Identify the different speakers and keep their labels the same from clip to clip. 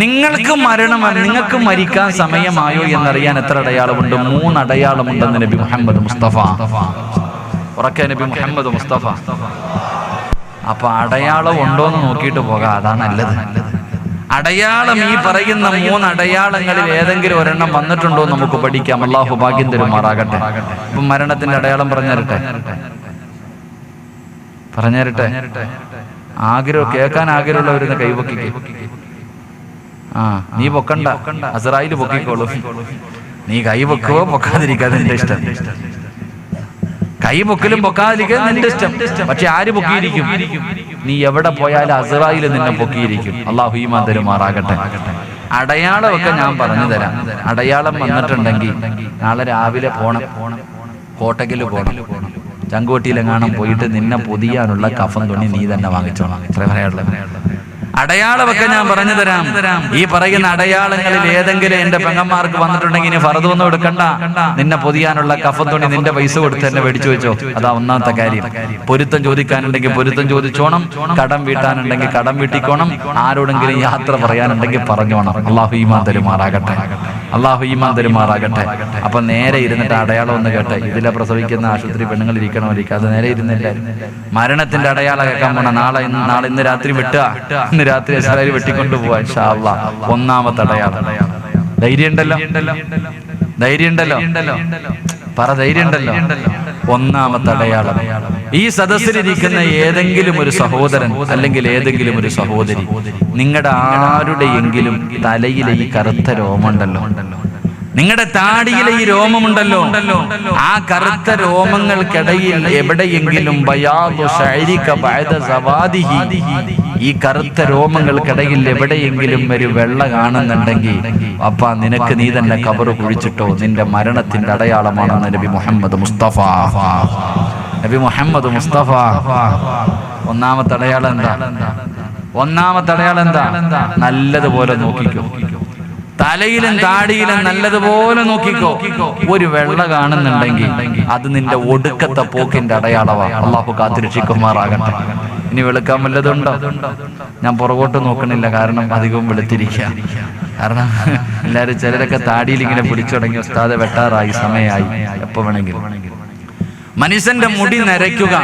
Speaker 1: നിങ്ങൾക്ക് നിങ്ങൾക്ക് മരിക്കാൻ സമയമായോ എന്നറിയാൻ എത്ര അടയാളമുണ്ട്? 3 അടയാളമുണ്ടെന്ന് നബി മുഹമ്മദ് മുസ്തഫ. ഉറക്കെ നബി മുഹമ്മദ് മുസ്തഫ. അപ്പൊ അടയാളം ഉണ്ടോന്ന് നോക്കിയിട്ട് പോകാം, അതാണ് നല്ലത്. അടയാളം ഈ പറയുന്ന 3 അടയാളങ്ങളിൽ ഏതെങ്കിലും ഒരെണ്ണം വന്നിട്ടുണ്ടോ നമുക്ക് പഠിക്കാം. അല്ലാഹു ഭാഗ്യം തരുമാറാകട്ടെ. ഇപ്പൊ മരണത്തിന്റെ അടയാളം പറഞ്ഞുതരട്ടെ. കേൾക്കാൻ ആഗ്രഹമുള്ളവരുന്ന് കൈവക്കിക്ക്. നീ പൊക്കണ്ട, അസ്രായേൽ പൊക്കിക്കോളൂ. നീ കൈ പൊക്കുവോ പൊക്കാതിരിക്കാതെ നിന്റെ ഇഷ്ടം. കൈ പൊക്കലും പൊക്കാതിരിക്കാൻ നിന്റെ ഇഷ്ടം. പക്ഷെ ആര് പൊക്കിയിരിക്കും? നീ എവിടെ പോയാലും അസ്രായേൽ നിന്നെ പൊക്കിയിരിക്കും. അല്ലാഹു ഈമാൻ തരുമാറാകട്ടെ. അടയാളമൊക്കെ ഞാൻ പറഞ്ഞു തരാം. അടയാളം വന്നിട്ടുണ്ടെങ്കിൽ നാളെ രാവിലെ പോണം, കോട്ടയ്ക്കൽ പോണം. ചങ്കോട്ടിയിലെങ്ങാനും പോയിട്ട് നിന്നെ പൊതിയാനുള്ള കഫൻ തുണി നീ തന്നെ വാങ്ങിച്ചോണം. ഇത്ര പറയാനുള്ളത്. അടയാളമൊക്കെ ഞാൻ പറഞ്ഞു തരാം. ഈ പറയുന്ന അടയാളങ്ങളിൽ ഏതെങ്കിലും എന്റെ പെങ്ങന്മാർക്ക് വന്നിട്ടുണ്ടെങ്കിൽ ഇനി ഫർദൊന്നും എടുക്കണ്ട, നിന്നെ പൊതിയാനുള്ള കഫൻ തുണി നിന്റെ പൈസ കൊടുത്ത് തന്നെ മേടിച്ചു വെച്ചോ. അതാ ഒന്നാമത്തെ കാര്യം. പൊരുത്തം ചോദിക്കാനുണ്ടെങ്കിൽ പൊരുത്തം ചോദിച്ചോണം, കടം വീട്ടാനുണ്ടെങ്കിൽ കടം വീട്ടിക്കോണം, ആരോടെങ്കിലും യാത്ര പറയാനുണ്ടെങ്കിൽ പറഞ്ഞോണം. അല്ലാഹു ഈമാൻ തരുമാറാകട്ടെ. അല്ലാഹു ഈമാൻ തരുമാറാകട്ടെ. അപ്പൊ നേരെ ഇരുന്നിട്ട് അടയാളം ഒന്ന് കേട്ടെ. ഇതിലെ പ്രസവിക്കുന്ന ആശുപത്രി പെണ്ണുങ്ങൾ ഇരിക്കണമായിരിക്കും. അത് നേരെ ഇരുന്നില്ല. മരണത്തിന്റെ അടയാളം കേൾക്കാൻ പോണ നാളെ ഇന്ന് രാത്രി വിട്ടുക. ഇന്ന് രാത്രി ഇസ്രായേൽ വെട്ടിക്കൊണ്ടുപോവാ ഇൻഷാ അല്ലാഹ്. ഒന്നാമത്തെ അടയാളം. ധൈര്യമുണ്ടല്ലോ പറ, ധൈര്യമുണ്ടല്ലോ. ഒന്നാമത്തെ അടയാളം, ഈ സദസ്സിലിരിക്കുന്ന ഏതെങ്കിലും ഒരു സഹോദരൻ അല്ലെങ്കിൽ ഏതെങ്കിലും ഒരു സഹോദരി, നിങ്ങളുടെ ആരുടെയെങ്കിലും തലയിലെ ഈ കറുത്ത രോമമുണ്ടല്ലോ, നിങ്ങളുടെ താടിയിലെ ഈ രോമമുണ്ടല്ലോ, ആ കറുത്ത രോമങ്ങൾക്കിടയിൽ എവിടെയെങ്കിലും ഈ കറുത്ത രോമങ്ങൾക്കിടയിൽ എവിടെയെങ്കിലും ഒരു വെള്ള കാണുന്നുണ്ടെങ്കിൽ അപ്പാ നിനക്ക് നീ തന്നെ ഖബർ കുഴിച്ചിട്ടോ, നിന്റെ മരണത്തിന്റെ അടയാളമാണെന്ന് നബി മുഹമ്മദ് മുസ്തഫ. നബി മുഹമ്മദ് മുസ്തഫ. ഒന്നാമത്തെ അടയാളം എന്താ? നല്ലതുപോലെ നോക്കിക്കോ. തലയിലും താടിയിലും നല്ലതുപോലെ നോക്കിക്കോ. ഒരു വെള്ള കാണുന്നുണ്ടെങ്കിൽ അത് നിന്റെ ഒടുക്കത്തെ പോക്കിന്റെ അടയാളമാണ്. അല്ലാഹു കാത്തിരക്ഷിക്കുമാറാകട്ടെ. ഇനി വെളുക്കാൻ വല്ലതുണ്ടോ? ഞാൻ പുറകോട്ട് നോക്കണില്ല, കാരണം അധികവും വെളുത്തിരിക്കുക. കാരണം എല്ലാവരും ചിലരൊക്കെ താടിയിൽ ഇങ്ങനെ പിടിച്ചു തുടങ്ങി. ഉസ്താദെ വെട്ടാറായി, സമയമായി, എപ്പോ വേണമെങ്കിലും. മനുഷ്യന്റെ മുടി നരയ്ക്കുക,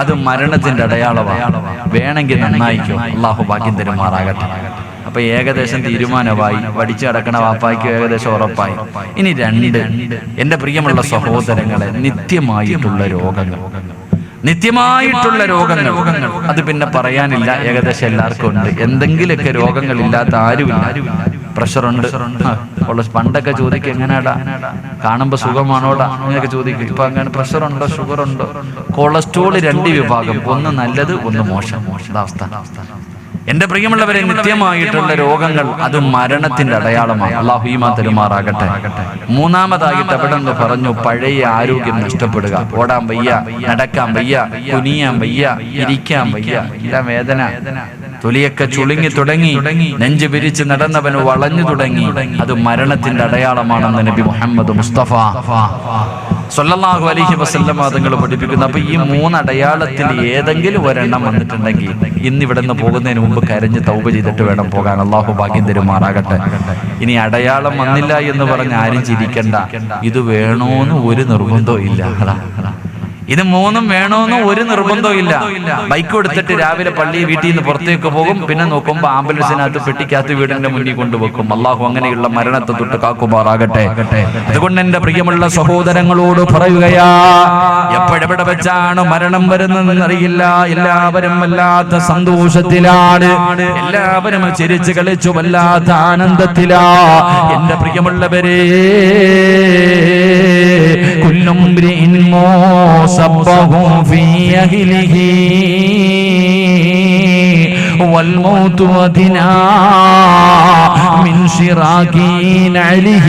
Speaker 1: അത് മരണത്തിന്റെ അടയാളമാണ്. വേണമെങ്കിൽ നന്നായിക്കോ. അല്ലാഹു ഭാഗ്യം തരുമാറാകട്ടെ. അപ്പൊ ഏകദേശം തീരുമാനമായി. വടിച്ചു കിടക്കണ വാപ്പായ്ക്ക് ഏകദേശം ഉറപ്പായി. ഇനി 2, എന്റെ പ്രിയമുള്ള സഹോദരങ്ങളെ, നിത്യമായിട്ടുള്ള രോഗങ്ങൾ അത് പിന്നെ പറയാനില്ല. ഏകദേശം എല്ലാവർക്കും ഉണ്ട്. എന്തെങ്കിലുമൊക്കെ രോഗങ്ങളില്ലാത്ത ആരുമില്ല. പ്രഷറുണ്ട്. പണ്ടൊക്കെ ചോദിക്കും എങ്ങനെയാടാ, കാണുമ്പോ സുഖമാണോടാ എന്നൊക്കെ ചോദിക്കും. ഇപ്പൊ അങ്ങനെ പ്രഷറുണ്ടോ, ഷുഗറുണ്ടോ, കൊളസ്ട്രോൾ 2 വിഭാഗം, ഒന്ന് നല്ലത്, ഒന്ന് മോശം. അവസ്ഥ. എന്റെ പ്രിയമുള്ളവരെ, നിത്യമായിട്ടുള്ള രോഗങ്ങൾ അത് മരണത്തിന്റെ അടയാളമാണ്. അല്ലാഹു ഈമാൻ തരുമാറാകട്ടെ. മൂന്നാമതായിട്ട് അവിടെ നിന്ന് പറഞ്ഞു, പഴയ ആരോഗ്യം നഷ്ടപ്പെടുക. ഓടാൻ വയ്യ, നടക്കാൻ വയ്യ, കുനിയാൻ വയ്യ, ഇരിക്കാൻ വയ്യ, എല്ലാം വേദന. തൊലിയൊക്കെ ചുളുങ്ങി തുടങ്ങി, നെഞ്ചു വിരിച്ച് നടന്നവന് വളഞ്ഞു തുടങ്ങി. അത് മരണത്തിന്റെ അടയാളമാണെന്ന് നബി മുഹമ്മദ് മുസ്തഫ സല്ലല്ലാഹു അലൈഹി വസല്ലം തങ്ങൾ പഠിപ്പിക്കുന്നു. അപ്പൊ ഈ 3 അടയാളത്തിൽ ഏതെങ്കിലും ഒരെണ്ണം വന്നിട്ടുണ്ടെങ്കിൽ ഇന്നിവിടെ നിന്ന് പോകുന്നതിന് മുമ്പ് കരഞ്ഞ് തൗബ ചെയ്തിട്ട് വേണം പോകാൻ. അല്ലാഹു ഭാഗ്യം തരുമാറാകട്ടെ. ഇനി അടയാളം വന്നില്ല എന്ന് പറഞ്ഞ് ആരും ചിരിക്കണ്ട. ഇത് വേണോന്ന് ഒരു നിർബന്ധവും ഇല്ല. ഇത് 3ഉം വേണോന്നും ഒരു നിർബന്ധവും ഇല്ല. ബൈക്ക് എടുത്തിട്ട് രാവിലെ പള്ളി വീട്ടിൽ നിന്ന് പുറത്തേക്ക് പോകും. പിന്നെ നോക്കുമ്പോ ആംബുലൻസിനകത്ത് പെട്ടിക്കകത്ത് വീടിന്റെ മുന്നിൽ കൊണ്ടുവെക്കും. അല്ലാഹു അങ്ങനെയുള്ള മരണത്തെ തൊട്ട് കാക്കുമാറാകട്ടെ. അതുകൊണ്ട് എന്റെ പ്രിയമുള്ള സഹോദരങ്ങളോട് പറയുകയാ, എപ്പോഴെവിടെ വെച്ചാണ് മരണം വരുന്നതെന്നറിയില്ല. എല്ലാവരും വല്ലാത്ത സന്തോഷത്തിലാണ്, എല്ലാവരും ചിരിച്ചു കളിച്ചു വല്ലാത്ത ആനന്ദത്തിലാ. എന്റെ പ്രിയമുള്ളവരെ, കുല്ലും صبه في أهله والموت أدنى من شراك نعله.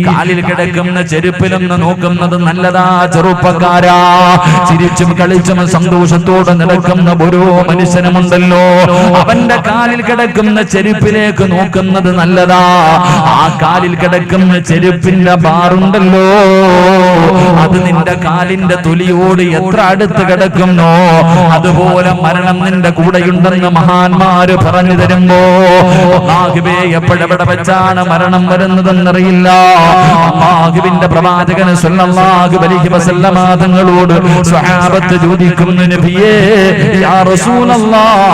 Speaker 1: കാലിൽ കിടക്കുന്ന ചെരുപ്പിലൊന്ന് നോക്കുന്നത് നല്ലതാ ചെറുപ്പക്കാരാ. ചിരിച്ചും കളിച്ചും സന്തോഷത്തോടെ നടക്കുന്ന ഓരോ മനുഷ്യനുമുണ്ടല്ലോ, അവന്റെ കാലിൽ കിടക്കുന്ന ചെരുപ്പിലേക്ക് നോക്കുന്നത് നല്ലതാ. ആ കാലിൽ കിടക്കുന്ന ചെരുപ്പിന്റെ ബാറുണ്ടല്ലോ, അത് നിന്റെ കാലിന്റെ തൊലിയോട് എത്ര അടുത്ത് കിടക്കുന്നോ അതുപോലെ മരണം നിന്റെ കൂടെയുണ്ടെന്ന് മഹാന്മാര് പറഞ്ഞു തരുമ്പോ അല്ലാഹുവേ എപ്പോഴെവിടെ വെച്ചാണ് മരണം വരുന്നതെന്നറിയില്ല. അല്ലാഹുവിന്റെ പ്രവാചകൻ സ്വല്ലല്ലാഹു അലൈഹി വസല്ലമ തങ്ങളോട് സ്വഹാബത്ത് ചോദിക്കുന്നു, നബിയേ യാ റസൂലല്ലാഹ്,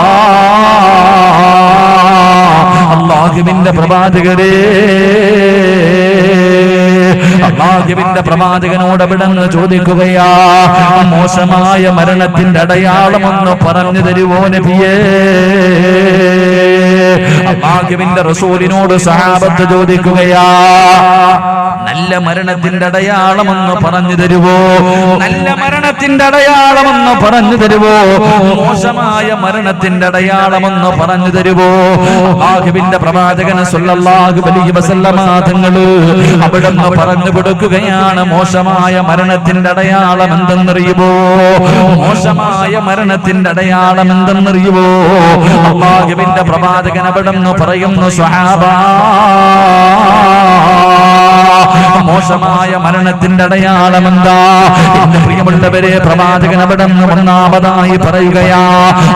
Speaker 1: അല്ലാഹുവിന്റെ പ്രവാചകരേ, അല്ലാഹുവിന്റെ പ്രവാചകനോട് അവിടുന്ന് ചോദിക്കുകയാ, മോശമായ മരണത്തിന്റെ അടയാളമൊന്ന് പറഞ്ഞു തരുവോ നബിയേ? അല്ലാഹുവിന്റെ റസൂലിനോട് സഹാബത്ത് ചോദിക്കുകയാ, നല്ല മരണത്തിന്റെ അടയാളമൊന്ന് പറഞ്ഞു തരുവോ? നല്ല മരണത്തിന്റെ അടയാളമൊന്ന് പറഞ്ഞു തരുവോ? മോശമായ മരണത്തിന്റെ അടയാളമൊന്ന് പറഞ്ഞു തരുവോ? അല്ലാഹുവിന്റെ പ്രവാചകൻ സ്വല്ലല്ലാഹു അലൈഹി വസല്ലമ തങ്ങള് അവിടുന്ന് പറഞ്ഞു കൊടുക്കുകയാണ്, മോശമായ മരണത്തിന്റെ അടയാളം എന്തെന്നറിയുമോ? മോശമായ മരണത്തിന്റെ അടയാളം എന്തെന്നറിയുമോ? അല്ലാഹുവിന്റെ പ്രവാചകൻ അവിടുന്ന് പറയുന്നു, സ്വഹാബാ, മോശമായ മരണത്തിന്റെ അടയാളം എന്താ? എന്റെ പ്രിയമുള്ളവരെ, പ്രവാചകൻ അവിടുന്ന് ഒന്നാമതായി പറയുകയാ,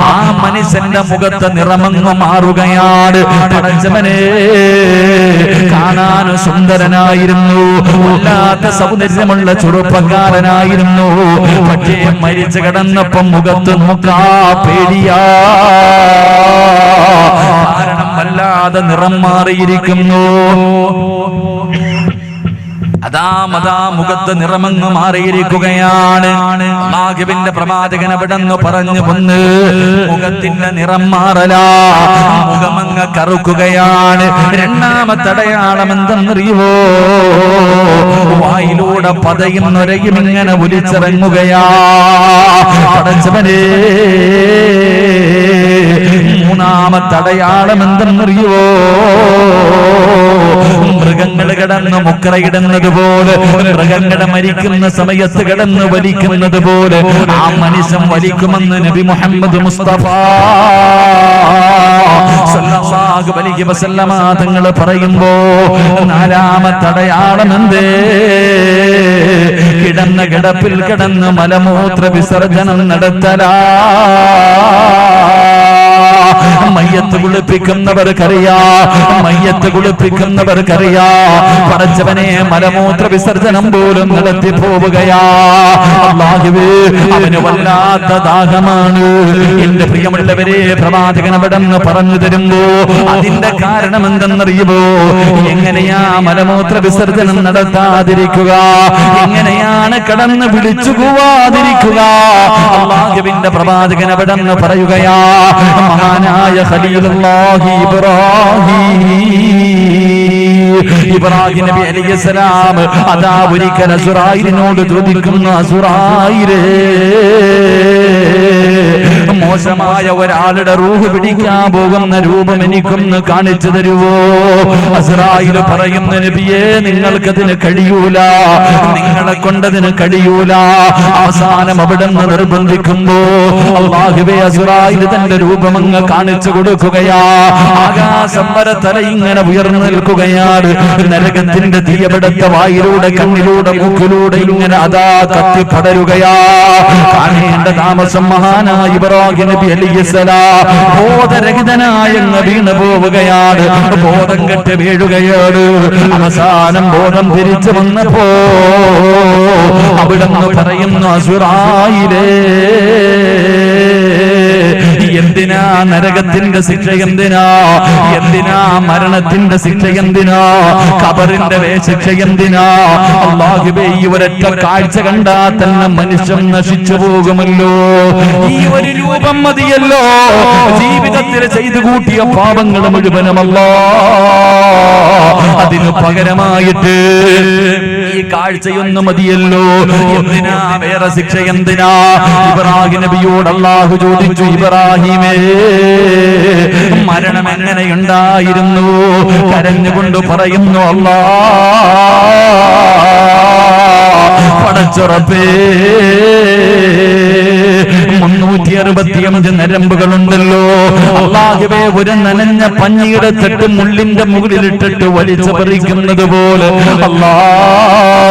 Speaker 1: ആ മനുഷ്യന്റെ മുഖത്ത് നിറമങ്ങ് മാറുകയാണ്. പടച്ചവനെ, കാണാൻ സുന്ദരനായിരുന്നു, വല്ലാത്ത സൗന്ദര്യമുള്ള ചെറുപ്പക്കാരനായിരുന്നു. പക്ഷേ മരിച്ചു കിടന്നപ്പം മുഖത്ത് നോക്കാ പേടിയാ, കാരണം വല്ലാതെ നിറം മാറിയിരിക്കുന്നു. അതാ മുഖത്ത് നിറമങ്ങ് മാറിയിരിക്കുകയാണ്. അല്ലാഹുവിന്റെ പ്രവാചകൻ അവിടുന്ന് പറഞ്ഞു വന്ന്, മുഖത്തിന്റെ നിറം മാറലാ, മുഖമങ്ങ് കറുക്കുകയാണ്. രണ്ടാമത്തെ അടയാളം എന്തെന്നറിയുവോ? വായിലൂടെ പതയും നൊരയും ഇങ്ങനെ ഒലിച്ചിറങ്ങുകയാ. പടച്ചവനേ, മൂന്നാമത്തെ അടയാളം എന്തെന്നറിയുവോ? മൃഗങ്ങൾ കിടന്ന് മുക്കറയിടുന്നത് പോലെ, മൃഗങ്ങൾ മരിക്കുന്ന സമയത്ത് കിടന്ന് വലിക്കുന്നത് പോലെ ആ മനുഷ്യൻ വലിക്കുമെന്ന് നബി മുഹമ്മദ് മുസ്തഫ സല്ലല്ലാഹു അലൈഹി വസല്ലമ തങ്ങൾ പറയുമ്പോ, നാലാമത്തെ അടയാളം എന്തേ? കിടന്ന കിടപ്പിൽ കിടന്ന് മലമൂത്ര വിസർജനം നടത്തലാ. മയ്യത്ത് കുളിപ്പിക്കുന്നവർക്കറിയാ, മയ്യത്ത് കുളിപ്പിക്കുന്നവർക്കറിയാ, പടച്ചവനെ മലമൂത്ര വിസർജനം പോലും നടത്തി പോവുകയാ. അല്ലാഹുവേ, അവന് വല്ലാത്ത ദാഹമാണ്. എന്റെ പ്രിയമുള്ളവരെ, പ്രവാചകൻ അവിടുന്ന് പറഞ്ഞു തരുമ്പോ അതിന്റെ കാരണം എന്തെന്നറിയുമോ? എങ്ങനെയാ മലമൂത്ര വിസർജനം നടത്താതിരിക്കുക? എങ്ങനെയാണ് കടന്ന് വിളിച്ചു പോവാതിരിക്കുക? അല്ലാഹുവിന്റെ പ്രവാചകൻ അവിടുന്ന് പറയുകയാ, മഹാനായ ഖലീലുല്ലാഹി ഇബ്രാഹിം നബി അലൈഹിസ്സലാം അതാ ഒരിക്കൽ അസുറായിലിനോട് ചോദിക്കുന്നു, അസുറായിലേ, മോശമായ ഒരാളുടെ റൂഹ് പിടിക്കാൻ പോകുന്ന രൂപം എനിക്കൊന്ന് കാണിച്ചു തരുവോ? അസ്രായിൽ പറയുന്ന, നബിയേ, നിങ്ങൾക്കതിന് കഴിയൂല, നിങ്ങളെ കൊണ്ടതിന് കഴിയൂല. അവസാനം അവിടുന്ന് നിർബന്ധിക്കുമ്പോ അല്ലാഹുവേ, അസ്രായിൽ തന്റെ രൂപം അങ്ങ് കാണിച്ചു കൊടുക്കുകയാ. ആകാശം വരെ തല ഇങ്ങനെ ഉയർന്നു നിൽക്കുകയാണ്. നരകത്തിന്റെ തീയവിടത്തെ വായിലൂടെ, കണ്ണിലൂടെ, മൂക്കിലൂടെ ഇങ്ങനെ അതാ കത്തിപ്പടരുകയാ. കാണേണ്ട താമസം മഹാനായ ഇബ്രാഹിം നബി അലൈഹിസ്സലാം ബോധരഹിതനായ വീണു പോവുകയാണ്, ബോധം കെട്ട് വീഴുകയാണ്. അവസാനം ബോധം തിരിച്ചു വന്നപ്പോ അവിടുന്ന് പറയുന്നു, അസുറായിലേ, എന്തിനാ നരകത്തിന്റെ ശിക്ഷ? എന്തിനാ മരണത്തിന്റെ ശിക്ഷ? എന്തിനാ ഖബറിന്റെ ശിക്ഷ? എന്തിനാ? അല്ലാഹുവേ, ഈ ഒരൊറ്റ കാഴ്ച കണ്ടാ തന്നെ മനുഷ്യൻ നശിച്ചു പോകുമല്ലോ. ഈ ഒരു രൂപം മതിയല്ലോ ജീവിതത്തിൽ ചെയ്തു കൂട്ടിയ പാപങ്ങൾ മുഴുവനുമല്ലോ. അതിനു പകരമായിട്ട് ഈ കാഴ്ചയൊന്നു മതിയല്ലോ. എന്തിനാ വേറെ ശിക്ഷ? എന്തിനാ? ഇബ്രാഹിം നബിയോട് അല്ലാഹു ചോദിച്ചു, ഇബ്രാഹിമേ, മരണം എങ്ങനെയുണ്ടായിരുന്നു? കരഞ്ഞുകൊണ്ട് പറയുന്നു, അല്ലാഹ്, പടച്ചുറപ്പേ, 365 നരമ്പുകളുണ്ടല്ലോ. അല്ലാഹുവേ, ഒരു നനഞ്ഞ പഞ്ഞിയെടുത്തിട്ട് മുള്ളിന്റെ മുകളിലിട്ടിട്ട് വലിച്ചു പറിക്കുന്നത് പോലെ അല്ലാഹ്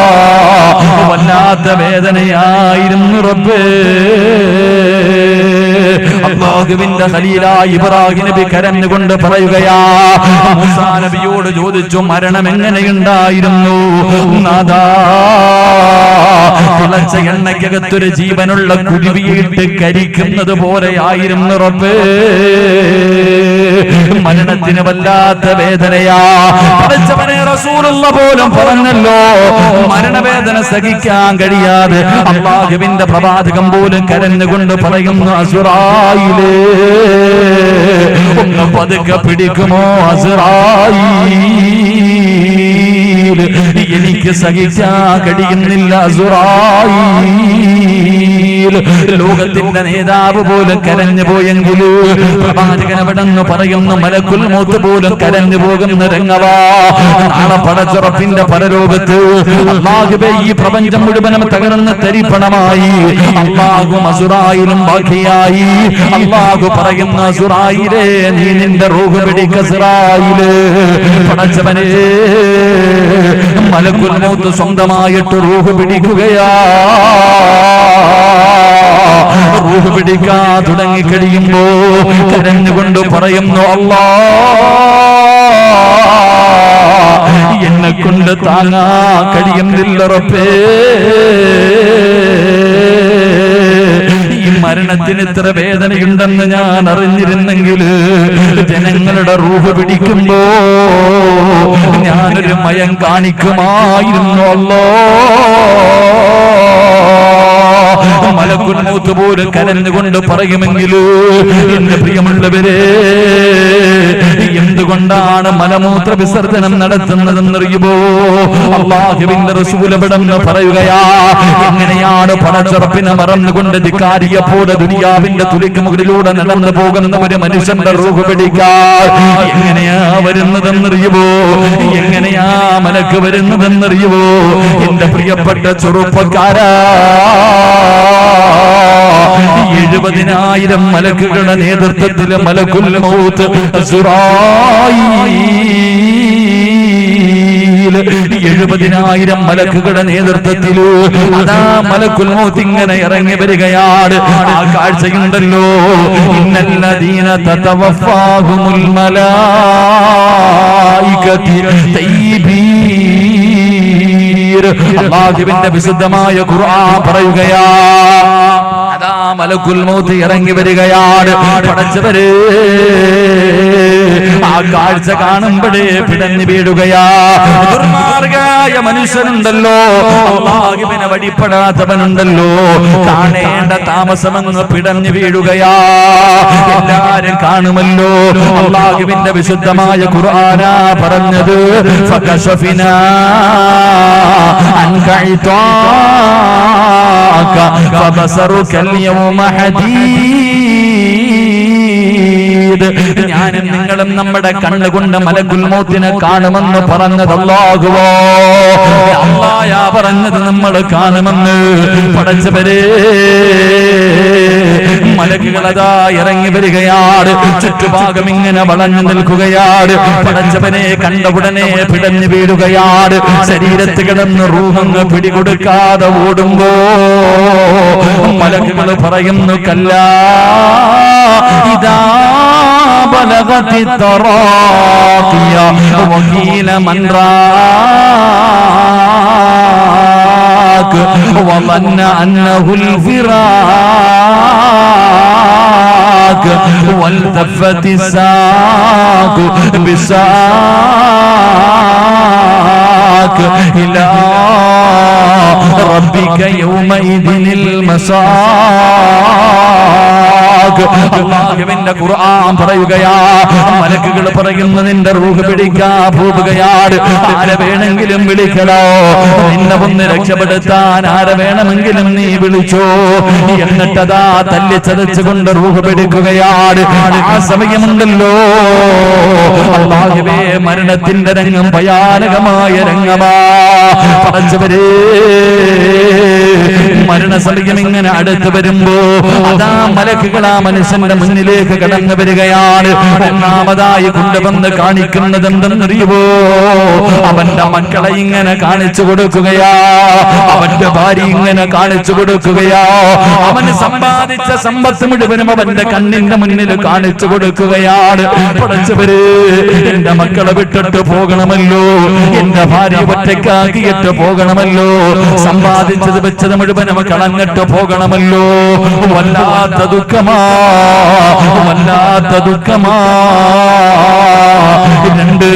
Speaker 1: വല്ലാത്ത വേദനയായിരുന്നു റബ്ബേ. അല്ലാഹുവിന്റെ ഖലീലായ ഇബ്രാഹിം നബി കരഞ്ഞുകൊണ്ട് പറയുകയാ, മൂസാ നബിയോട് ചോദിച്ചു, മരണം എങ്ങനെയുണ്ടായിരുന്നു നാഥാ? തിളച്ച എണ്ണയ്ക്കകത്തൊരു ജീവനുള്ള കുരുവിയിട്ട് കരിക്കുന്നത് പോലെയായിരുന്നു റബ്ബേ. മരണത്തിന് വല്ലാത്ത വേദനയാ. പഠിച്ചവനെ റസൂലുള്ള പോലും പറഞ്ഞല്ലോ, മരണവേദന സഹിക്കാൻ കഴിയാതെ അല്ലാഹുവിന്റെ പ്രവാചകൻ പോലും കരഞ്ഞുകൊണ്ട് പറയുന്നു, അസ്റായീലേ, ഒന്ന് പതുക്കെ പിടിക്കുമോ അസ്റായീൽ, എനിക്ക് സഹിക്കാൻ കഴിയുന്നില്ല അസ്റായീൽ. ലോകത്തിന്റെ നേതാവ് പോലും കരഞ്ഞു പോയെങ്കിൽ പ്രവാചകൻ എവിടെന്ന് പറയുന്നു, മലക്കുൽ മൗത്ത് പോലും കരഞ്ഞു പോകുന്ന രംഗവാ. നാളെ പടച്ചുറപ്പിന്റെ പരലോകത്ത് അല്ലാഹുവേ, ഈ പ്രപഞ്ചം മുഴുവനും തകർന്ന് തരിപ്പണമായി അല്ലാഹും അസ്റായീലും ബാക്കിയായി. അല്ലാഹു പറയുന്ന, അസ്റായീലേ, നീ നിന്റെ റൂഹ് പിടിക്ക. അസ്റായീലേ, പടച്ചവനേ, മലക്കുൽ മൗത്ത് സ്വന്തമായിട്ട് റൂഹ് പിടിക്കുകയാ. റൂഹ് പിടിക്കാൻ തുടങ്ങിക്കഴിയുമ്പോ കരഞ്ഞുകൊണ്ട് പറയുന്നു, അല്ലാഹ്, എന്നെ കൊണ്ട് താങ്ങാൻ കഴിയുന്നില്ല റബ്ബേ. ഈ മരണത്തിന് ഇത്ര വേദനയുണ്ടെന്ന് ഞാൻ അറിഞ്ഞിരുന്നെങ്കിൽ ജനങ്ങളുടെ റൂഹ് പിടിക്കുമ്പോ ഞാനൊരു മയം കാണിക്കുമായിരുന്നു. അല്ലാഹ്, മലക്കുൽ മൗത്ത് പോലും കരഞ്ഞുകൊണ്ട് പറയുമെങ്കിൽ, എന്റെ പ്രിയമുള്ളവരെ, എന്തുകൊണ്ടാണ് മലമൂത്ര വിസർജനം നടത്തുന്നതെന്നറിയുമോ? അല്ലാഹുവിന്റെ റസൂൽ എവിടെന്ന് പറയുകയാ, എങ്ങനെയാണ് പടച്ചുറപ്പിനെ മറന്നുകൊണ്ട് ധിക്കാരിയെ പോലെ ദുനിയാവിന്റെ തുലിക്ക് മുകളിലൂടെ നടന്നു പോകുന്ന ഒരു മനുഷ്യന്റെ റൂഹ് പിടിക്കാൻ എങ്ങനെയാ വരുന്നതെന്നറിയുമോ? എങ്ങനെയാ മലക്ക് വരുന്നതെന്നറിയുമോ? എന്റെ പ്രിയപ്പെട്ട ചെറുപ്പക്കാരാ, 70,000 മലക്കുകളുടെ നേതൃത്വത്തിൽ മലക്കുൽ മൗത്ത് അസ്റായീൽ, 70,000 മലക്കുകളുടെ നേതൃത്വത്തിൽ അതാ മലക്കുൽ മൗത്ത് ഇങ്ങനെ ഇറങ്ങി വരികയാണ്. ആ കാഴ്ചയുണ്ടല്ലോ, ഇന്നല്ലദീന തതവഫാഹുമുൽ മലായികതു തയ്യിബീൻ. അല്ലാഹുവിന്റെ വിശുദ്ധമായ ഖുർആൻ പറയുകയാ, അതാ മലക്കുൽ മൗത്ത് ഇറങ്ങി വരികയാണ്. പടച്ചവരെ, ആ കാഴ്ച കാണുമ്പോഴേ പിടഞ്ഞു വീഴുകയാ. ദുർമാർഗായ മനുഷ്യനുണ്ടല്ലോ, അല്ലാഹുവിനെ വഴിപ്പെടാത്തവനുണ്ടല്ലോ, കാണേണ്ട താമസമെന്ന് പിടഞ്ഞു വീഴുകയാ. എല്ലാരും കാണുമല്ലോ. അല്ലാഹുവിന്റെ വിശുദ്ധമായ ഖുർആനാ പറഞ്ഞത്, ഫകശഫിനാ അൻക ഇതാക ഫബസറുക اليوم حديد. ഞാനും നിങ്ങളും നമ്മുടെ കണ്ണുകൊണ്ട് മലക്കുൽ മൗത്തിനെ കാണുമെന്ന് പറഞ്ഞത് അല്ലാഹുവോ? അല്ലാഹയാ പറഞ്ഞത് നമ്മൾ കാണുമെന്ന്. പടച്ചവരെ, മലക്കുകൾ അതാ ഇറങ്ങി വരികയാണ്. ചുറ്റുഭാഗം ഇങ്ങനെ വളഞ്ഞു നിൽക്കുകയാണ്. പടച്ചവനെ കണ്ട ഉടനെ പിടഞ്ഞു വീഴുകയാണ്. ശരീരത്ത് കിടന്ന് റൂഹങ്ങ് പിടികൊടുക്കാതെ ഓടുമ്പോ മലക്കുകൾ പറയുന്നു, കല്ലാ ഇദാ ബലഗതി തറാഖിയ വഖീല മൻ റാഖ് വظن أنه الفراق والتفت الساق بالساق إلى ربك يومئذ المساق. അല്ലാഹുവിന്റെ ഖുർആൻ പറയുകയാ, മലക്കുകൾ പറയുന്നു നിന്റെ റൂഹ് പിടിക്കാൻ പോവുകയാണ്. ആരെ വേണമെങ്കിലും വിളിക്കണോ, നിന്നെ ഒന്ന് രക്ഷപ്പെടുത്താൻ ആരെ വേണമെങ്കിലും നീ വിളിച്ചോ. എന്നിട്ടതാ തല്ലി ചതച്ചുകൊണ്ട് റൂഹ് പിടിക്കുകയാണ്. ആ സമയമുണ്ടല്ലോ അല്ലാഹുവേ, മരണത്തിന്റെ രംഗം ഭയാനകമായ രംഗമാ. പടച്ചവരേ, മരണസമയം ഇങ്ങനെ അടുത്ത് വരുമ്പോ അതാ മലക്കുകൾ ആ മനുഷ്യന്റെ മുന്നിലേക്ക് കടന്നു വരികയാണ്. ഒന്നാമതായി കൊണ്ടുവന്ന് കാണിക്കുന്നത് എന്തെന്നറിയുവോ, അവന്റെ മക്കളെ ഇങ്ങനെ കാണിച്ചു കൊടുക്കുകയാ, അവന്റെ ഭാര്യ ഇങ്ങനെ കാണിച്ചു കൊടുക്കുകയാ, അവന് സമ്പാദിച്ച സമ്പത്ത് മുഴുവനും അവന്റെ കണ്ണിന്റെ മുന്നിൽ കാണിച്ചു കൊടുക്കുകയാണ്. പടച്ചവര്, എന്റെ മക്കളെ വിട്ടിട്ട് പോകണമല്ലോ, എന്റെ ഭാര്യ ഒറ്റയ്ക്കാക്കിയിട്ട് പോകണമല്ലോ, സമ്പാദിച്ചത് വെച്ചത് മുഴുവനും കളഞ്ഞിട്ട് പോകണമല്ലോ. വല്ലാത്ത ദുഃഖമാ, വല്ലാത്ത ദുഃഖമാ. രണ്ട്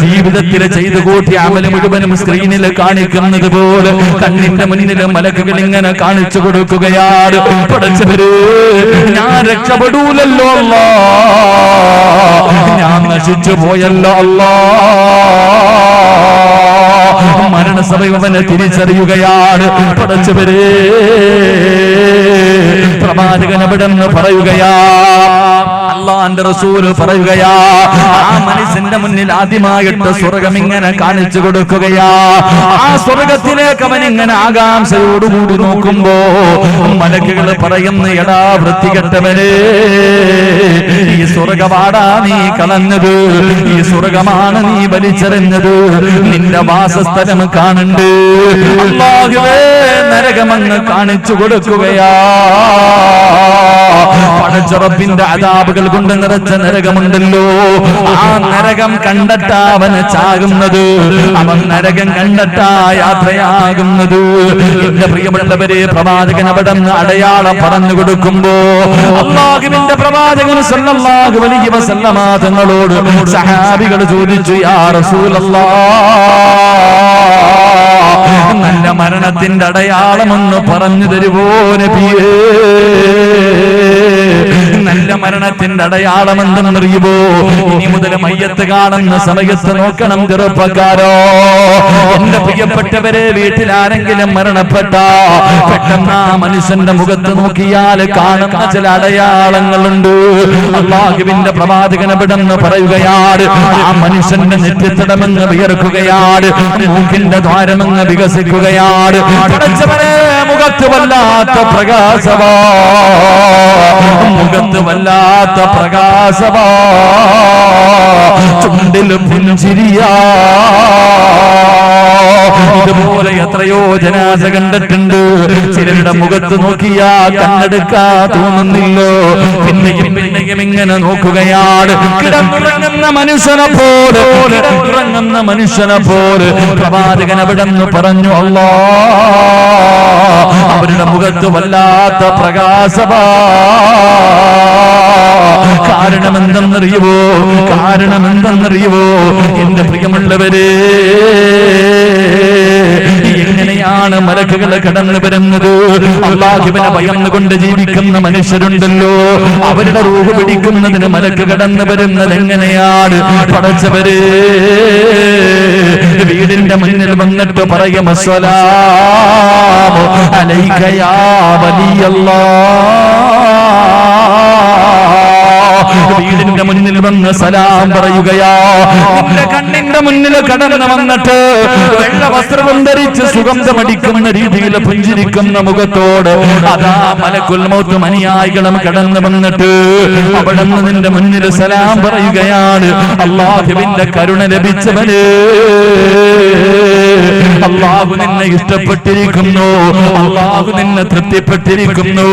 Speaker 1: ജീവിതത്തിൽ ചെയ്തു കൂട്ടിയ അമല് മുഴുവനും സ്ക്രീനിൽ കാണിക്കുന്നത് പോലെ കണ്ണിന്റെ മുന്നിൽ മലക്കുകൾ ഇങ്ങനെ കാണിച്ചു കൊടുക്കുകയാണ്. പടച്ചവര്, ഞാൻ രക്ഷപ്പെടൂലല്ലോ അല്ലാ, ഞാൻ നശിച്ചു പോയല്ലോ അല്ലാ. മരണസമയം അവനെ തിരിച്ചറിയുകയാണ്. പടച്ചവരേ, പ്രവാചകൻ അവിടെന്ന് പറയുകയാ, അല്ലാഹുവിന്റെ റസൂൽ പറയുകയാ, ആ മനുഷ്യന്റെ മുന്നിൽ ആദ്യമായിട്ട് സ്വർഗം ഇങ്ങനെ കാണിച്ചു കൊടുക്കുകയാ. ആ സ്വർഗത്തിലേക്ക് അവൻ ഇങ്ങനെ ആകാംക്ഷയോടുകൂടി നോക്കുമ്പോ മലക്കുകൾ പറയുന്നു, എടാ വൃത്തികെട്ടവനെ, ഈ സ്വർഗവാടാ നീ കളഞ്ഞത്, ഈ സ്വർഗമാണ് നീ വലിച്ചെറിഞ്ഞത്, നിന്റെ വാസസ്ഥലം കാണുന്നുണ്ട്. അല്ലാഹുവേ, നരകമെന്ന് കാണിച്ചു കൊടുക്കുകയാ. പടച്ചറപ്പിന്റെ അദാബുകൾ കൊണ്ട് നിറച്ച നരകമുണ്ടല്ലോ, ആ നരകം കണ്ടിട്ടാ അവന് ചാകുന്നത്, അവൻ നരകം കണ്ടിട്ടാ യാത്രയാകുന്നത്. എന്റെ പ്രിയപ്പെട്ടവരെ, പ്രവാചകൻ അവിടെ അടയാളം പറഞ്ഞു കൊടുക്കുമ്പോ അല്ലാഹുവിന്റെ പ്രവാചകൻ സല്ലല്ലാഹു അലൈഹി വസല്ലമ തങ്ങളോട് സഹാബികൾ ചോദിച്ചു, യാ റസൂലല്ലാഹ്, നല്ല മരണത്തിന്റെ അടയാളമെന്ന് പറഞ്ഞു തരുവോ നബിയേ? നല്ല മരണത്തിന്റെ അടയാളം എന്തെന്നറിയുമോ? ഇനി മുതൽ മയ്യത്ത് കാണുന്ന സമയത്ത് നോക്കണം ചെറുപ്പക്കാരോ. എന്റെ പ്രിയപ്പെട്ടവരെ, വീട്ടിൽ ആരെങ്കിലും മരണപ്പെട്ട പെട്ടെന്ന് ആ മനുഷ്യന്റെ മുഖത്ത് നോക്കിയാൽ കാണുന്ന ചില അടയാളങ്ങളുണ്ട്. അല്ലാഹുവിന്റെ പ്രവാചകൻ അവിടെന്ന് പറയുകയാണ്, ആ മനുഷ്യന്റെ നെറ്റിത്തടമെന്ന് വിയർക്കുകയാണ്, മൂക്കിന്റെ ദ്വാരമെന്ന് വികസിക്കുകയാണ്. പടച്ചവനെ, മുഖത്ത് വല്ലാത്ത പ്രകാശമാ, മുഖത്ത് വല്ലാത്ത പ്രകാശമാ, ചുണ്ടിലും പുഞ്ചിരിയാ. ഇതുപോലെ എത്രയോ ജനാസ കണ്ടിട്ടുണ്ട്. ചിലരുടെ മുഖത്ത് നോക്കിയാ കണ്ണെടുക്കാ തോന്നുന്നില്ലോ. പിന്നെയും പിന്നെയും ഇങ്ങനെ നോക്കുകയാണ്. കിടന്നുറങ്ങുന്ന മനുഷ്യനെ പോലെ, കിടന്നുറങ്ങുന്ന മനുഷ്യനെ പോലെ പ്രവാചകൻ അവിടെ നിന്ന് പറഞ്ഞു, അല്ലാഹ്, അവരുടെ മുഖത്ത് വല്ലാത്ത പ്രകാശമാ. കാരണം എന്തെന്നറിയുവോ? കാരണം എന്തെന്നറിയുവോ? എന്റെ പ്രിയമുള്ളവരെ, എങ്ങനെയാണ് മലക്കുകൾ കടന്നു വരുന്നത്? അല്ലാഹുവിനെ ഭയന്നുകൊണ്ട് ജീവിക്കുന്ന മനുഷ്യരുണ്ടല്ലോ, അവരുടെ റൂഹ് പിടിക്കുന്നതിന് മലക്ക് കടന്നു വരുന്നത് എങ്ങനെയാണ്? പടച്ചവരെ, വീടിന്റെ മുന്നിൽ വന്നിട്ട് പറയും, അസ്സലാമു അലൈക യാ വലിയല്ലാഹ്. വീടിന്റെ മുന്നിൽ വന്ന് സലാം പറയുകയാ. നിന്റെ കണ്ണിന്റെ മുന്നിൽ കടന്നു വന്നിട്ട് വെള്ള വസ്ത്രം ധരിച്ച് സുഗന്ധമടിക്കുന്ന രീതിയിൽ പുഞ്ചിരിക്കുന്ന മുഖത്തോട് അതാ മലക്കുൽ മൗത്ത് അനുയായികളും കടന്നു വന്നിട്ട് അവിടെ നിന്ന് നിന്റെ മുന്നിൽ സലാം പറയുകയാണ്. അല്ലാഹുവിന്റെ കരുണ ലഭിച്ചവന്, അല്ലാഹു നിന്നെ ഇഷ്ടപ്പെട്ടിരിക്കുന്നു, അല്ലാഹു നിന്നെ തൃപ്തിപ്പെട്ടിരിക്കുന്നു.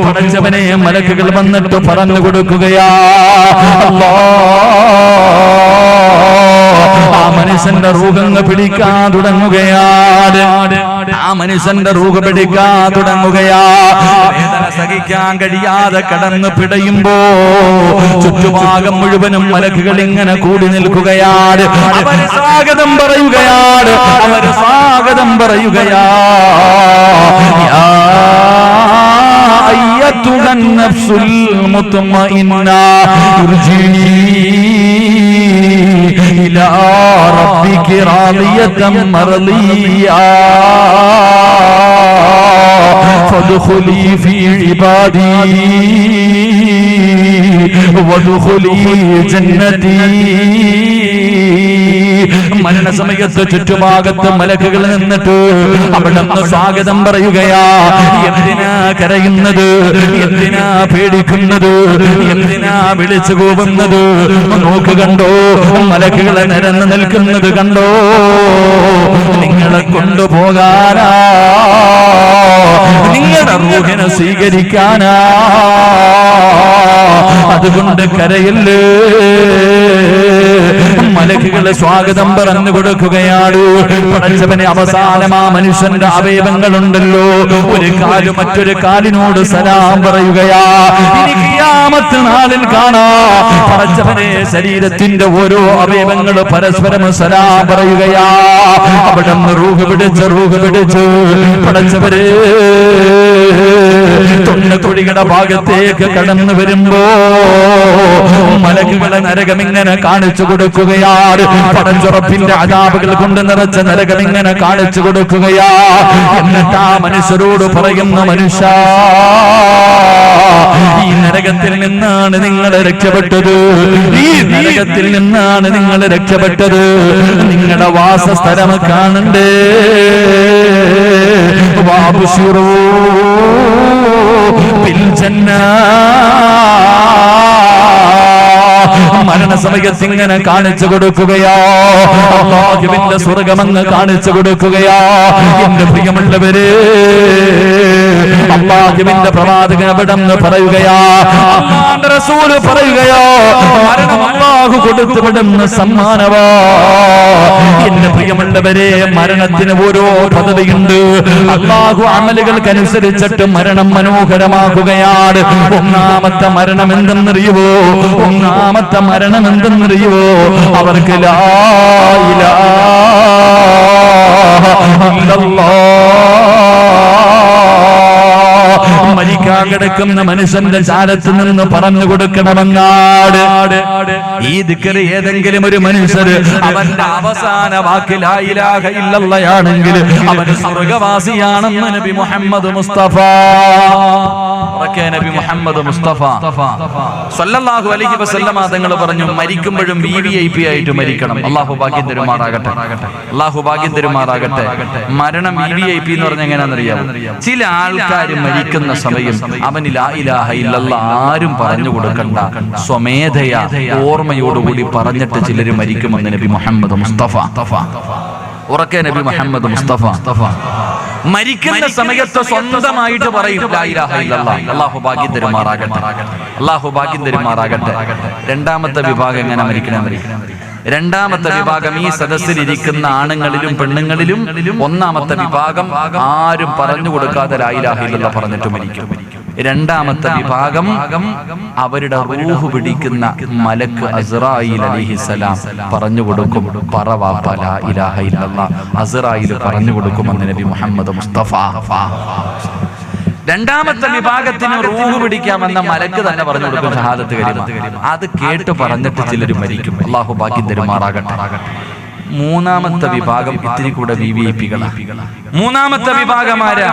Speaker 1: പടച്ചവനെ, മലക്കുകൾ വന്നിട്ട് പറഞ്ഞു കൊടുക്കുകയാ, ആ മനുഷ്യന്റെ റൂഹങ്ങ് പിടിക്കാൻ തുടങ്ങുകയാണ്. ആ മനുഷ്യന്റെ റൂഹ് പിടിക്കാൻ തുടങ്ങുകയാ. വേദന സഹിക്കാൻ കഴിയാതെ കടന്നു പിടയുമ്പോ ചുറ്റുഭാഗം മുഴുവനും മലക്കുകൾ ഇങ്ങനെ കൂടി നിൽക്കുകയാണ്. അവര് സ്വാഗതം പറയുകയാണ്, അവര് സ്വാഗതം പറയുകയാ. أيتها النفس المطمئنة ارجعي إلى ربك راضية مرضية فادخلي في عبادي وادخلي جنتي. മരണസമയത്ത് ചുറ്റുഭാഗത്ത് മലക്കുകൾ നിന്നിട്ട് അവിടെ സ്വാഗതം പറയുകയാ. എന്തിനാ കരയുന്നത്, എന്തിനാ പേടിക്കുന്നത്, എന്തിനാ വിളിച്ചു കൂവുന്നത്? നോക്ക് കണ്ടോ, മലക്കുകളെ നിരന്ന് നിൽക്കുന്നത് കണ്ടോ? നിങ്ങളെ കൊണ്ടുപോകാനാ, നിങ്ങളുടെ റൂഹിനെ സ്വീകരിക്കാനാ. അതുകൊണ്ട് കരയല്ലേ. മലക്കുകളെ സ്വാഗതം പറഞ്ഞു കൊടുക്കുകയാണ്. പടച്ചവനെ അവസാനം ആ മനുഷ്യന്റെ അവയവങ്ങളുണ്ടല്ലോ, ഒരു കാല് മറ്റൊരു കാലിനോട് സലാം പറയുകയാ. ഇനി ഖിയാമത്ത് നാളിൽ കാണാം പടച്ചവനെ ശരീരത്തിന്റെ ഓരോ അവയവങ്ങൾ പരസ്പരം സലാം പറയുകയാ. അവിടെ റൂഹ് പിടിച്ച് പടച്ചവരെ തൊണ്ടക്കുഴിയുടെ ഭാഗത്തേക്ക് കടന്നു വരുമ്പോ മലക്കുകളെ നരകം ഇങ്ങനെ കാണിച്ചു കൊടുക്കുകയാണ്. പടച്ചുറപ്പിന്റെ അദാബുകൾ കൊണ്ട് നിറച്ച നരകം ഇങ്ങനെ കാണിച്ചു കൊടുക്കുകയാ. എന്നിട്ട് ആ മനുഷ്യരോട് പറയുന്ന, മനുഷ്യ, ഈ നരകത്തിൽ നിന്നാണ് നിങ്ങൾ രക്ഷപ്പെട്ടത്, ഈ നരകത്തിൽ നിന്നാണ് നിങ്ങൾ രക്ഷപ്പെട്ടത്. നിങ്ങളുടെ വാസസ്ഥലം കാണണ്ടേ? വാബുശിറൂ ബിൽ ജന്നാ. മരണസമയത്ത് ഇങ്ങനെ കാണിച്ചു കൊടുക്കുകയാ. അല്ലാഹുവിന്റെ സ്വർഗ്ഗമെന്ന് കാണിച്ചു കൊടുക്കുകയാ. എന്റെ പ്രിയമുള്ളവരെ, അല്ലാഹുവിന്റെ പ്രവാചകൻ അവിടെന്ന് പറയുകയാ, അല്ലാഹുവിന്റെ റസൂൽ പറയുകയാ, മരണം അല്ലാഹു കൊടുത്തു വിടുന്ന സമ്മാനവാ. എന്റെ പ്രിയമുള്ളവരെ, മരണത്തിന് ഓരോ പദവിയുണ്ട്. അല്ലാഹു അമലുകൾക്കനുസരിച്ചിട്ട് മരണം മനോഹരമാക്കുകയാണ്. ഒന്നാമത്തെ മരണം എന്തെന്നറിയുവോ? ഒന്നാമത്തെ മരണം എന്തെന്നറിയുവോ? അവർക്ക് ലാ ഇലാഹ ഇല്ലല്ലാഹ് മരിക്കാൻ കിടക്കുന്ന മനുഷ്യന്റെ ചാരത്ത് നിന്ന് പറഞ്ഞു കൊടുക്കണമെന്നാട്. ഈ ദിക്ർ ഏതെങ്കിലും ഒരു മനുഷ്യർ അവന്റെ അവസാന വാക്ക് ലാ ഇലാഹ ഇല്ലല്ലാഹയാണെങ്കിൽ അവൻ സ്വർഗ്ഗവാസിയാണെന്ന് നബി മുഹമ്മദ് മുസ്തഫ. നബി മുഹമ്മദ് മുസ്തഫ സല്ലല്ലാഹു അലൈഹി വസല്ലമ തങ്ങൾ പറഞ്ഞു, മരിക്കുമ്പോഴും VVIP ആയിട്ട് മരിക്കണം. അല്ലാഹു ഭാഗ്യം തരുമാറാകട്ടെ, അല്ലാഹു ഭാഗ്യം തരുമാറാകട്ടെ. മരണം VVIP എന്ന് പറഞ്ഞാൽ എങ്ങനെയാണെന്നറിയാമോ? ചില ആൾക്കാർ മരിക്കുന്ന സമയം അവന് ലാ ഇലാഹ ഇല്ലല്ലാഹ് ആരും പറഞ്ഞു കൊടുക്കണ്ട, സ്വമേധയാ ഓർമ്മയോടുകൂടി പറഞ്ഞിട്ട് ചിലർ മരിക്കുമെന്ന് നബി മുഹമ്മദ് മുസ്തഫ. ഉറക്കെ നബി മുഹമ്മദ് മുസ്തഫ മരിക്കുന്ന സമയത്ത് സ്വന്തമായിട്ട് പറയും ലാ ഇലാഹ ഇല്ലല്ലാഹ്. അല്ലാഹു ഭാഗ്യം തരുമാറാകട്ടെ, അല്ലാഹു ഭാഗ്യം തരുമാറാകട്ടെ. രണ്ടാമത്തെ വിഭാഗം എങ്ങനെ മരിക്കണം? രണ്ടാമത്തെ വിഭാഗം ഈ സദസ്സിൽ ഇരിക്കുന്ന ആണുങ്ങളിലും പെണ്ണുങ്ങളിലും ഒന്നാമത്തെ വിഭാഗം ആരും പറഞ്ഞു കൊടുക്കാതെ ലാ ഇലാഹ ഇല്ലല്ലാഹ് പറഞ്ഞിട്ട് മരിക്കും. രണ്ടാമത്തെ വിഭാഗം അവരുടെ റൂഹ് പിടിക്കുന്ന മലക്ക് അസ്റായീൽ അലൈഹിസ്സലാം പറഞ്ഞു കൊടുക്കും, പറ വാപ്പ ലാ ഇലാഹ ഇല്ലല്ലാഹ്. അസ്റായീൽ പറഞ്ഞു കൊടുക്കുമെന്ന് നബി മുഹമ്മദ് മുസ്തഫ. രണ്ടാമത്തെ വിഭാഗത്തിന് റൂഹ് പിടിക്കാമെന്ന മലക്ക് തന്നെ പറഞ്ഞു കൊടുക്കും ഷഹാദത്ത് കലിമ. അത് കേട്ട് പറഞ്ഞിട്ട് ചിലർ മരിക്കും. അല്ലാഹു ഭാഗ്യം തരുമാറാകട്ടെ. മൂന്നാമത്തെ വിഭാഗം ഇത്തിരി കൂടെ VVIPകളാണ്. മൂന്നാമത്തെ വിഭാഗമാരാ?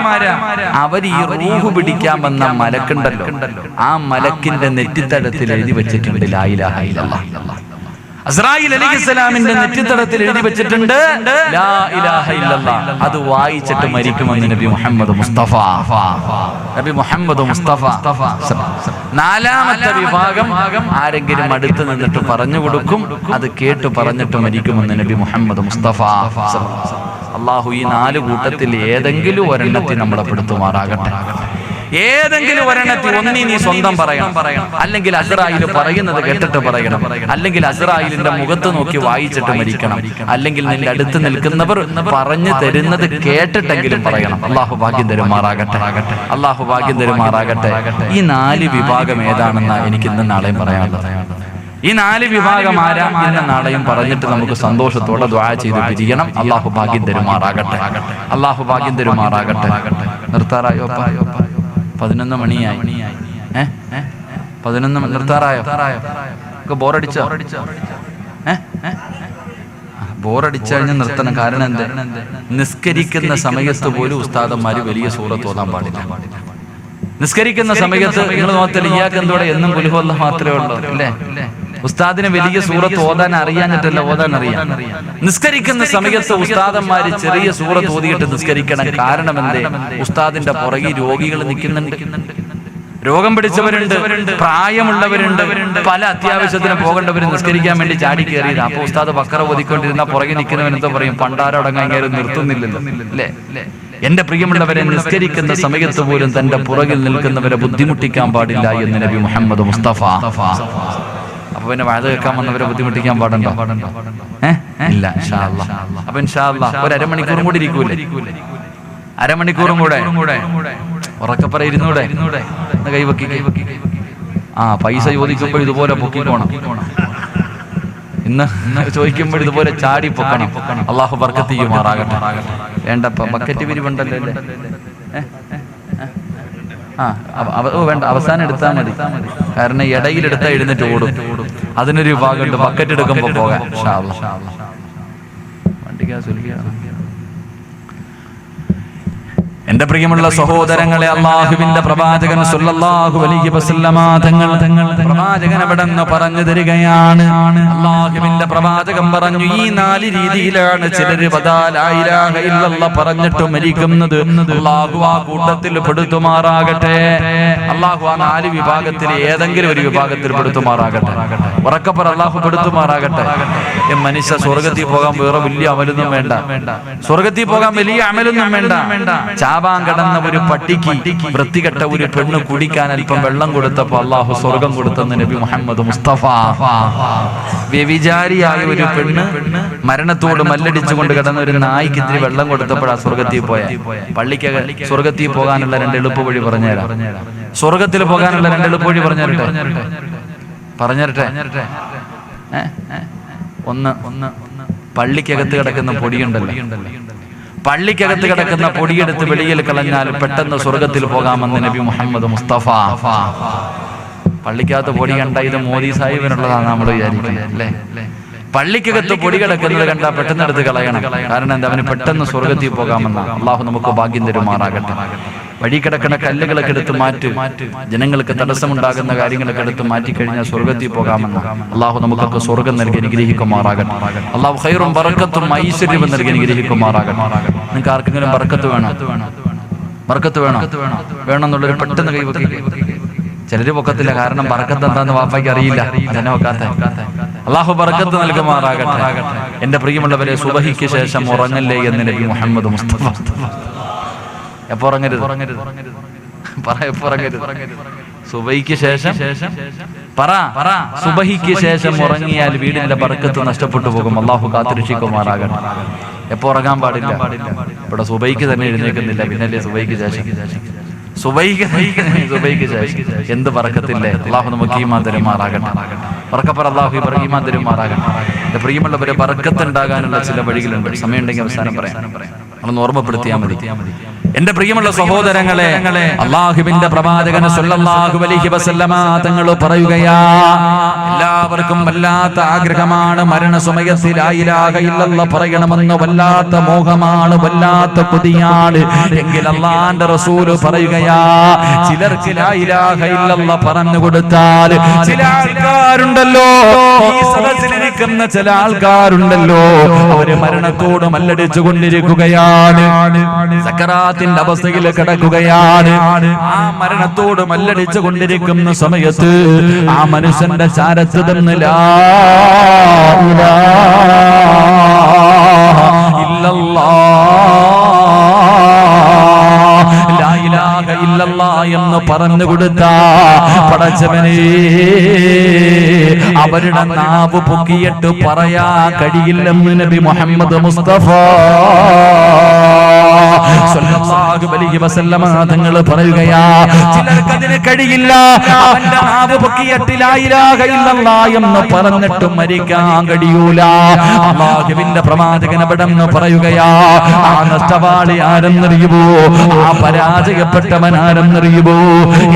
Speaker 1: അവർ ഈ റൂഹ് പിടിക്കാൻ വന്ന മലക്കുണ്ടല്ലോ, ആ മലക്കിന്റെ നെറ്റിത്തടത്തിൽ എഴുതി വെച്ചിട്ടുണ്ട് ലാ ഇലാഹ ഇല്ലല്ലാഹ്. അസ്റായീൽ അലൈഹിസ്സലാമിന്റെ നെറ്റിത്തടത്തിൽ എഴുതി വെച്ചിട്ടുണ്ട് ലാ ഇലാഹ ഇല്ലല്ലാഹ്. അത് വായിച്ചിട്ട് മരിക്കുമെന്ന് നബി മുഹമ്മദ് മുസ്തഫ. നബി മുഹമ്മദ് മുസ്തഫ. നാലാമത്തെ വിഭാഗം ആരെങ്കിലും അടുത്ത് നിന്നിട്ട് പറഞ്ഞു കൊടുക്കും, അത് കേട്ട് പറഞ്ഞിട്ട് മരിക്കുമെന്ന് നബി മുഹമ്മദ് മുസ്തഫ. അല്ലാഹു ഈ നാല് കൂട്ടത്തിൽ ഏതെങ്കിലും ഒരെണ്ണത്തിൽ നമ്മളെ പെടുത്തുമാറാകട്ടെ. ഏതെങ്കിലും ഒരെണ്ണത്തിൽ ഒന്നി നീ സ്വന്തം പറയണം, അല്ലെങ്കിൽ അസ്റായീൽ പറയുന്നത് കേട്ടിട്ട് പറയണം, അല്ലെങ്കിൽ അസ്റായീലിന്റെ മുഖത്ത് നോക്കി വായിച്ചിട്ട് മരിക്കണം, അല്ലെങ്കിൽ നിന്റെ അടുത്ത് നിൽക്കുന്നവർ പറഞ്ഞു തരുന്നത് കേട്ടിട്ടെങ്കിലും പറയണം. അല്ലാഹു ഭാഗ്യം തരുമാറാകട്ടെ, അല്ലാഹു ഭാഗ്യം തരുമാറാകട്ടെ. ഈ നാല് വിഭാഗം ഏതാണെന്ന് എനിക്ക് ഇന്ന് നാളെയും പറയാനുള്ളത്. ഈ നാല് വിഭാഗം ആരാ ഇന്ന് നാളെയും പറഞ്ഞിട്ട് നമുക്ക് സന്തോഷത്തോടെ ദുആ ചെയ്ത് പിരിയണം. അല്ലാഹു ഭാഗ്യം തരുമാറാകട്ടെ, അല്ലാഹു ഭാഗ്യം തരുമാറാകട്ടെ. നിർത്താറായോ? 11 മണിയായി. 11 നിർത്താറായോ? ബോറടിച്ചോ? ബോറടിച്ചു കഴിഞ്ഞാൽ നിർത്തണം. കാരണം എന്താ? നിസ്കരിക്കുന്ന സമയത്ത് പോലും ഉസ്താദന്മാര് വലിയ സൂറത്ത് ഓതാൻ പാടില്ല. നിസ്കരിക്കുന്ന സമയത്ത് നിങ്ങൾ നോക്കത്തില്ല, ഇയാൾക്ക് എന്തോടെ എന്നും കുൽഹുവല്ല മാത്രമേ ഉള്ളൂ അല്ലേ? ഉസ്താദിന് വലിയ സൂറത്ത് ഓതാൻ അറിയാഞ്ഞിട്ടല്ല, ഓതാൻ അറിയാം. നിസ്കരിക്കുന്ന സമയത്ത് ഉസ്താദന്മാര് ചെറിയ സൂറത്ത് ഓതിയിട്ട് നിസ്കരിക്കണം. കാരണം എന്തേ? ഉസ്താദിന്റെ പുറകിൽ രോഗികൾ നിൽക്കുന്നുണ്ട്, രോഗം പിടിച്ചവരുണ്ട്, പ്രായമുള്ളവരുണ്ട്, പല അത്യാവശ്യത്തിന് പോകേണ്ടവർ നിസ്കരിക്കാൻ വേണ്ടി ചാടി കയറിയത്. അപ്പൊ ഉസ്താദ് ബക്കറ ഓതിക്കൊണ്ടിരുന്ന പുറകെ നിൽക്കുന്നവൻ എന്തോ പറയും, പണ്ടാരടങ്ങാൻ കയറി നിർത്തുന്നില്ലല്ലോ അല്ലേ? എന്റെ പ്രിയമുള്ളവരെ, നിസ്കരിക്കുന്ന സമയത്ത് പോലും തന്റെ പുറകിൽ നിൽക്കുന്നവരെ ബുദ്ധിമുട്ടിക്കാൻ പാടില്ല എന്ന് നബി മുഹമ്മദ് മുസ്തഫ. അപ്പൊ പിന്നെ വഅദ് കേൾക്കാൻ വന്നവരെ ബുദ്ധിമുട്ടിക്കാൻ പാടുണ്ടോ? ഇല്ല. ഇൻഷാ അല്ലാഹ്. അപ്പൊ ഇൻഷാ അല്ലാഹ് ഒരു അരമണിക്കൂറും കൂടി ഇരിക്കൂലേ? അരമണിക്കൂറും കൂടെ ഉറക്കപ്പറ ഇരുന്നൂടെ? കൈവക്കി. പൈസ ചോദിക്കുമ്പോൾ ഇതുപോലെ പൊക്കി പോണം. ഇന്ന് ചോദിക്കുമ്പോൾ ഇതുപോലെ ചാടി പൊക്കണം. അള്ളാഹു ബർക്കത്ത് ചെയ്യുമാറാകട്ടെ. വേണ്ടപ്പ ബക്കറ്റ് പിരിവുണ്ടല്ലോ അല്ലേ? വേണ്ട, അവസാനം എടുത്താൽ മതി. കാരണം ഇടയിലെടുത്താൽ എഴുന്നേറ്റ് ഓടും. അതിനൊരു വിഭാഗമുണ്ട്, ബക്കറ്റ് എടുക്കുമ്പോ പോകാൻ. എന്റെ പ്രിയമുള്ള സഹോദരങ്ങളെ, അല്ലാഹുവിന്റെ പ്രവാചകൻ സല്ലല്ലാഹു അലൈഹി വസല്ലമ തങ്ങൾ പ്രവാചകൻ അവിടെന്ന് പറഞ്ഞു തരികയാണ്. അല്ലാഹുവിന്റെ പ്രവാചകൻ പറഞ്ഞു, ഈ 4 രീതിയിലാണ് ചിലര് ലാ ഇലാഹ ഇല്ലല്ലാഹ് പറഞ്ഞിട്ട് മരിക്കുന്നത്. അല്ലാഹു ആ കൂട്ടത്തിൽ പെടുത്തുമാറാകട്ടെ. അല്ലാഹു ആ 4 വിഭാഗത്തിൽ ഏതെങ്കിലും ഒരു വിഭാഗത്തിൽ പെടുത്തുമാറാകട്ടെ. ഉറക്കപ്പറ, അല്ലാഹു പെടുത്തുമാറാകട്ടെ. മനുഷ്യ സ്വർഗത്തിൽ പോകാൻ വേറെ വലിയ അമലൊന്നും വേണ്ട. സ്വർഗത്തിൽ പോകാൻ വലിയ അമലൊന്നും വേണ്ട. ചാവാൻ കടന്ന ഒരു പട്ടിക്ക് വൃത്തികെട്ട ഒരു പെണ്ണ് കുടിക്കാൻ അല്പം വെള്ളം കൊടുത്തപ്പോ അള്ളാഹു സ്വർഗം കൊടുത്തെന്ന് നബി മുഹമ്മദ് മുസ്തഫ. വ്യഭിചാരിയായ ഒരു പെണ്ണ് മരണത്തോട് മല്ലടിച്ചുകൊണ്ട് കിടന്ന ഒരു നായ്ക്ക് ഇത്തിരി വെള്ളം കൊടുത്തപ്പോഴാ സ്വർഗത്തിൽ പോയ. പള്ളിക്ക് സ്വർഗത്തിൽ പോകാനുള്ള 2 എളുപ്പ വഴി പറഞ്ഞുതരാം. സ്വർഗത്തിൽ പോകാനുള്ള 2 എളുപ്പ വഴി പറഞ്ഞുതരട്ടെ? ഒന്ന്, പള്ളിക്കകത്ത് കിടക്കുന്ന പൊടിയുണ്ടല്ലോ, പള്ളിക്കകത്ത് കിടക്കുന്ന പൊടിയെടുത്ത് വെളിയിൽ കളഞ്ഞാൽ പെട്ടെന്ന് സ്വർഗത്തിൽ പോകാമെന്ന് നബി മുഹമ്മദ് മുസ്തഫ. പള്ളിക്കകത്ത് പൊടി കണ്ട ഇത് മോദി സാഹിബിനുള്ളതാണ് നമ്മൾ വിചാരിക്കുന്നത് അല്ലേ? പള്ളിക്കകത്ത് പൊടി കിടക്കുന്നത് കണ്ടാൽ പെട്ടെന്ന് എടുത്ത് കളയണം. കാരണം എന്താ? അവന് പെട്ടെന്ന് സ്വർഗത്തിൽ പോകാമെന്ന. അള്ളാഹു നമുക്ക് ഭാഗ്യം തരുമാറാകട്ടെ. വഴി കിടക്കുന്ന കല്ലുകളൊക്കെ എടുത്ത് മാറ്റി, ജനങ്ങൾക്ക് തടസ്സമുണ്ടാകുന്ന കാര്യങ്ങളൊക്കെ എടുത്ത് മാറ്റിക്കഴിഞ്ഞാൽ സ്വർഗത്തിൽ പോകാമെന്ന്. അള്ളാഹു നമുക്കൊക്കെ സ്വർഗം നൽകി അനുഗ്രഹിക്കുമാറാകട്ടെ. അള്ളാഹു ഖൈറും ബറക്കത്തും ഐശ്വര്യവും നൽകി അനുഗ്രഹിക്കുമാറാകട്ടെ. നിങ്ങൾക്ക് ആർക്കെങ്കിലും ബറക്കത്ത് വേണോ? ബറക്കത്ത് വേണമെന്നുള്ളൊരു പെട്ടെന്ന് കൈവക്കി. ചിലര് പൊക്കത്തില്ല, കാരണം ബറക്കത്ത് എന്താന്ന് വാപ്പയ്ക്ക് അറിയില്ല. ജന വെക്കാത്ത. അള്ളാഹു ബറക്കത്ത് നൽകുമാറാകട്ടെ. എന്റെ പ്രിയമുള്ളവരെ, സുബഹിക്ക് ശേഷം ഉറങ്ങല്ലേ എന്ന് നബി മുഹമ്മദ് മുസ്തഫ. എപ്പോ ഉറങ്ങരുത്? സുബഹിക്ക് ശേഷം സുബഹിക്ക് ശേഷം ഉറങ്ങിയാൽ വീടിന്റെ ബർക്കത്ത് നഷ്ടപ്പെട്ടു പോകും. അള്ളാഹു കാത്തുരക്ഷിക്കുമാറാകട്ടെ. എപ്പോ ഉറങ്ങാൻ പാടില്ല? ഇവിടെ സുബഹിക്ക് തന്നെ എഴുന്നേൽക്കുന്നില്ല, പിന്നല്ലേ സുബഹിക്ക് ശേഷം? സുബഹിക്ക് ശേഷം എന്ത് ബർക്കത്തില്ലേ? അള്ളാഹു നമുക്ക് ഈമാൻ തരുമാറാകട്ടെ. ബർക്കപ്പർ അള്ളാഹു ഈമാൻ തരുമാറാകട്ടെ. എന്റെ പ്രിയമുള്ളവരെ, ബർക്കത്ത് ഉണ്ടാകാനുള്ള ചില വഴികളുണ്ട്. സമയമുണ്ടെങ്കിൽ അവസാനം പറയാം, അതൊന്ന് ഓർമ്മപ്പെടുത്തിയാൽ മതി. എന്റെ പ്രിയമുള്ള സഹോദരങ്ങളെ, അല്ലാഹുവിന്റെ പ്രവാചകൻ സല്ലല്ലാഹു അലൈഹി വസല്ലമ തങ്ങൾ പറയുകയാ, എല്ലാവർക്കും വല്ലാത്ത ആഗ്രഹമാണ് മരണസമയത്ത് ലാ ഇലാഹ ഇല്ലല്ലാഹ് പറയണമെന്ന് വല്ലാത്ത മോഹമാണ്, വല്ലാത്ത കൊതിയാണ്. എങ്കിൽ അല്ലാഹുവിന്റെ റസൂൽ പറയുകയാ, ചിലർക്ക് ലാ ഇലാഹ ഇല്ലല്ലാഹ് പറഞ്ഞു കൊടുത്താൽ ചില ആൾക്കാരുണ്ടല്ലോ, ഈ സദസ്സിലിരിക്കുന്ന ചില ആൾക്കാരുണ്ടല്ലോ, അവര് മരണത്തോട് മല്ലടിച്ചു കൊണ്ടിരിക്കുകയാണ്, സക്കറാത്തിന്റെ അവസ്ഥയിൽ കിടക്കുകയാണ്. ആ മരണത്തോട് മല്ലടിച്ചു കൊണ്ടിരിക്കുന്ന സമയത്ത് ആ മനുഷ്യന്റെ ചാരത്ത് നിന്ന് ലാ ഇലാഹ ഇല്ലല്ലാഹ് എന്ന് പറഞ്ഞു കൊടുത്ത പടച്ചവനെ, അവരുടെ നാവ് പൊക്കിയിട്ട് പറയാ കഴിയില്ലെന്ന് നബി മുഹമ്മദ് മുസ്തഫ. സ്വല്ലല്ലാഹു അലൈഹി വസല്ലമ തങ്ങൾ പറയുകയാ, ചിലർക്ക് അതിന് കഴിയില്ല. അവന്റെ നാവ് പൊക്കിയിട്ട് ലാ ഇലാഹ ഇല്ലല്ലാഹ് എന്ന് പറഞ്ഞിട്ട് മരിക്കാൻ കഴിയൂല. അല്ലാഹുവിന്റെ പ്രവാചകൻ അവിടെന്ന് പറയുകയാ, ആ നഷ്ടവാളി ആരെന്നറിയുമോ? ആ പരാജയപ്പെട്ടവൻ ആരെന്നറിയുമോ?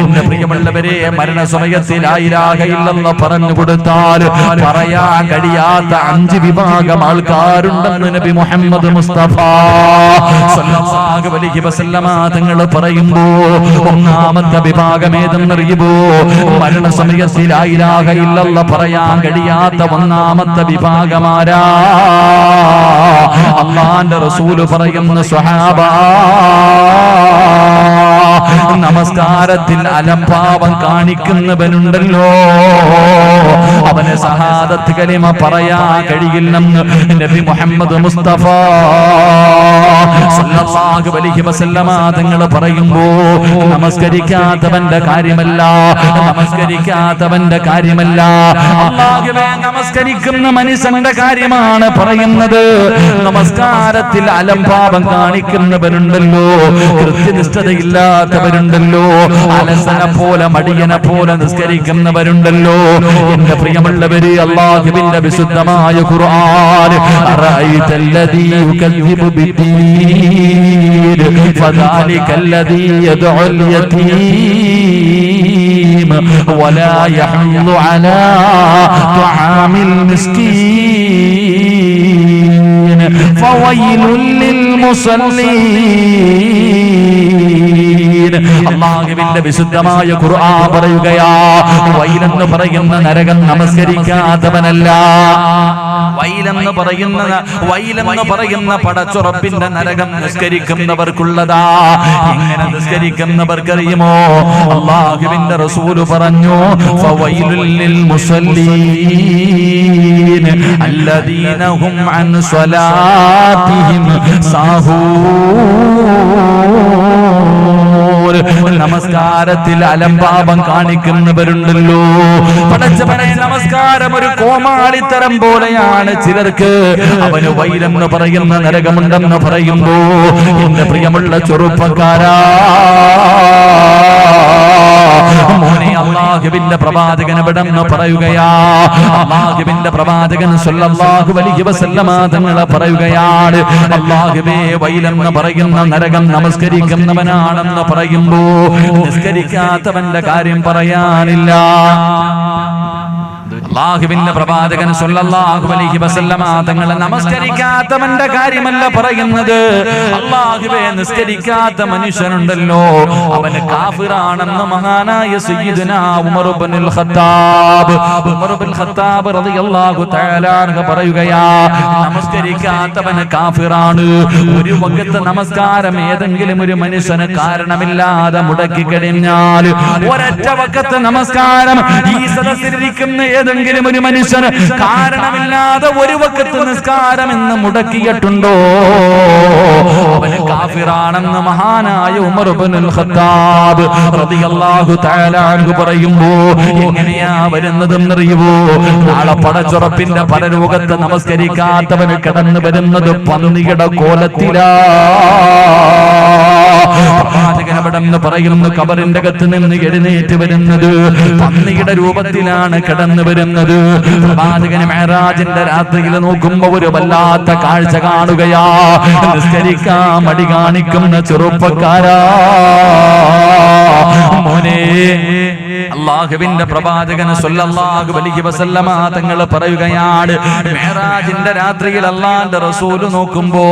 Speaker 1: എന്റെ പ്രിയമുള്ളവരെ, മരണസമയത്ത് ലാ ഇലാഹ ഇല്ലല്ലാഹ് പറഞ്ഞു കൊടുത്താൽ പറയാൻ കഴിയാത്ത 5 വിഭാഗം ആൾക്കാരുണ്ടെന്ന് നബി മുഹമ്മദ് മുസ്തഫ സ്വല്ലല്ലാഹു അലൈഹി വസല്ലമ തങ്ങൾ പറയുമ്പോ, ഒന്നാമത്തെ വിഭാഗം ഏതെന്നറിയുമോ? മരണസമയത്ത് ലാ ഇലാഹ ഇല്ലല്ലാഹ് പറയാൻ കഴിയാത്ത ഒന്നാമത്തെ വിഭാഗമാരാ? അല്ലാഹുവിന്റെ റസൂൽ പറയുന്ന സ്വഹാബ, നമസ്കാരത്തിൽ അലംഭാവം കാണിക്കുന്നവനുണ്ടല്ലോ, അവന് സഹാദത്ത് കലിമ പറയാൻ കഴിയില്ലെന്ന് നബി മുഹമ്മദ് മുസ്തഫ സ്വല്ലല്ലാഹു അലൈഹി വസല്ലമ തങ്ങൾ പറയുമ്പോ, നമസ്കരിക്കാത്തവന്റെ കാര്യമല്ല, നമസ്കരിക്കാത്തവന്റെ കാര്യമല്ല, അല്ലാഹുവേ നമസ്കരിക്കുന്ന മനുഷ്യന്റെ കാര്യമാണ് പറയുന്നത്. നമസ്കാരത്തിൽ അലംഭാവം കാണിക്കുന്നവരുണ്ടല്ലോ, കൃത്യനിഷ്ഠതയില്ലാത്തവരുണ്ടല്ലോ, അലസനെ പോലെ മടിയനെ പോലെ നിസ്കരിക്കുന്നവരുണ്ടല്ലോ. എന്റെ പ്രിയമുള്ളവര്, അല്ലാഹുവിന്റെ വിശുദ്ധമായ ഖുർആൻ, അറഅയ്തല്ലദീ യുകദ്ദിബു ബിദ്ദീൻ ഫദാലികല്ലദീ യദ്ഉൽ യതീം വലാ യഹുദ്ദു അലാ തുആമിൽ മിസ്കീൻ ഫവൈലുൽ ലിൽ മുസല്ലീൻ. അല്ലാഹുവിന്റെ വിശുദ്ധമായ ഖുർആൻ പറയുകയാ, വൈലെന്ന് പറയുന്ന നരകം നമസ്കരിക്കാത്തവനല്ല. വൈലെന്ന് പറയുന്ന പടച്ചുറപ്പിന്റെ നരകം നിസ്കരിക്കുന്നവർക്കുള്ളതാ. എങ്ങനെ നിസ്കരിക്കുന്നവർക്കറിയുമോ? അല്ലാഹുവിന്റെ റസൂല് പറഞ്ഞു, ഫവൈലുൽ ലിൽ മുസല്ലീൻ അല്ലദീന ഹും അൻ സ്വലാത്തിഹിം സാഹൂൻ. നമസ്കാരത്തിൽ അലംഭാവം കാണിക്കുന്നവരുണ്ടല്ലോ. പടച്ചവനെ, നമസ്കാരം ഒരു കോമാളിത്തരം പോലെയാണ് ചിലർക്ക്. അവന് വൈലെന്ന് പറയുന്ന നരകമുണ്ടെന്ന് പറയുമ്പോ, എന്റെ പ്രിയമുള്ള ചെറുപ്പക്കാരാ, മോനെ, അല്ലാഹുവിന്റെ പ്രവാചകൻ എവിടെന്ന് പറയുകയാ, അല്ലാഹുവിന്റെ പ്രവാചകൻ സ്വല്ലല്ലാഹു അലൈഹി വസല്ലമ തങ്ങൾ പറയുകയാണ്, അല്ലാഹുവേ, വൈലെന്ന് പറയുന്ന നരകം നമസ്കരിക്കുന്നവനാണെന്ന് പറയുമ്പോ, നിസ്കരിക്കാത്തവന്റെ കാര്യം പറയാനില്ല. അല്ലാഹുവിന്റെ പ്രവാചകൻ സ്വല്ലല്ലാഹു അലൈഹി വസല്ലമ തങ്ങൾ നമസ്കരിക്കാത്തവന്റെ കാര്യമല്ല പറയുന്നത്. അല്ലാഹുവേ, നിസ്കരിക്കാത്ത മനുഷ്യനുണ്ടല്ലോ, അവന് കാഫിറാണെന്ന് മഹാനായ സയ്യിദുനാ ഉമർ ഇബ്നുൽ ഖത്താബ് റളിയല്ലാഹു തആല അൻഹു പറയുകയാ, നമസ്കരിക്കാത്തവന് കാഫിറാണ്. ഒരു വഖത്ത് നമസ്കാരം ഏതെങ്കിലും ഒരു മനുഷ്യന് കാരണമില്ലാതെ മുടക്കി കഴിഞ്ഞാൽ, ഒരൊറ്റ വഖത്ത് നമസ്കാരം ഈ സദസ്സിലിരിക്കുന്ന ഏതെങ്കിലും ഒരു മനുഷ്യന് കാരണമില്ലാതെ ഒരു വഖത്ത് നിസ്കാരം എന്ന് മുടക്കിയിട്ടുണ്ടോ, അവന് കാഫിറാണെന്ന് മഹാനായ ഉമർ ഇബ്നുൽ ഖത്താബ് റളിയല്ലാഹു തആല അൻഹു പറയുമ്പോ, എങ്ങനെയാ വരുന്നതെന്നറിയുമോ? നാളെ പടച്ചുറപ്പിന്റെ പരലോകത്ത് നമസ്കരിക്കാത്തവന് കടന്നു വരുന്നത് പന്നിയുടെ കോലത്തിലാ. പ്രവാചകനവിടെന്ന് പറയുന്നു, കബറിന്റെ അകത്ത് നിന്ന് എഴുന്നേറ്റ് വരുന്നത് പന്നിയുടെ രൂപത്തിലാണ് കടന്നു വരുന്നത്. പ്രവാചകന് മെഹ്റാജിന്റെ രാത്രിയിൽ നോക്കുമ്പോ ഒരു വല്ലാത്ത കാഴ്ച കാണുകയാ. നിസ്കരിക്കാൻ മടി കാണിക്കുന്ന ചെറുപ്പക്കാരാ, മോനെ, അല്ലാഹുവിന്റെ പ്രവാചകൻ സ്വല്ലല്ലാഹു അലൈഹി വസല്ലമ തങ്ങൾ പറയുകയാണ്, മെഹ്റാജിന്റെ രാത്രിയിൽ അല്ലാഹുവിന്റെ റസൂൽ നോക്കുമ്പോ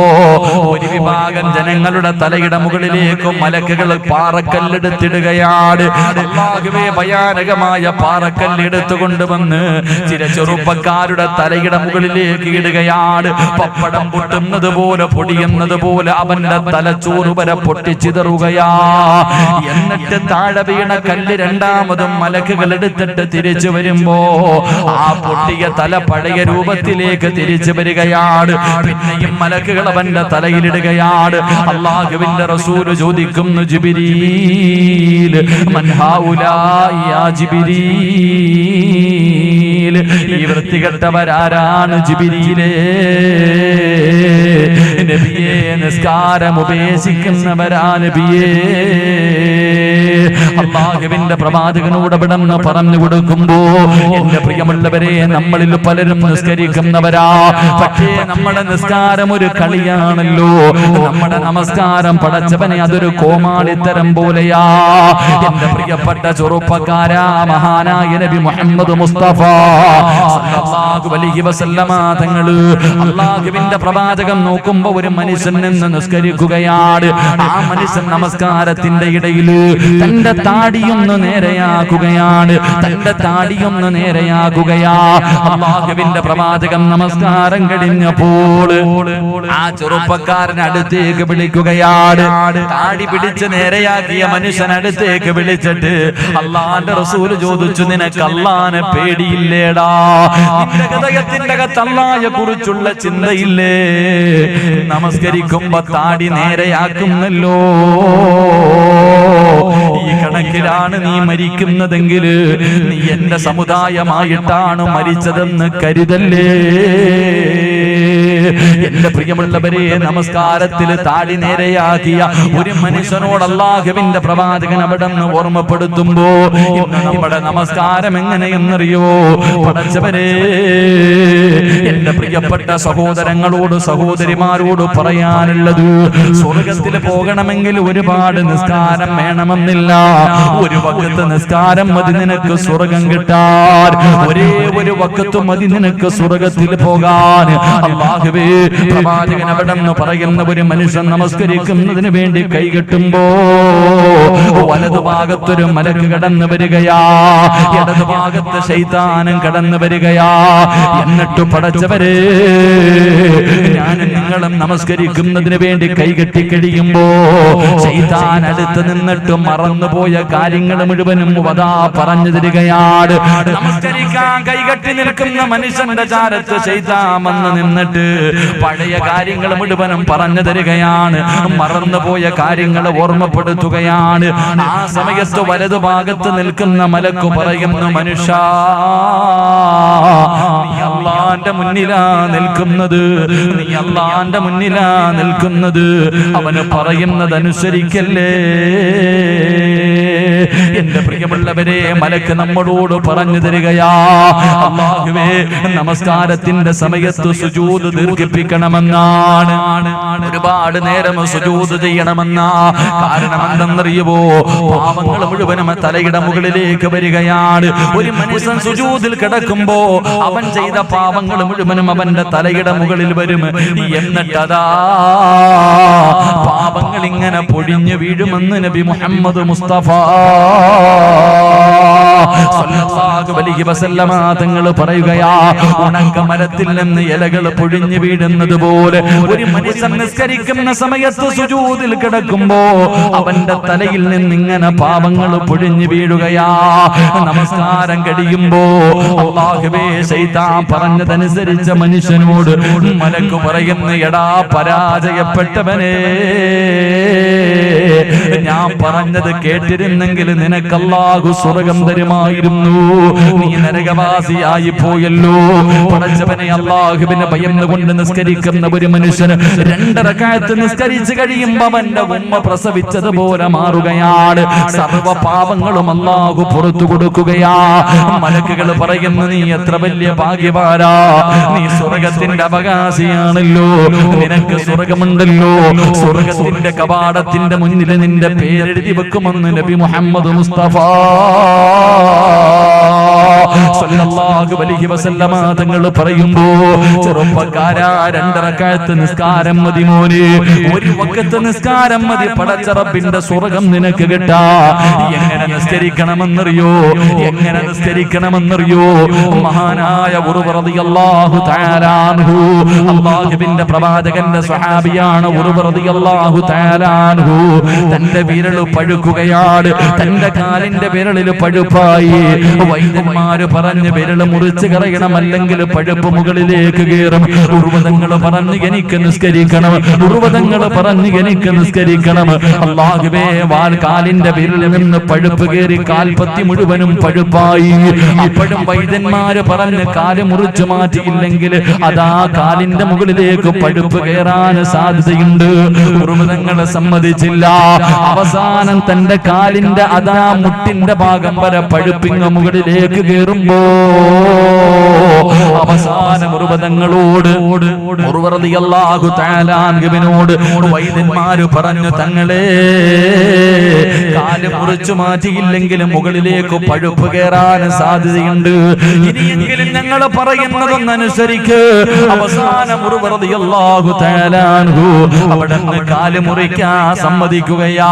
Speaker 1: ഒരു വിഭാഗം ജനങ്ങളുടെ തലയുടെ മുകളിലേക്ക് മലക്കുകൾ പാറക്കല്ലെടുത്തിടുകയാണ്. അല്ലാഹുവേ, ഭയാനകമായ പാറക്കല്ലെടുത്തു കൊണ്ടുവന്ന് ചില ചെറുപ്പക്കാരുടെ തലയുടെ മുകളിലേക്ക് ഇടുകയാണ്. പപ്പടം പൊട്ടുന്നത് പോലെ, പൊടിയുന്നത് പോലെ അവന്റെ തലച്ചോറ് വരെ പൊട്ടിച്ചിതറുകയാ. എന്നിട്ട് താഴെ വീണ കല്ല് രണ്ടാമതും മലക്കുകൾ എടുത്തിട്ട് തിരിച്ചു വരുമ്പോ ആ പൊട്ടിയ തല പഴയ രൂപത്തിലേക്ക് തിരിച്ചു വരികയാണ്. പിന്നെയും മലക്കുകൾ അവന്റെ തലയിലിടുകയാണ്. അല്ലാഹുവിന്റെ റസൂൽ ചോദിക്കുന്നു, ജിബ്രീൽ, മൻ ഹൗലായി യാ ജിബ്രീൽ, ഈ വൃത്തികെട്ടവരാരാണ് ജിബ്രീലേ? നബിയേ നിസ്കാരം ഉപേക്ഷിക്കുന്നവരാ നബിയേ. അല്ലാഹുവിന്റെ പ്രവാചകനോട് ഇവിടെന്ന് പറഞ്ഞു കൊടുക്കുമ്പോ എന്റെ പ്രിയമുള്ളവരെ നമ്മളിൽ പലരും നിസ്കരിക്കുന്നവരാ. പക്ഷേ നമ്മുടെ നിസ്കാരം ഒരു കളിയാണല്ലോ. നമ്മുടെ നമസ്കാരം പടച്ചവനെ അതൊരു കോമാളിത്തരം പോലെയാ. എന്റെ പ്രിയപ്പെട്ട ചെറുപ്പക്കാരാ, മഹാനായ നബി മുഹമ്മദ് മുസ്തഫ സല്ലല്ലാഹു അലൈഹി വസല്ലമ തങ്ങള് അല്ലാഹുവിന്റെ പ്രവാചകൻ നോക്കുമ്പോ ഒരു മനുഷ്യൻ നിന്ന് നിസ്കരിക്കുകയാണ്. ആ മനുഷ്യൻ നമസ്കാരത്തിന്റെ ഇടയിൽ തന്റെ താടിയൊന്ന് നേരെയാക്കുകയാണ്. അല്ലാഹുവിന്റെ പ്രവാചകൻ നമസ്കാരം കഴിഞ്ഞപ്പോൾ ആ ചെറുപ്പക്കാരൻ അടുത്തേക്ക് വിളിക്കുകയാണ്. താടി പിടിച്ച് നേരെയാക്കിയ മനുഷ്യൻ അടുത്തേക്ക് വിളിച്ചിട്ട് അല്ലാഹുവിന്റെ റസൂൽ ചോദിച്ചു, നിനക്ക് അല്ലാഹനെ പേടിയില്ലേടാ? നിന്റെ ഹൃദയത്തിന്റെ അകത്ത് അല്ലാഹയെ കുറിച്ചുള്ള ചിന്തയില്ലേ? നമസ്കരിക്കുമ്പോ താടി നേരെയാക്കുന്നല്ലോ. ഈ കണക്കിലാണ് നീ മരിക്കുന്നതെങ്കിൽ നീ എന്റെ സമുദായമായിട്ടാണ് മരിച്ചതെന്ന് കരുതല്ലേ. എന്റെ പ്രിയമുള്ളവരെ, നമസ്കാരത്തിൽ താടി നേരെയാക്കിയ ഒരു മനുഷ്യനോട് അല്ലാഹുവിന്റെ പ്രവാചകൻ അവിടെ നിന്ന് ഓർമ്മപ്പെടുത്തുമ്പോ നമ്മുടെ നമസ്കാരം എങ്ങനെയെന്നറിയോ? പടച്ചവരെ, എന്റെ പ്രിയപ്പെട്ട സഹോദരങ്ങളോട് സഹോദരിമാരോട് പറയാനുള്ളത്, സ്വർഗത്തിൽ പോകണമെങ്കിൽ ഒരുപാട് നിസ്കാരം വേണമെന്നില്ല. ഒരു വഖത്ത് നിസ്കാരം മതി നിനക്ക് സ്വർഗം കിട്ടാൻ. ഒരേ ഒരു വഖത്ത് മതി നിനക്ക് സ്വർഗത്തിൽ പോകാൻ. അല്ലാഹുവേ, പ്രവാചകൻ അവിടെ നിന്ന് പറയുന്ന ഒരു മനുഷ്യൻ നമസ്കരിക്കുന്നതിന് വേണ്ടി കൈകെട്ടുമ്പോ വലതുഭാഗത്തൊരു മലക്ക് കടന്നു വരികയാ, ഇടതുഭാഗത്ത് ശൈത്താനും കടന്നു വരികയാ. എന്നിട്ട് പടച്ചവരെ, ഞാനും നിങ്ങളും നമസ്കരിക്കുന്നതിന് വേണ്ടി കൈകെട്ടി കഴിയുമ്പോ ശൈത്താൻ അടുത്ത് നിന്നിട്ട് മറന്നുപോയ കാര്യങ്ങൾ മുഴുവനും വദാ പറഞ്ഞു തരികയാണ്. നമസ്കരിക്കാൻ കൈകെട്ടി നിൽക്കുന്ന മനുഷ്യന്റെ ചാരത്ത് ശൈത്താൻ വന്ന് നിന്നിട്ട് പഴയ കാര്യങ്ങൾ മുഴുവനും പറഞ്ഞു തരികയാണ്. മറന്നുപോയ കാര്യങ്ങൾ ഓർമ്മപ്പെടുത്തുകയാണ്. ആ സമയത്ത് വലതുഭാഗത്ത് നിൽക്കുന്ന മലക്ക് പറയുന്നു, മനുഷ്യ, നീ അല്ലാഹുവിന്റെ മുന്നിലാ നിൽക്കുന്നത്, നീ അല്ലാഹുവിന്റെ മുന്നിലാ നിൽക്കുന്നത്. അവന് പറയുന്നത് അനുസരിക്കല്ലേ. എന്റെ പ്രിയമുള്ളവരെ, മലക്ക് നമ്മളോട് പറഞ്ഞു തരികയാ, അല്ലാഹുവേ, നമസ്കാരത്തിന്റെ സമയത്ത് സുജൂദ് ദീർഘിപ്പിക്കണമെന്നാണ്. ഒരുപാട് നേരം സുജൂദ് ചെയ്യണമെന്നാ. കാരണം എന്തെന്നറിയുമോ? പാപങ്ങൾ മുഴുവനും തലയുടെ മുകളിലേക്ക് വരികയാണ്. ഒരു മനുഷ്യൻ സുജൂദിൽ കിടക്കുമ്പോ അവൻ ചെയ്ത പാപങ്ങൾ മുഴുവനും അവന്റെ തലയുടെ മുകളിൽ വരും. എന്നിട്ടതാ പാപങ്ങൾ ഇങ്ങനെ പൊടിഞ്ഞു വീഴുമെന്ന് നബി മുഹമ്മദ് മുസ്തഫ സല്ലല്ലാഹു അലൈഹി വസല്ലമ തങ്ങൾ പറയുകയാ, ഉണക്ക മരത്തിൽ നിന്ന് ഇലകൾ പൊഴിഞ്ഞു വീഴുന്നത് പോലെ ഒരു മനുഷ്യൻ നിസ്കരിക്കുന്ന സമയത്ത് സുജൂദിൽ കിടക്കുമ്പോ അവന്റെ തലയിൽ നിന്ന് ഇങ്ങനെ പാപങ്ങൾ പൊഴിഞ്ഞു വീഴുകയാ. നമസ്കാരം കഴിയുമ്പോ അല്ലാഹുവേ, ശൈത്താൻ പറഞ്ഞതനുസരിച്ച മനുഷ്യനോട് മലക്ക് പറയുന്നു, എടാ പരാജയപ്പെട്ടവനെ, ഞാൻ പറഞ്ഞത് കേട്ടിരുന്നെങ്കിൽ നിനക്ക് അല്ലാഹു സ്വർഗം തരുമായിരുന്നു. നീ നരകവാസിയായി പോയല്ലോ. പടച്ചവനെ, അല്ലാഹുവിനെ ഭയന്നുകൊണ്ട് നിസ്കരിക്കുന്ന ഒരു മനുഷ്യന് 2 റക്അത്ത് നിസ്കരിച്ച് കഴിയുമ്പോ അവന്റെ ഉമ്മ പ്രസവിച്ചതുപോലെ മാറുകയാണ്. സർവ്വ പാപങ്ങളും അല്ലാഹു പുറത്തു കൊടുക്കുകയാ. മലക്കുകൾ പറയുന്നു, നീ എത്ര വലിയ ഭാഗ്യവാനാ, നീ സ്വർഗത്തിന്റെ അവകാശിയാണല്ലോ, നിനക്ക് സ്വർഗമുണ്ടല്ലോ. സ്വർഗത്തിന്റെ കവാടത്തിന്റെ മുന്നിൽ നിന്റെ പേരെഴുതി വെക്കുമെന്ന് നബി മുഹമ്മദ് മുസ്തഫ സല്ലല്ലാഹു അലൈഹി വസല്ലമ തങ്ങൾ പറയുമ്പോ, ചെറുപ്പക്കാരാ, 2 റക്അത്ത് നിസ്കാരം മതി മോനെ, ഒരു വഖത്ത് നിസ്കാരം മതി പടച്ച റബ്ബിന്റെ സ്വർഗം നിനക്ക് കിട്ടാ. എങ്ങനെ നിസ്കരിക്കണമെന്നറിയോ? എങ്ങനെ നിസ്കരിക്കണമെന്നറിയോ? മഹാനായ ഉർവ റളിയല്ലാഹു തആല അൻഹു, അല്ലാഹുവിന്റെ പ്രവാചകന്റെ സ്വഹാബിയാണ് ഉർവ റളിയല്ലാഹു തആല അൻഹു. തന്റെ വിരൽ പഴുക്കുകയാണ്, തന്റെ കാലിന്റെ വിരലിൽ പഴുപ്പായി. വൈദ്യന്മാർ പറഞ്ഞ് വിരൽ മുറിച്ച് കളയണം, അല്ലെങ്കിൽ പഴുപ്പ് മുകളിലേക്ക് കയറും. ഉർവതങ്ങൾ പറഞ്ഞ് എനിക്ക് നിസ്കരിക്കണം, ഉർവതങ്ങൾ പറഞ്ഞ് എനിക്ക് നിസ്കരിക്കണം. അല്ലാഹുവേ, കാലിന്റെ വിരലിൽ നിന്ന് പഴുപ്പ് കയറി കാൽപത്തി മുഴുവനും പഴുപ്പായി. അപ്പോഴും വൈദ്യന്മാര് പറഞ്ഞ് കാല് മുറിച്ചു മാറ്റിയില്ലെങ്കിൽ അതാ കാലിന്റെ മുകളിലേക്ക് പഴുപ്പ് കയറാൻ സാധ്യതയുണ്ട്. ഉർവതങ്ങൾ സമ്മതിച്ചില്ല. അവസാനം തന്റെ കാലിന്റെ അതാ മുട്ടിന്റെ ഭാഗം വരെ പഴുപ്പിങ് മുകളിലേക്ക് കയറുമ്പോ അവസാനം ഉർവതങ്ങളോട് റളിയല്ലാഹു തആല അൻഹുവിനോട് വൈദ്യന്മാര് പറഞ്ഞു, തങ്ങളെ കാല് മുറിച്ചു മാറ്റിയില്ലെങ്കിൽ മുകളിലേക്ക് പഴുപ്പ് കയറാൻ സാധ്യതയുണ്ട്, ഇനിയെങ്കിലും ഞങ്ങൾ പറയുന്നതൊന്നനുസരിക്ക്. അവസാനം റളിയല്ലാഹു തആല അൻഹു അവിടുന്ന് കാല് മുറിക്കാൻ സമ്മതിക്കുകയാ.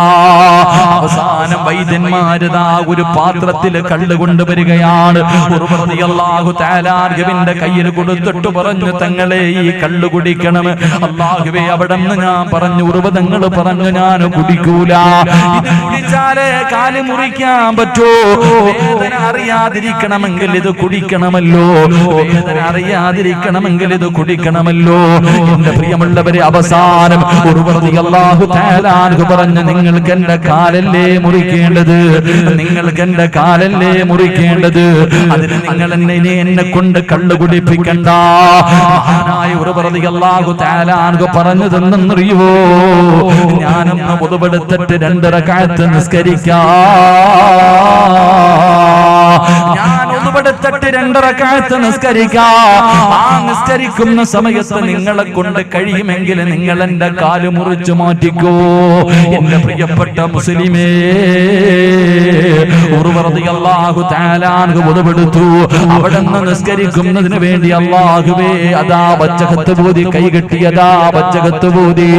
Speaker 1: അവസാനം വൈദ്യന്മാരതാ ഒരു പാത്രത്തിൽ കള്ള് കൊണ്ടുവരികയാണ്. റളിയല്ലാഹു തആല അൻഹുവിന്റെ കയ്യിൽ കൊടുത്തിട്ട് പറഞ്ഞു, തങ്ങളെ ഈ കള്ള് കുടിക്കണം. അല്ലാഹുവേ, അവിടുന്ന് ഞാൻ പറഞ്ഞു, ഉർവതങ്ങൾ പറഞ്ഞു, ഞാൻ കുടിക്കൂല. ഇത് കുടിച്ചാലേ കാല് മുറിക്കാൻ പറ്റൂ. വേദന അറിയാതിരിക്കണമെങ്കിൽ ഇത് കുടിക്കണമല്ലോ, വേദന അറിയാതിരിക്കണമെങ്കിൽ ഇത് കുടിക്കണമല്ലോ. എന്റെ പ്രിയമുള്ളവരെ, അവസാനം റളിയല്ലാഹു തആല അൻഹു പറഞ്ഞു, നിങ്ങൾക്ക് എന്റെ കാലല്ലേ മുറിക്കേണ്ടത്, നിങ്ങൾക്ക് എന്റെ കാലല്ലേ മുറിക്കേണ്ടത്, അതിന് നിങ്ങൾ എന്നെ കൊണ്ട് കള്ള് കുടിപ്പിക്കണ്ട. മഹാനായ റളിയല്ലാഹു തആല അൻഹു പറഞ്ഞു തന്നറിയോ, ഞാനൊന്ന് വുദുവെടുത്തിട്ട് 2 റക്അത്ത് നിസ്കരിക്കാം, ഞാൻ വുദുവെടുത്തിട്ട് 2 റക്അത്ത് നിസ്കരിക്കാം. ആ നിസ്കരിക്കുന്ന സമയത്ത് നിങ്ങളെ കൊണ്ട് കഴിയുമെങ്കിൽ നിങ്ങൾ എന്റെ കാല് മുറിച്ചു മാറ്റിക്കോ. എന്റെ പ്രിയപ്പെട്ട മുസ്ലിമേ, റളിയല്ലാഹു തആല അൻഹു വുദുവെടുത്തു. അവിടുന്ന് നിസ്കരിക്കുന്നതിന് വേണ്ടി അല്ലാഹുവേ അതാ വജ്ജഹത്ത് ബോധി കൈകെട്ടിയതാ വജ്ജഹത്ത് ബോധി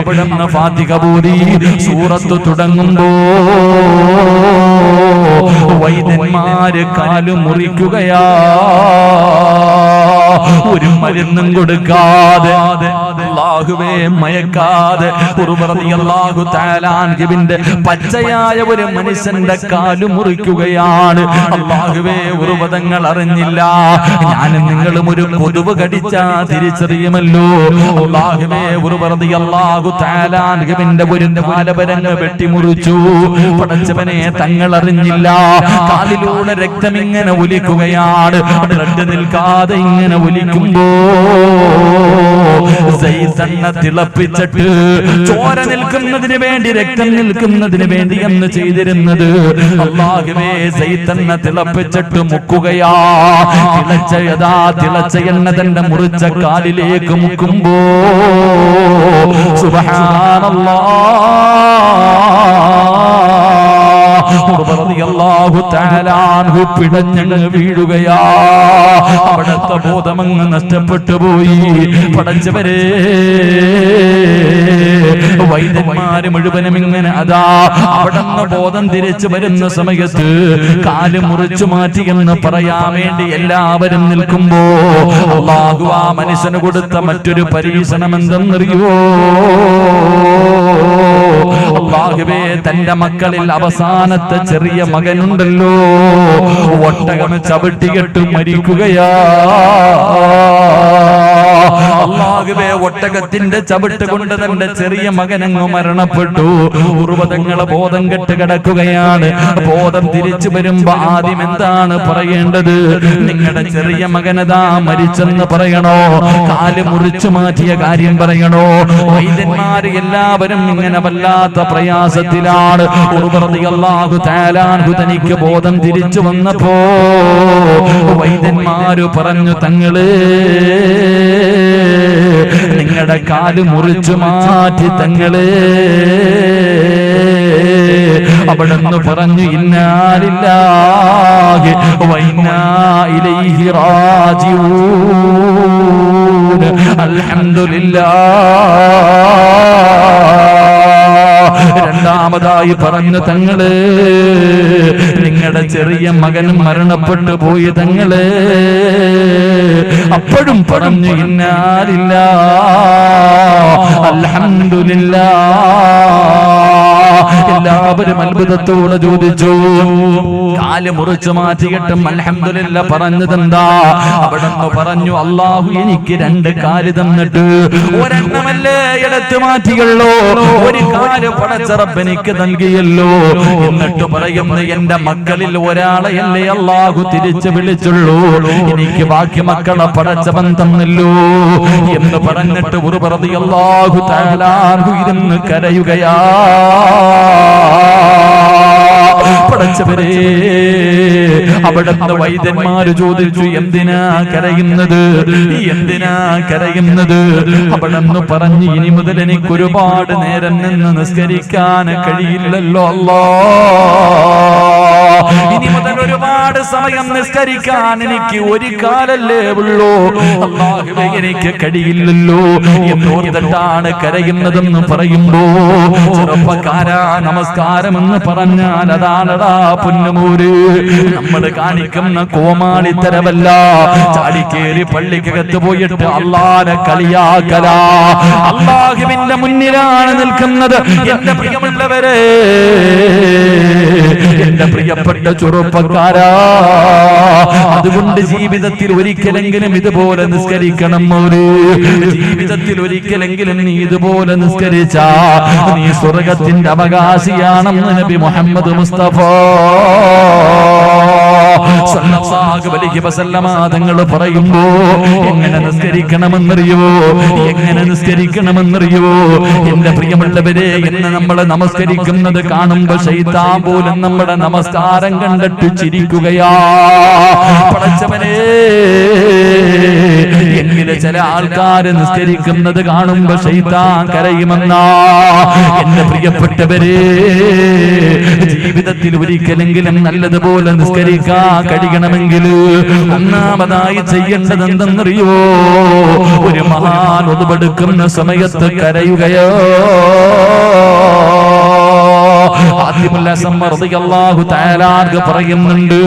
Speaker 1: അവിടുന്ന് ഫാത്തിഹ ബോധി സൂറത്ത് തുടങ്ങുമ്പോ വൈദ്യന്മാര് കാല് മുറിക്കുകയാ. ഒരു മരുന്നും കൊടുക്കാതെ, അല്ലാഹുവേ മയക്കാതെ, റളിയല്ലാഹു തആല അൻഹുവിന്റെ പച്ചയായ ഒരു മനുഷ്യന്റെ കാല് മുറിക്കുകയാണ്. അല്ലാഹുവേ, ഉർവതങ്ങൾ അറിഞ്ഞില്ല. ഞാനും നിങ്ങളും ഒരു കൊതുവ് കടിച്ചാ തിരിച്ചറിയുമല്ലോ. അല്ലാഹുവേ, റളിയല്ലാഹു തആല അൻഹുവിന്റെ ഒരു കാലവരങ്ങ് വെട്ടിമുറിച്ചു. പടച്ചവനെ, തങ്ങൾ അറിഞ്ഞില്ല. കാലിലൂടെ രക്തം ഇങ്ങനെ ഒലിക്കുകയാണ്. ബ്ലഡ് നിൽക്കാതെ ഇങ്ങനെ ഒലിക്കുമ്പോ സൈതന്നെ തിളപ്പിച്ചിട്ട് ചോര നിൽക്കുന്നതിന് വേണ്ടി, രക്തം നിൽക്കുന്നതിന് വേണ്ടി എന്ന് ചെയ്തിരുന്നത് അല്ലാഹുവേ സൈതന്നെ തിളപ്പിച്ചിട്ട് മുക്കുകയാ. തിളച്ച എണ്ണ തന്റെ മുറിച്ച കാലിലേക്ക് മുക്കുമ്പോ സുബ്ഹാനല്ലാഹ്, റളിയല്ലാഹു തആല അൻഹു പിടഞ്ഞങ്ങ് വീഴുകയാ. അവിടുത്തെ ബോധമങ്ങ് നഷ്ടപ്പെട്ടു പോയി. പടച്ചവരെ, വൈദ്യന്മാര് മുഴുവനും ഇങ്ങനെ അതാ അവിടുന്ന് ബോധം തിരിച്ചു വരുന്ന സമയത്ത് കാല് മുറിച്ചു മാറ്റി എന്ന് പറയാൻ വേണ്ടി എല്ലാവരും നിൽക്കുമ്പോ അല്ലാഹു ആ മനുഷ്യന് കൊടുത്ത മറ്റൊരു പരീക്ഷണം എന്തെന്നറിയോ? അല്ലാഹുവേ, തന്റെ മക്കളിൽ അവസാനത്തെ ചെറിയ മകനുണ്ടല്ലോ, ഒട്ടകം ചവിട്ടികെട്ട് മരിക്കുകയാ. അല്ലാഹുവേ, ഒട്ടകത്തിന്റെ ചവിട്ട് കൊണ്ട് തന്റെ ചെറിയ മകനങ്ങ് മരണപ്പെട്ടു. ഉർവതങ്ങളെ ബോധം കെട്ട് കിടക്കുകയാണ്. ബോധം തിരിച്ചു വരുമ്പോ ആദ്യം എന്താണ് പറയേണ്ടത്? നിങ്ങളുടെ ചെറിയ മകനതാ മരിച്ചെന്ന് പറയണോ? കാല് മുറിച്ചു മാറ്റിയ കാര്യം പറയണോ? വൈദ്യന്മാര് എല്ലാവരും ഇങ്ങനെ വല്ലാത്ത പ്രയാസത്തിലാണ്. റളിയല്ലാഹു തആല അൻഹു തനിക്ക് ബോധം തിരിച്ചു വന്നപ്പോ വൈദ്യന്മാര് പറഞ്ഞു, തങ്ങളെ നിങ്ങളുടെ കാല് മുറിച്ചു മാറ്റി തങ്ങളെ. അവിടുന്ന് പറഞ്ഞു, ഇന്നാ ലില്ലാഹി വ ഇന്നാ ഇലൈഹി റാജിഊൻ. അൽഹംദുലില്ലാഹ്. രണ്ടാമതായി പറഞ്ഞു, തങ്ങളെ നിങ്ങളുടെ ചെറിയ മകൻ മരണപ്പെട്ടു പോയി തങ്ങളെ. അപ്പോഴും പറഞ്ഞു, ഇന്നാ ലില്ലാഹി അൽഹംദുലില്ലാഹ്. എല്ലാവരും അത്ഭുതത്തോടെ ചോദിച്ചു. കാല് മുറിച്ചു മാറ്റിയിട്ടും അൽഹംദുലില്ലാ പറഞ്ഞതെന്താ? അവിടെന്ന് പറഞ്ഞു, അല്ലാഹു എനിക്ക് 2 കാല് തന്നിട്ട് ഒരെണ്ണമല്ലേ എടുത്തു മാറ്റിയല്ലോ, ഒരു കാല് പടച്ച റബ്ബ് എനിക്ക് നൽകിയല്ലോ. എന്നിട്ട് പറയുന്നു, എന്റെ മക്കളിൽ ഒരാളെയല്ലേ അല്ലാഹു തിരിച്ചു വിളിച്ചുള്ളൂ, എനിക്ക് ബാക്കി മക്കളെ പടച്ചവൻ തന്നല്ലോ എന്ന് പറഞ്ഞിട്ട് ഉമർ റളിയല്ലാഹു തആല അൻഹു ഇരുന്ന് കരയുകയാ. പടച്ചവരേ, അവിടുന്ന് വൈദ്യന്മാര് ചോദിച്ചു, എന്തിനാ കരയുന്നത്, എന്തിനാ കരയുന്നത്? അവിടുന്ന് പറഞ്ഞു, ഇനി മുതൽ എനിക്ക് ഒരുപാട് നേരം നിന്ന് നിസ്കരിക്കാൻ കഴിയില്ലല്ലോ അല്ലാ, ഇനി മുതൽ ഒരുപാട് സമയം നിസ്കരിക്കാൻ എനിക്ക് ഒരു കാലല്ലേ ഉള്ളൂ, അല്ലാഹുവേ എനിക്ക് കഴിയില്ലല്ലോ എന്നോർത്തിട്ടാണ് കരയുന്നതെന്ന് പറയുമ്പോ, ചെറുപ്പക്കാരാ, നമസ്കാരം എന്ന് പറഞ്ഞാൽ അതാണടാ പൊന്നുമൂര്. നമ്മൾ കാണിക്കുന്ന കോമാളിത്തരമല്ല, ചാടിക്കേറി പള്ളിക്കകത്ത് പോയിട്ട് അല്ലാഹുവിനെ കളിയാക്കല. അല്ലാഹുവിന്റെ മുന്നിലാണ് നിൽക്കുന്നത് എന്റെ പ്രിയമുള്ളവരെ, എന്റെ പ്രിയപ്പെട്ട ചെറുപ്പക്കാരാ. അതുകൊണ്ട് ജീവിതത്തിൽ ഒരിക്കലെങ്കിലും ഇതുപോലെ നിസ്കരിക്കണം. ഒരു ജീവിതത്തിൽ ഒരിക്കലെങ്കിലും നീ ഇതുപോലെ നിസ്കരിച്ച നീ സ്വർഗത്തിന്റെ അവകാശിയാണെന്ന് നബി മുഹമ്മദ് മുസ്തഫ സല്ലല്ലാഹു അലൈഹി വസല്ലമ തങ്ങൾ പറയുമ്പോ, എങ്ങനെ നിസ്കരിക്കണമെന്നറിയോ, എങ്ങനെ നിസ്കരിക്കണമെന്നറിയോ? എന്റെ പ്രിയമുള്ളവരെ, എന്ന് നമ്മൾ നമസ്കരിക്കുന്നത് കാണുമ്പോ ശൈത്താൻ പോലും നമ്മുടെ നമസ്കാരം കണ്ടിട്ട് ചിരിക്കുകയാ. പടച്ചവനെ, എങ്കിലും ചില ആൾക്കാര് നിസ്കരിക്കുന്നത് കാണുമ്പോ ശൈത്താൻ കരയുമെന്നാ. എന്റെ പ്രിയപ്പെട്ടവരെ, ജീവിതത്തിൽ ഒരിക്കലെങ്കിലും നല്ലതുപോലെ നിസ്കരിക്കാൻ കഴിയണമെങ്കിൽ ഒന്നാമതായി ചെയ്യേണ്ടത് എന്തെന്നറിയോ? ഒരു മഹാൻ ഒതുപെടുക്കുന്ന സമയത്ത് കരയുകയോ. പറയുന്നുണ്ട്,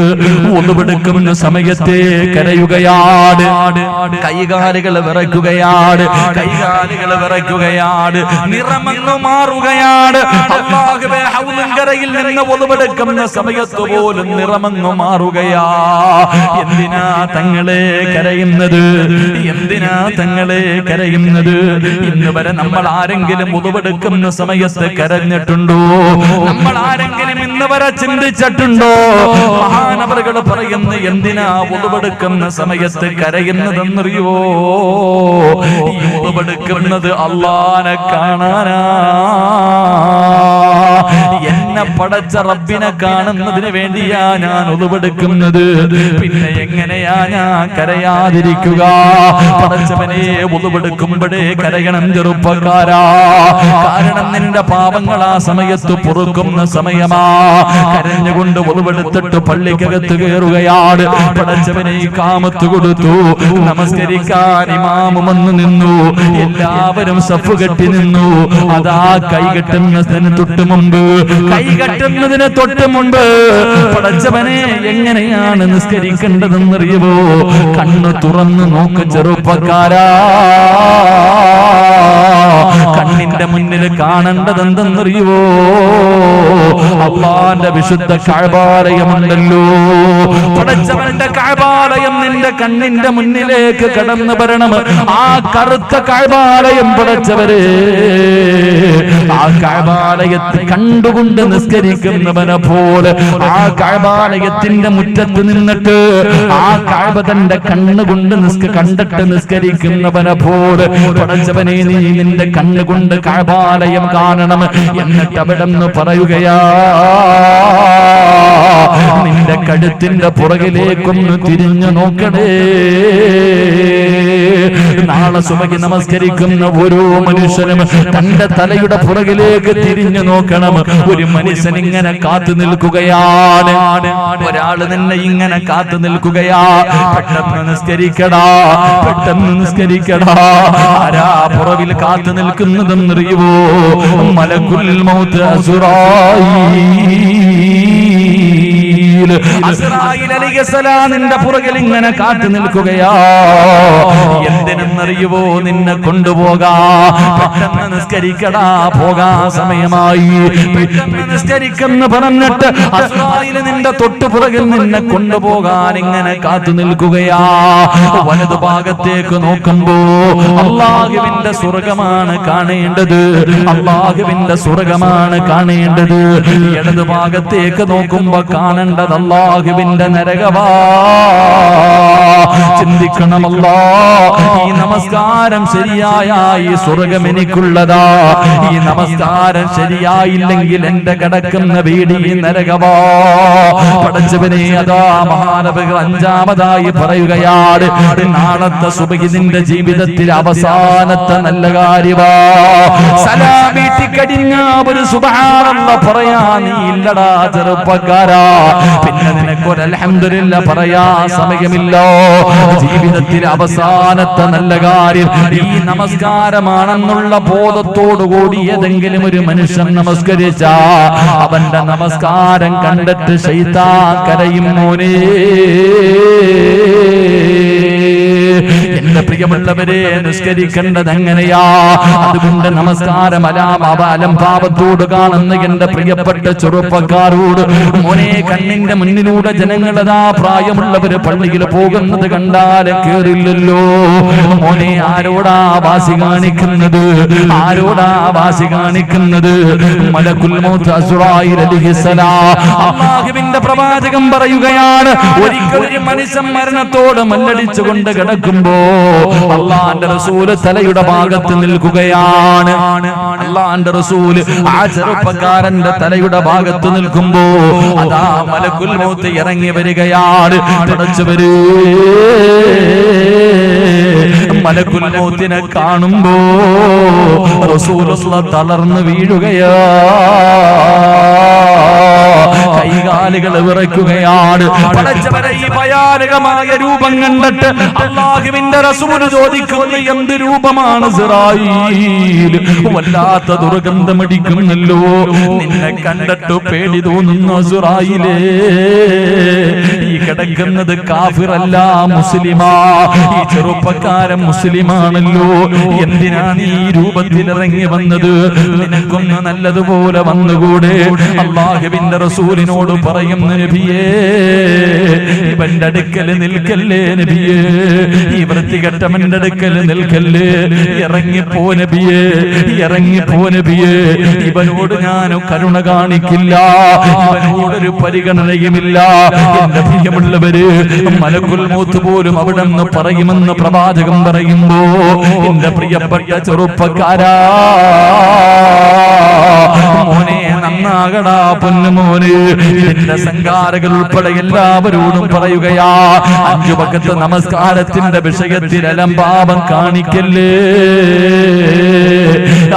Speaker 1: ഒന്നുപെടുക്കുന്ന സമയത്തെ കരയുകയാണ്, കൈകാലുകൾ വിറയ്ക്കുകയാണ്, കൈകാലുകൾ വിറയ്ക്കുകയാണ്, നിറമങ്ങ് മാറുകയാണ്. അല്ലാഹുവേ, ഹൗലുങ്കരയിൽ നിന്ന് ഒന്നുപെടുക്കുന്ന സമയത്ത് പോലും നിറമങ്ങ് മാറുകയാ. എന്തിനാ തങ്ങളെ കരയുന്നത്, എന്തിനാ തങ്ങളെ കരയുന്നത്? ഇന്ന് വരെ നമ്മൾ ആരെങ്കിലും ഒന്നുപെടുക്കുന്ന സമയത്ത് കരഞ്ഞിട്ടുണ്ടോ? നമ്മൾ ആരെങ്കിലും ഇന്ന് വരെ ചിന്തിച്ചിട്ടുണ്ടോ? മഹാനവറുകൾ പറയുന്നു, എന്തിനാ ഒതുവെടുക്കുന്ന സമയത്ത് കരയുന്നതെന്നറിയോ? ഈ ഒതുവെടുക്കുന്നത് അല്ലാഹനെ കാണാനാ, എന്നെ പടച്ച റബ്ബിനെ കാണുന്നതിന് വേണ്ടിയാ ഞാൻ ഒതുവെടുക്കുന്നത്. പിന്നെ എങ്ങനെയാ ഞാൻ കരയാതിരിക്കുക? പടച്ചവനെ, ഒതുവെടുക്കുമ്പോഴേ കരയണം ചെറുപ്പക്കാരാ. കാരണം നിന്റെ പാപങ്ങൾ ആ സമയത്ത് പൊറുക്കുന്ന സമയമാ. കരഞ്ഞുകൊണ്ട് ഒതുവെടുത്തിട്ട് പള്ളിക്കകത്ത് കയറുകയാണ്. പടച്ചവനെ കാമത്ത് കൊടുത്തു, നമസ്കരിക്കാൻ ഇമാമ് വന്നു നിന്നു, എല്ലാവരും സഫ് കെട്ടി നിന്നു. അതാ കൈകെട്ടുന്നതിന് തൊട്ട് മുമ്പ്, കൈകെട്ടുന്നതിന് തൊട്ട് മുമ്പ് പടച്ചവനെ എങ്ങനെയാണ് നിസ്കരിക്കേണ്ടതെന്നറിയുമോ? കണ്ണ് തുറന്നു നോക്ക് ചെറുപ്പക്കാരാ. കണ്ണിന്റെ മുന്നിൽ കാണേണ്ടത് എന്തെന്നറിയുവോ? അല്ലാഹുവിന്റെ വിശുദ്ധ കഅബാലയമുണ്ടല്ലോ. പടച്ചവന്റെ കഅബാലയം നിന്റെ കണ്ണിന്റെ മുന്നിലേക്ക് കടന്നു വരണം. ആ കറുത്ത കഅബാലയം പടച്ചവരെ, ആ കഅബാലയത്തെ കണ്ടുകൊണ്ട് നിസ്കരിക്കുന്നവനെ പോലെ, ആ കഅബാലയത്തിന്റെ മുറ്റത്ത് നിന്നിട്ട് ആ കഅബ തന്റെ കണ്ണുകൊണ്ട് കണ്ടിട്ട് നിസ്കരിക്കുന്നവനെ പോലെ പടച്ചവനെ, നീ നിന്റെ കണ്ണുകൊണ്ട് കഅബാലയം കാണണം. എന്നിട്ട് അവിടെ നിന്ന് പറയുകയാ, നിന്റെ കഴുത്തിന്റെ പുറകിലേക്കൊന്ന് തിരിഞ്ഞു നോക്കണേ. നാളെ സുബഹി നമസ്കരിക്കുന്ന ഓരോ മനുഷ്യനും തന്റെ തലയുടെ പുറകിലേക്ക് തിരിഞ്ഞു നോക്കണം. ഒരു മനുഷ്യൻ ഇങ്ങനെ കാത്തു നിൽക്കുകയാണ്, ഒരാള് നിന്നെ ഇങ്ങനെ കാത്തു നിൽക്കുകയാ. പെട്ടെന്ന് നിസ്കരിക്കടാ, പെട്ടെന്ന് നിസ്കരിക്കടാ. ആരാ പുറവിൽ കാത്തു നിൽക്കുന്നതെന്നറിയുവോ? മലക്കുൽ മൗത്ത് അസ്റായീൽ. അസ്റായീൽ അലൈഹിസ്സലാം നിന്റെ പുറകിൽ ഇങ്ങനെ കാത്തു നിൽക്കുകയാ. എന്തിനെന്നറിയുവോ? നിന്നെ കൊണ്ടുപോകാ. പെട്ടെന്ന് നിസ്കരിക്കടാ, പോകാ സമയമായി. പെട്ടെന്ന് നിസ്കരിക്കെന്ന് പറഞ്ഞിട്ട് അസ്റായീൽ നിന്റെ തൊട്ടുപുറകിൽ നിന്നെ കൊണ്ടുപോകാൻ ഇങ്ങനെ കാത്തു നിൽക്കുകയാ. വലതുഭാഗത്തേക്ക് നോക്കുമ്പോ അല്ലാഹുവിന്റെ സ്വർഗമാണ് കാണേണ്ടത്, അല്ലാഹുവിന്റെ സ്വർഗമാണ് കാണേണ്ടത്. ഇടതുഭാഗത്തേക്ക് നോക്കുമ്പോ കാണേണ്ടത് അല്ലാഹുവിന്റെ നരകവാ. ചിന്തിക്കണമല്ലോ, ഈ നമസ്കാരം ശരിയായ ഈ സ്വർഗം എനിക്കുള്ളതാ. ഈ നമസ്കാരം ശരിയായില്ലെങ്കിൽ എന്റെ കിടക്കുന്ന വീട് ഈ നരകവാ. പടച്ചവനെ, അതാ മഹാനബികൾ അഞ്ചാമതായി പറയുകയാണ്, നാളത്തെ സുബഹി നിന്റെ ജീവിതത്തിൽ അവസാനത്തെ നല്ല കാര്യമാ. സലാം വീട്ടിക്കഴിഞ്ഞ ഒരു സുബ്ഹാനല്ലാഹ് പറയാ നീ ഇല്ലടാ ചെറുപ്പക്കാരാ. പിന്നെ നിനക്കൊരു അൽഹംദുലില്ലാഹ് പറയാ സമയമില്ലോ. ജീവിതത്തിൽ അവസാനത്തെ നല്ല കാര്യം ഈ നമസ്കാരമാണെന്നുള്ള ബോധത്തോടുകൂടി ഏതെങ്കിലും ഒരു മനുഷ്യൻ നമസ്കരിച്ച അവന്റെ നമസ്കാരം കണ്ടിട്ട് ശൈത്താൻ കരയും. മോനെ, എന്റെ പ്രിയമുള്ളവരെ, നിസ്കരിക്കേണ്ടത് എങ്ങനെയാ? അതുകൊണ്ട് നമസ്കാരം അലംഭാവത്തോട് കാണുന്ന എന്റെ പ്രിയപ്പെട്ട ചെറുപ്പക്കാരോട്, മോനെ, കണ്ണിന്റെ മുന്നിലൂടെ ജനങ്ങളതാ പ്രായമുള്ളവര് പള്ളിയിൽ പോകുന്നത് കണ്ടാലും കേറില്ലല്ലോ. മോനെ, ആരോടാ വാശി കാണിക്കുന്നത്? ആരോടാ വാശി കാണിക്കുന്നത്? മലക്കുൽ മൗത്ത് അസ്റായീൽ അലൈഹിസ്സലാം. അല്ലാഹുവിന്റെ പ്രവാചകൻ പറയുകയാണ്, ഒരിക്കലൊരു മനുഷ്യൻ മരണത്തോട് മല്ലടിച്ചുകൊണ്ട് കിടക്കുമ്പോ അല്ലാഹുവിന്റെ റസൂല് തലയുടെ ഭാഗത്ത് നിൽക്കുകയാണ്. അല്ലാഹുവിന്റെ റസൂല് ആ ചെറുപ്പക്കാരന്റെ തലയുടെ ഭാഗത്ത് നിൽക്കുമ്പോ അതാ മലക്കുൽ മൗത്ത് ഇറങ്ങി വരികയാണ്. പടച്ചവരേ, മലക്കുൽ മൗത്തിനെ കാണുമ്പോ റസൂലുള്ളാഹി തളർന്നു വീഴുകയാ. കൈകാലുകൾ വിറയ്ക്കുകയാണ്. പടച്ചവനെ, ഈ ഭയാനകമായ രൂപം കണ്ടിട്ട് അല്ലാഹുവിന്റെ റസൂല് ചോദിക്കുന്നു, എന്ത് രൂപമാണ് ഇസ്രായീൽ? വല്ലാത്ത ദുർഗന്ധമടിക്കുന്നല്ലോ. നിന്നെ കണ്ടിട്ട് പേടി തോന്നുന്നു ഇസ്രായീലേ. ഈ കിടക്കുന്നത് കാഫിറല്ല, മുസ്ലിമാ. ഈ ചെറുപ്പക്കാരൻ മുസ്ലിമാണല്ലോ. എന്തിനാ നീ ഈ രൂപത്തിൽ ഇറങ്ങി വന്നത്? നിനക്കൊന്ന് നല്ലതുപോലെ വന്നുകൂടെ? അല്ലാഹുവിന്റെ റസൂലിനോട് പറയുന്നു, നബിയേ, ഇവന്റെ അടുക്കൽ നിൽക്കല്ലേ നബിയേ, ഈ വൃത്തികെട്ടവന്റെ അടുക്കൽ നിൽക്കല്ലേ. ഇറങ്ങിപ്പോ നബിയേ, ഇറങ്ങിപ്പോ നബിയേ. ഇവനോട് ഞാൻ കരുണ കാണിക്കില്ല, ഇവനോടൊരു പരിഗണനയുമില്ല. എന്റെ പ്രിയമുള്ളവര്, മലക്കുൽ മൗത്ത് പോലും അവിടെ നിന്ന് പറയുമെന്ന് പ്രവാചകൻ പറയുമ്പോ എന്റെ പ്രിയപ്പെട്ട ചെറുപ്പക്കാരാ, മോനെ നന്നാകടാ പൊന്നുമോനെ. എന്റെ സംഘാരകൾ ഉൾപ്പെടെ എല്ലാവരോടും പറയുകയാ, 5 വഖത്ത് നമസ്കാരത്തിന്റെ വിഷയത്തിൽ അലംഭാവം കാണിക്കല്ലേ.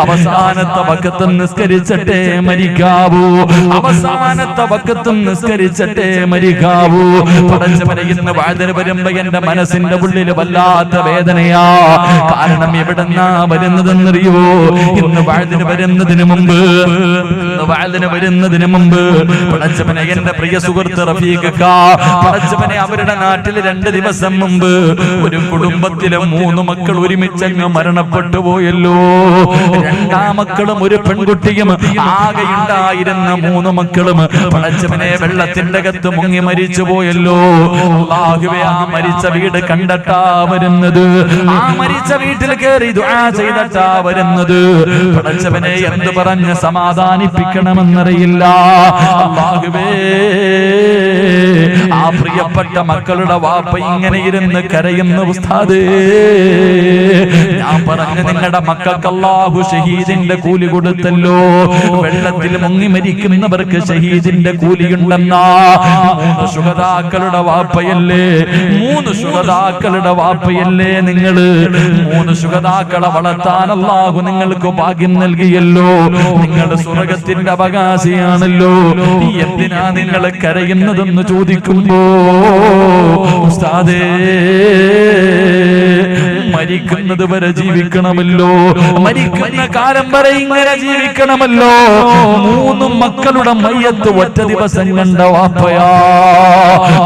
Speaker 1: അവസാനത്തെ വഖത്ത് നിസ്കരിച്ചിട്ടേ മരിക്കാവൂ. അവസാനത്തെ വഖത്ത് നിസ്കരിച്ചിട്ടേ മരിക്കാവൂ. പടച്ചവനെ, ഇന്ന് വാതിന് വരുമ്പോ എന്റെ മനസ്സിന്റെ ഉള്ളിൽ വല്ലാത്ത വേദനയാ. കാരണം എവിടെന്നാ വരുന്നതെന്നറിയോ? ഇന്ന് വാതിന് വരുന്നതിന് മുമ്പ് പടച്ചവനെ, എന്റെ പ്രിയ സുഹൃത്ത് റഫീഖ്, പടച്ചവനെ, അവരുടെ നാട്ടിൽ 2 ദിവസം മുമ്പ് ഒരു കുടുംബത്തിലെ 3 മക്കൾ ഒരുമിച്ചങ്ങ് മരണപ്പെട്ടു പോയല്ലോ. 2 മക്കളും ഒരു പെൺകുട്ടിയും, ആകെയുണ്ടായിരുന്ന 3 മക്കളും പടച്ചവനെ വെള്ളത്തിന്റെ അകത്ത് മുങ്ങി മരിച്ചു പോയല്ലോ. അല്ലാഹുവേ, ആ മരിച്ച വീട് കണ്ടിട്ടാ വരുന്നത്, ആ മരിച്ച വീട്ടിൽ കയറി ദുആ ചെയ്തിട്ടാ വരുന്നത്. പടച്ചവനെ, എന്ത് പറഞ്ഞ് സമാധാനിപ്പിക്കണമെന്നറിയില്ല. അല്ലാഹുവേ, ആ പ്രിയപ്പെട്ട മക്കളുടെ വാപ്പ ഇങ്ങനെ ഇരുന്ന് കരയുന്ന ഉസ്താദേ, ഞാൻ പറഞ്ഞു, നിങ്ങളുടെ മക്കൾക്ക് അല്ലാഹു ഷഹീദിന്റെ കൂലി കൊടുത്തല്ലോ. വെള്ളത്തിൽ മുങ്ങി മരിക്കുന്നവർക്ക് ഷഹീദിന്റെ കൂലിയുണ്ടെന്നാ. 3 ശുഹദാക്കളുടെ വാപ്പയല്ലേ, 3 ശുഹദാക്കളുടെ വാപ്പയല്ലേ നിങ്ങള്? 3 ശുഹദാക്കളെ വളർത്താൻ അല്ലാഹു നിങ്ങൾക്ക് ഭാഗ്യം നൽകിയല്ലോ. നിങ്ങൾ സ്വർഗത്തിന്റെ അവകാശിയാണല്ലോ. എന്തിനാ നിങ്ങൾ കരയുന്നതെന്ന് ചോദിക്കുമ്പോ, ഉസ്താദേ, മരിക്കുന്നത് വരെ ജീവിക്കണമല്ലോ, മരിക്കുന്ന കാലം വരെ ഇങ്ങനെ ജീവിക്കണമല്ലോ. 3 മക്കളുടെ മയ്യത്ത് ഒറ്റ ദിവസം കണ്ട വാപ്പയാ.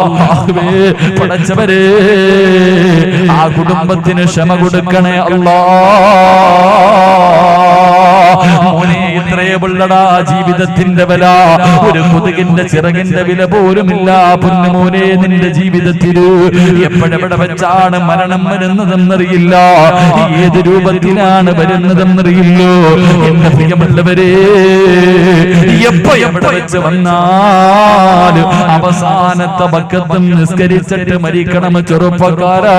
Speaker 1: അല്ലാഹുവേ പടച്ചവരെ ആ കുടുംബത്തിന് ക്ഷമ കൊടുക്കണേ അല്ലാ. മോനെ ഇത്രയേ ഉള്ളടാ ജീവിതത്തിന്റെ വില, ഒരു കൊതുകിന്റെ ചിറകിന്റെ വില പോലുമില്ല. പൊന്നുമോനെ നിന്റെ ജീവിതത്തിൽ എപ്പോഴെവിടെ വെച്ചാണ് മരണം വരുന്നതെന്നറിയില്ല, ഏത് രൂപത്തിലാണ് വരുന്നതെന്നറിയില്ലോ. എന്റെ പ്രിയമുള്ളവരെ എപ്പോ എവിടെ വെച്ച് വന്നാലും അവസാനത്തെ ബക്കത്തും നിസ്കരിച്ചിട്ട് മരിക്കണം ചെറുപ്പക്കാരാ.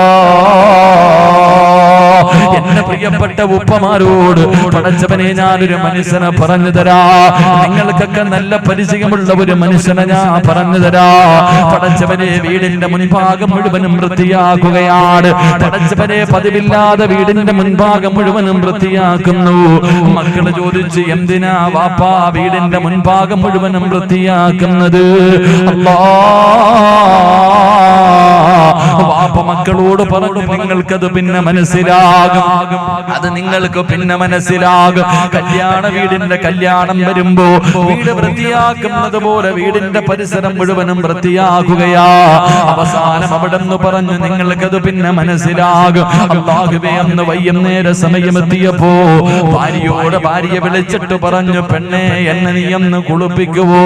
Speaker 1: എന്റെ പ്രിയപ്പെട്ട ഉപ്പമാരോട് പടച്ചവനെ ഞാനൊരു മനുഷ്യനെ പറഞ്ഞു തരാ, നിങ്ങൾക്കൊക്കെ നല്ല പരിചയമുള്ള ഒരു മനുഷ്യനെ ഞാൻ പറഞ്ഞു തരാ. പടച്ചവനെ വീടിന്റെ മുൻഭാഗം മുഴുവനും വൃത്തിയാക്കുകയാണ്. പടച്ചവനെ പതിവില്ലാതെ വീടിന്റെ മുൻഭാഗം മുഴുവനും വൃത്തിയാക്കുന്നു. മക്കള് ചോദിച്ചു എന്തിനാ വാപ്പാ വീടിന്റെ മുൻഭാഗം മുഴുവനും വൃത്തിയാക്കുന്നത്? അല്ലാ വാപ്പ മക്കളോട് പറഞ്ഞു നിങ്ങൾക്കത് പിന്നെ മനസ്സിലാകും, അത് നിങ്ങൾക്ക് പിന്നെ മനസ്സിലാകും. കല്യാണ വീടിന്റെ കല്യാണം വരുമ്പോ വീട് വൃത്തിയാക്കുന്നത് പോലെ വീടിന്റെ പരിസരം മുഴുവനും വൃത്തിയാക്കുകയാ. അവസാനം അവിടെ നിന്ന് പറഞ്ഞു നിങ്ങൾക്കത് പിന്നെ മനസ്സിലാകും. അല്ലാഹുവേ അന്ന് വൈകുന്നേര സമയമെത്തിയപ്പോ ഭാര്യയോട് ഭാര്യ വിളിച്ചിട്ട് പറഞ്ഞു പെണ്ണെ എന്നെ നീ ഒന്ന് കുളിപ്പിക്കുവോ,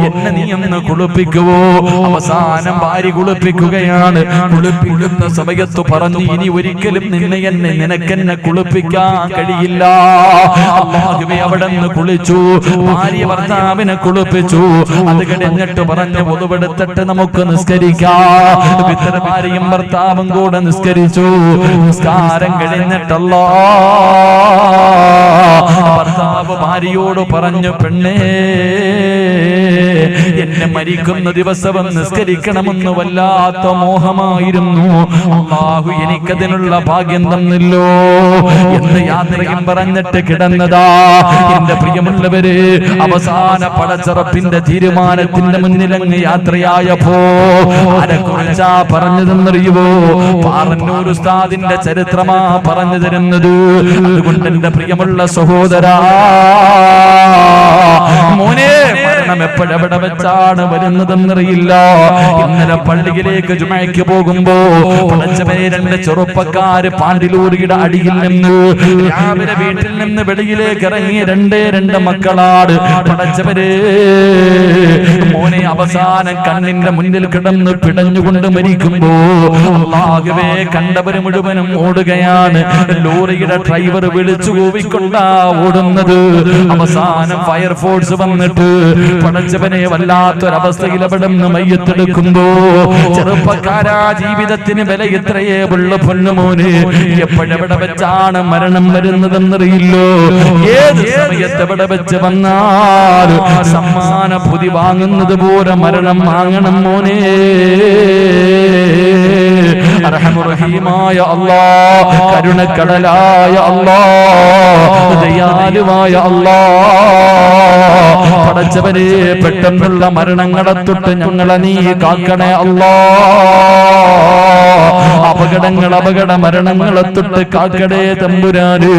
Speaker 1: എന്നെ നീ ഒന്ന് കുളിപ്പിക്കുവോ. അവസാനം ഭാര്യ കുളിപ്പിക്കുകയാണ്. കുളിപ്പിക്കുന്ന സമയത്ത് പറഞ്ഞു ഇനി ഒരിക്കലും നിനക്കെന്നെ കുളിപ്പിക്കാൻ കഴിയില്ല. അല്ലാഹുവേ അവിടെ നിന്ന് കുളിച്ചു, ഭാര്യ ഭർത്താവിനെ കുളിപ്പിച്ചു. അത് കഴിഞ്ഞിട്ട് പറഞ്ഞു ഒതുവെടുത്തിട്ട് നമുക്ക് നിസ്കരിക്കാം. ഭാര്യയും ഭർത്താവും കൂടെ നിസ്കരിച്ചു. നിസ്കാരം കഴിഞ്ഞിട്ടല്ല ഭർത്താവ് ഭാര്യയോട് പറഞ്ഞു പെണ്ണേ എന്നെ മരിക്കുന്ന ദിവസം നിസ്കരിക്കണമെന്ന് വല്ലാത്ത മോഹമായിരുന്നു, അല്ലാഹു എനിക്കതിനുള്ള ഭാഗ്യം തന്നില്ലോ എന്ന് യാത്രയും പറഞ്ഞിട്ട് കിടന്നതാ. എന്റെ പ്രിയമുള്ളവര് അവസാന പടച്ചറപ്പിന്റെ തീരുമാനത്തിന്റെ മുന്നിലങ്ങ് യാത്രയായപ്പോ ആരെക്കുറിച്ചാ പറഞ്ഞതെന്നറിയുവോ? പാറന്നൂർ ഉസ്താദിന്റെ ചരിത്രമാ പറഞ്ഞു തരുന്നത്. അതുകൊണ്ട് എന്റെ പ്രിയമുള്ള സഹോദരാ മോനെ മരണം എപ്പോഴെവിടെ വെച്ചാണ് വരുന്നതെന്നറിയില്ല. ഇന്നലെ പള്ളിയിലേക്ക് ജുമയ്ക്ക് പോകുമ്പോ പടച്ചവനെ 2 ചെറുപ്പക്കാര് പാണ്ടിലൂരിയുടെ അടിയിൽ നിന്ന് രാവിലെ വീട്ടിൽ നിന്ന് വെളിയിലേക്ക് ഇറങ്ങിയ 2 മക്കളാണ്. പടച്ചവരെ മോനെ അവസാനം കണ്ണിന്റെ മുന്നിൽ കിടന്ന് പിടഞ്ഞുകൊണ്ട് മരിക്കുമ്പോ അല്ലാഹുവേ കണ്ടവര് മുഴുവനും ഓടുകയാണ്. ലോറിയുടെ ഡ്രൈവർ വിളിച്ചു കൂവിക്കൊണ്ടാ ഓടുന്നത്. അവസാനം ഫയർഫോഴ്സ് വന്നിട്ട് പടച്ചവനെ വല്ലാത്തൊരവസ്ഥയിൽ അവിടെ നിന്ന് മയ്യത്തെടുക്കുമ്പോ ചെറുപ്പക്കാരാ ജീവിതത്തിന് വില ഇത്രയേ ഉള്ള പൊന്നുമോന്. എപ്പോഴെവിടെ വെച്ചാണ് മരണം വരുന്നതെന്നറിയില്ലോ. ഏത് സമയത്ത് എവിടെ വെച്ച് വന്നാൽ സമ്മാന പൊതി വാങ്ങുന്നത് പോലെ മരണം വാങ്ങണം മോനെ. അർഹമുറഹീമായ അല്ലാഹ്, കരുണക്കടലായ അല്ലാഹ്, ദയാലുവായ അല്ലാഹ്, പടച്ചവനെ പെട്ടെന്നുള്ള മരണങ്ങളെ തൊട്ട് ഞങ്ങളെ നീ കാക്കണേ അല്ലാഹ്. അപകട മരണങ്ങളെ തൊട്ട് കാക്കടേ തമ്പുരാന്.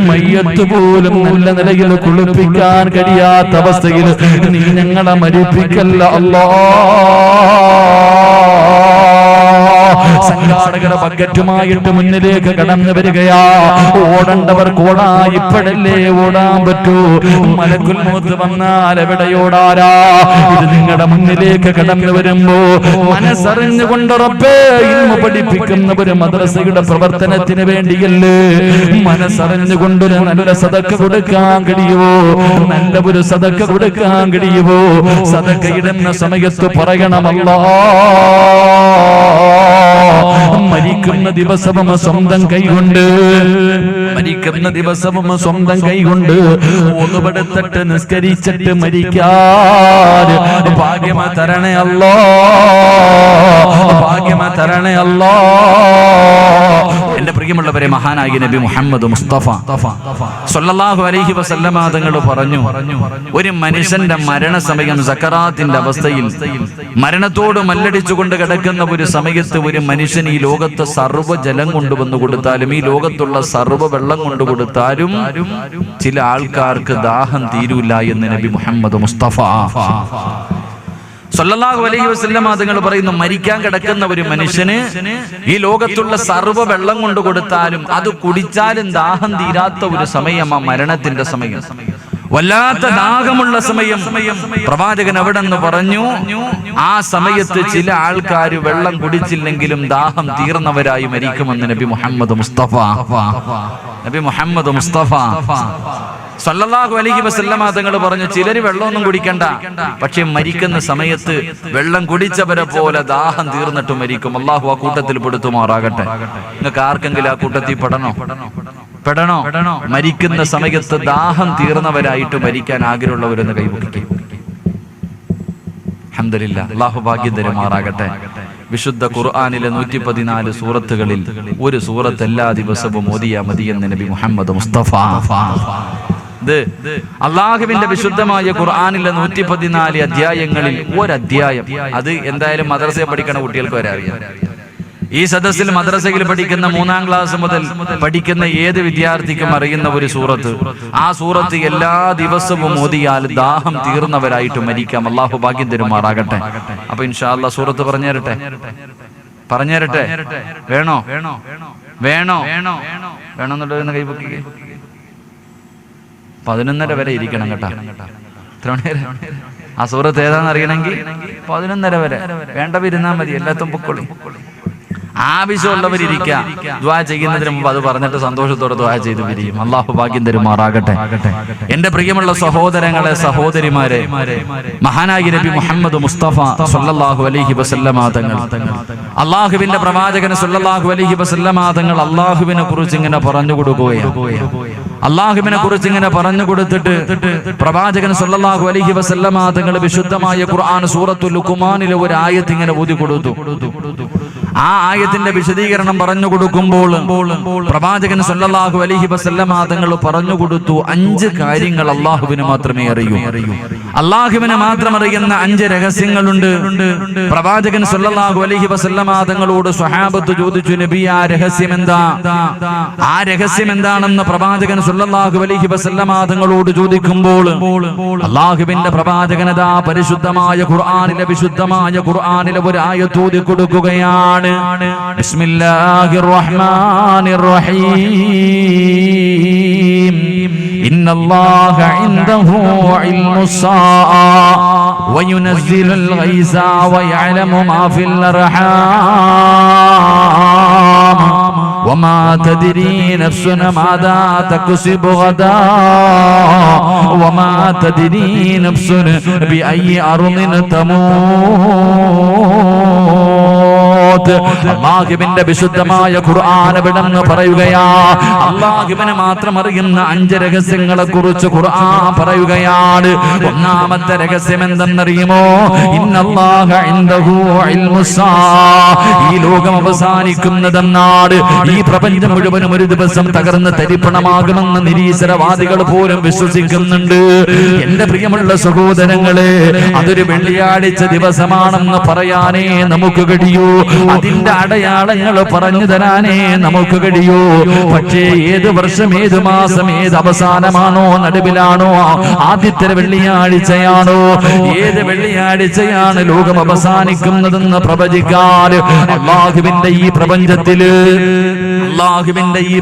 Speaker 1: മയ്യത്ത് പോലും നല്ല നിലയിൽ കുളിപ്പിക്കാൻ കഴിയാത്ത അവസ്ഥയിൽ നീ ഞങ്ങളെ മരിപ്പിക്കല്ല അല്ലാഹ്. സംഘാടകർ ബക്കറ്റുമായിട്ട് മുന്നിലേക്ക് കടന്നു വരികയാ. ഓടേണ്ടവർക്ക് ഓടാ, ഇപ്പോഴല്ലേ ഓടാൻ പറ്റൂ. മലക്കുൽ മൗത്ത് വന്നാൽ എവിടെയോടാരാ? ഇത് നിങ്ങളുടെ മുന്നിലേക്ക് കടന്നു വരുമ്പോ മനസ്സറിഞ്ഞുകൊണ്ട് റബ്ബേ ഇൽമു പഠിപ്പിക്കുന്ന ഒരു മദ്രസയുടെ പ്രവർത്തനത്തിന് വേണ്ടിയല്ലേ മനസ്സറിഞ്ഞുകൊണ്ട് നല്ല സദക്ക കൊടുക്കാൻ കഴിയുമോ? നല്ല ഒരു സദക്ക കൊടുക്കാൻ കഴിയുമോ? സദക്ക ഇടുന്ന സമയത്ത് പറയണമല്ലോ മരിക്കുന്ന ദിവസവും സ്വന്തം കൈകൊണ്ട് മരിക്കുന്ന ദിവസവും സ്വന്തം കൈകൊണ്ട് ഒന്നുപെടുത്തിട്ട് നിസ്കരിച്ചിട്ട് മരിക്കാൻ ഭാഗ്യമ തരണേ അല്ലാ, ഭാഗ്യമ തരണേ അല്ലാ. എന്റെ പ്രിയ പ്രിയമുള്ളവരെ, മഹാനായ നബി മുഹമ്മദ് മുസ്തഫ സ്വല്ലല്ലാഹു അലൈഹി വസല്ലമ തങ്ങൾ പറഞ്ഞു, ഒരു മനുഷ്യന്റെ മരണസമയം സക്കറാത്തിന്റെ അവസ്ഥയിൽ മരണത്തോട് മല്ലടിച്ചുകൊണ്ട് കിടക്കുന്ന ഒരു സമയത്ത് ഒരു മനുഷ്യൻ ഈ ലോകത്ത് സർവ്വ ജലം കൊണ്ടുവന്നു കൊടുത്താലും, ഈ ലോകത്തുള്ള സർവ്വ വെള്ളം കൊണ്ടു കൊടുത്താലും ചില ആൾക്കാർക്ക് ദാഹം തീരൂല എന്ന് നബി മുഹമ്മദ് മുസ്തഫ സല്ലല്ലാഹു അലൈഹി വസല്ലം തങ്ങൾ പറയുന്നു, മരിക്കാൻ കിടക്കുന്ന ഒരു മനുഷ്യന് ഈ ലോകത്തുള്ള സർവ്വ വെള്ളം കൊണ്ട് കൊടുത്താലും അത് കുടിച്ചാലും ദാഹം തീരാത്ത ഒരു സമയം ആ മരണത്തിന്റെ സമയം, വല്ലാത്ത ദാഹമുള്ള സമയം. പ്രവാചകൻ അവിടെ നിന്ന് പറഞ്ഞു, ആ സമയത്ത് ചില ആൾക്കാർ വെള്ളം കുടിച്ചില്ലെങ്കിലും ദാഹം തീർന്നവരായി മരിക്കുമെന്ന് നബി മുഹമ്മദ് മുസ്തഫ സല്ലല്ലാഹു അലൈഹി വസല്ലമ തങ്ങൾ പറഞ്ഞു, ചിലര് വെള്ളമൊന്നും കുടിക്കണ്ട, പക്ഷെ മരിക്കുന്ന സമയത്ത് വെള്ളം കുടിച്ചവരെ പോലെ ദാഹം തീർന്നിട്ട് മരിക്കും. അള്ളാഹു ആ കൂട്ടത്തിൽ പെടുത്തുമാറാകട്ടെ. നിങ്ങൾക്ക് ആർക്കെങ്കിലും ആ കൂട്ടത്തിൽ പെടണോ? മരിക്കുന്ന സമയത്ത് ദാഹം തീർന്നവരായിട്ട് മരിക്കാൻ ആഗ്രഹമുള്ളവരെന്ന് കൈവയ്ക്കും. അൽഹംദുലില്ലാ, അള്ളാഹു ഭാഗ്യം തരുമാറാകട്ടെ. വിശുദ്ധ ഖുർആനിലെ 114 സൂറത്തുകളിൽ ഒരു സൂറത്ത് എല്ലാ ദിവസവും ഓതിയാ മതി എന്ന് നബി മുഹമ്മദ് മുസ്തഫ. അള്ളാഹുവിന്റെ വിശുദ്ധമായ ഖുർആനിലെ 114 അധ്യായങ്ങളിൽ ഒരധ്യായം, അത് എന്തായാലും മദ്രസയിൽ പഠിക്കണ കുട്ടികൾക്ക് വരെ അറിയാം. ഈ സദസ്സിൽ മദ്രസയിൽ പഠിക്കുന്ന 3ാം ക്ലാസ് മുതൽ പഠിക്കുന്ന ഏത് വിദ്യാർത്ഥിക്കും അറിയുന്ന ഒരു സൂറത്ത്. ആ സൂറത്ത് എല്ലാ ദിവസവും ഓതിയാൽ ദാഹം തീർന്നവരായിട്ട് മരിക്കാം. അള്ളാഹു ഭാഗ്യം തരുമാറാകട്ടെ. അപ്പൊ ഇൻഷാ അല്ലാഹ് സൂറത്ത് പറഞ്ഞുതരട്ടെ? വേണോ എന്നുള്ളതെന്ന് കൈപൊക്കി. 11:30 വരെ ഇരിക്കണം കേട്ടാ. ആ സൂറത്ത് ഏതാന്ന് അറിയണമെങ്കിൽ 11:30 വരെ വേണ്ടവരുന്നാ മതി. എല്ലാത്തും പൊക്കോളി. ആവശ്യമുള്ളവരിയ്ക്കാം. ദുആ ചെയ്യുന്നതിന് മുമ്പ് അത് പറഞ്ഞിട്ട് സന്തോഷത്തോടെ ദുആ ചെയ്ത് പിരിയും. അള്ളാഹു ഭാഗ്യം തരുമാറാകട്ടെ. എന്റെ പ്രിയമുള്ള സഹോദരങ്ങളെ, സഹോദരിമാരെ, മഹാനായ നബി മുഹമ്മദ് മുസ്തഫ സല്ലല്ലാഹു അലൈഹി വസല്ലമ തങ്ങൾ, അള്ളാഹുവിന്റെ പ്രവാചകൻ സല്ലല്ലാഹു അലൈഹി വസല്ലമ തങ്ങൾ അള്ളാഹുവിനെ കുറിച്ച് ഇങ്ങനെ പറഞ്ഞു കൊടുക്കുകയാണ്. അള്ളാഹുവിനെ കുറിച്ച് ഇങ്ങനെ പറഞ്ഞു കൊടുത്തിട്ട് പ്രവാചകൻ സല്ലല്ലാഹു അലൈഹി വസല്ലമ തങ്ങൾ വിശുദ്ധമായ ഖുർആൻ സൂറത്തുൽ ലുഖ്മാനിലെ ഒരു ആയത്ത് ഇങ്ങനെ ഓതി കൊടുത്തു. ആ ആയത്തിന്റെ വിശദീകരണം പറഞ്ഞു കൊടുക്കുമ്പോൾ പ്രവാചകൻ സല്ലല്ലാഹു അലൈഹി വസല്ലമ തങ്ങൾ പറഞ്ഞു കൊടുത്തു, 5 കാര്യങ്ങൾ അള്ളാഹുവിന് മാത്രമേ അറിയൂ. അള്ളാഹുവിന് മാത്രം അറിയുന്ന 5 രഹസ്യങ്ങളുണ്ട്. പ്രവാചകൻ സല്ലല്ലാഹു അലൈഹി വസല്ലമ തങ്ങളോട് സ്വഹാബത്ത് ചോദിച്ചു, നബി, ആ രഹസ്യം എന്താ? ആ രഹസ്യം എന്താണെന്ന് പ്രവാചകൻ സല്ലല്ലാഹു അലൈഹി വസല്ലമ തങ്ങളോട് ചോദിക്കുമ്പോൾ അള്ളാഹുവിന്റെ പ്രവാചകനതാ പരിശുദ്ധമായ ഖുർആനിലെ ഒരു ആയത്ത് ഓതി കൊടുക്കുകയാണ്. ബിസ്മില്ലാഹിർ റഹ്മാനിർ റഹീം. ഇന്നല്ലാഹ ഇൻദഹു ഇൽമുസ്സാഅ വയുനസ്സിലുൽ ഗൈസ വയഅലമു മാ ഫിൽ അർഹാം വമാ തദ്രീ നഫ്സുൻ മാദാ തക്സിബു ഗദാ വമാ തദ്രീ നഫ്സുൻ ബിഅയ്യി അർദിൻ തമൂത്. അല്ലാഹുവിന്റെ വിശുദ്ധമായ ഖുർആൻ വിടന്ന് പറയുകയാ. അല്ലാഹുവിനെ മാത്രം അറിയുന്ന 5 രഹസ്യങ്ങളെ കുറിച്ച് ഖുർആൻ പറയുകയാണ്. ഒന്നാമത്തെ രഹസ്യം എന്തെന്നറിയുമോ? ഇന്നല്ലാഹ ഇൻദഹു ഇൽമുസ്സാ. ഈ ലോകം അവസാനിക്കുന്നതെന്നാണ്. ഈ പ്രപഞ്ചം മുഴുവനും ഒരു ദിവസം തകർന്ന് തരിപ്പണമാകുമെന്ന് നിരീശ്വരവാദികൾ പോലും വിശ്വസിക്കുന്നുണ്ട്. എന്റെ പ്രിയമുള്ള സഹോദരങ്ങളെ, അതൊരു വെള്ളിയാഴ്ച ദിവസമാണെന്ന് പറയാനേ നമുക്ക് കഴിയൂ. അതിന്റെ അടയാളങ്ങൾ പറഞ്ഞു തരാനേ നമുക്ക് കഴിയൂ. പക്ഷേ ഏത് വർഷം, ഏത് മാസം, ഏത് അവസാനമാണോ, നടുവിലാണോ, ആദ്യത്തെ വെള്ളിയാഴ്ചയാണോ, ഏത് വെള്ളിയാഴ്ചയാണ് ലോകം അവസാനിക്കുന്നതെന്ന് പ്രവചിക്കാൻ അല്ലാഹുവിന്റെ ഈ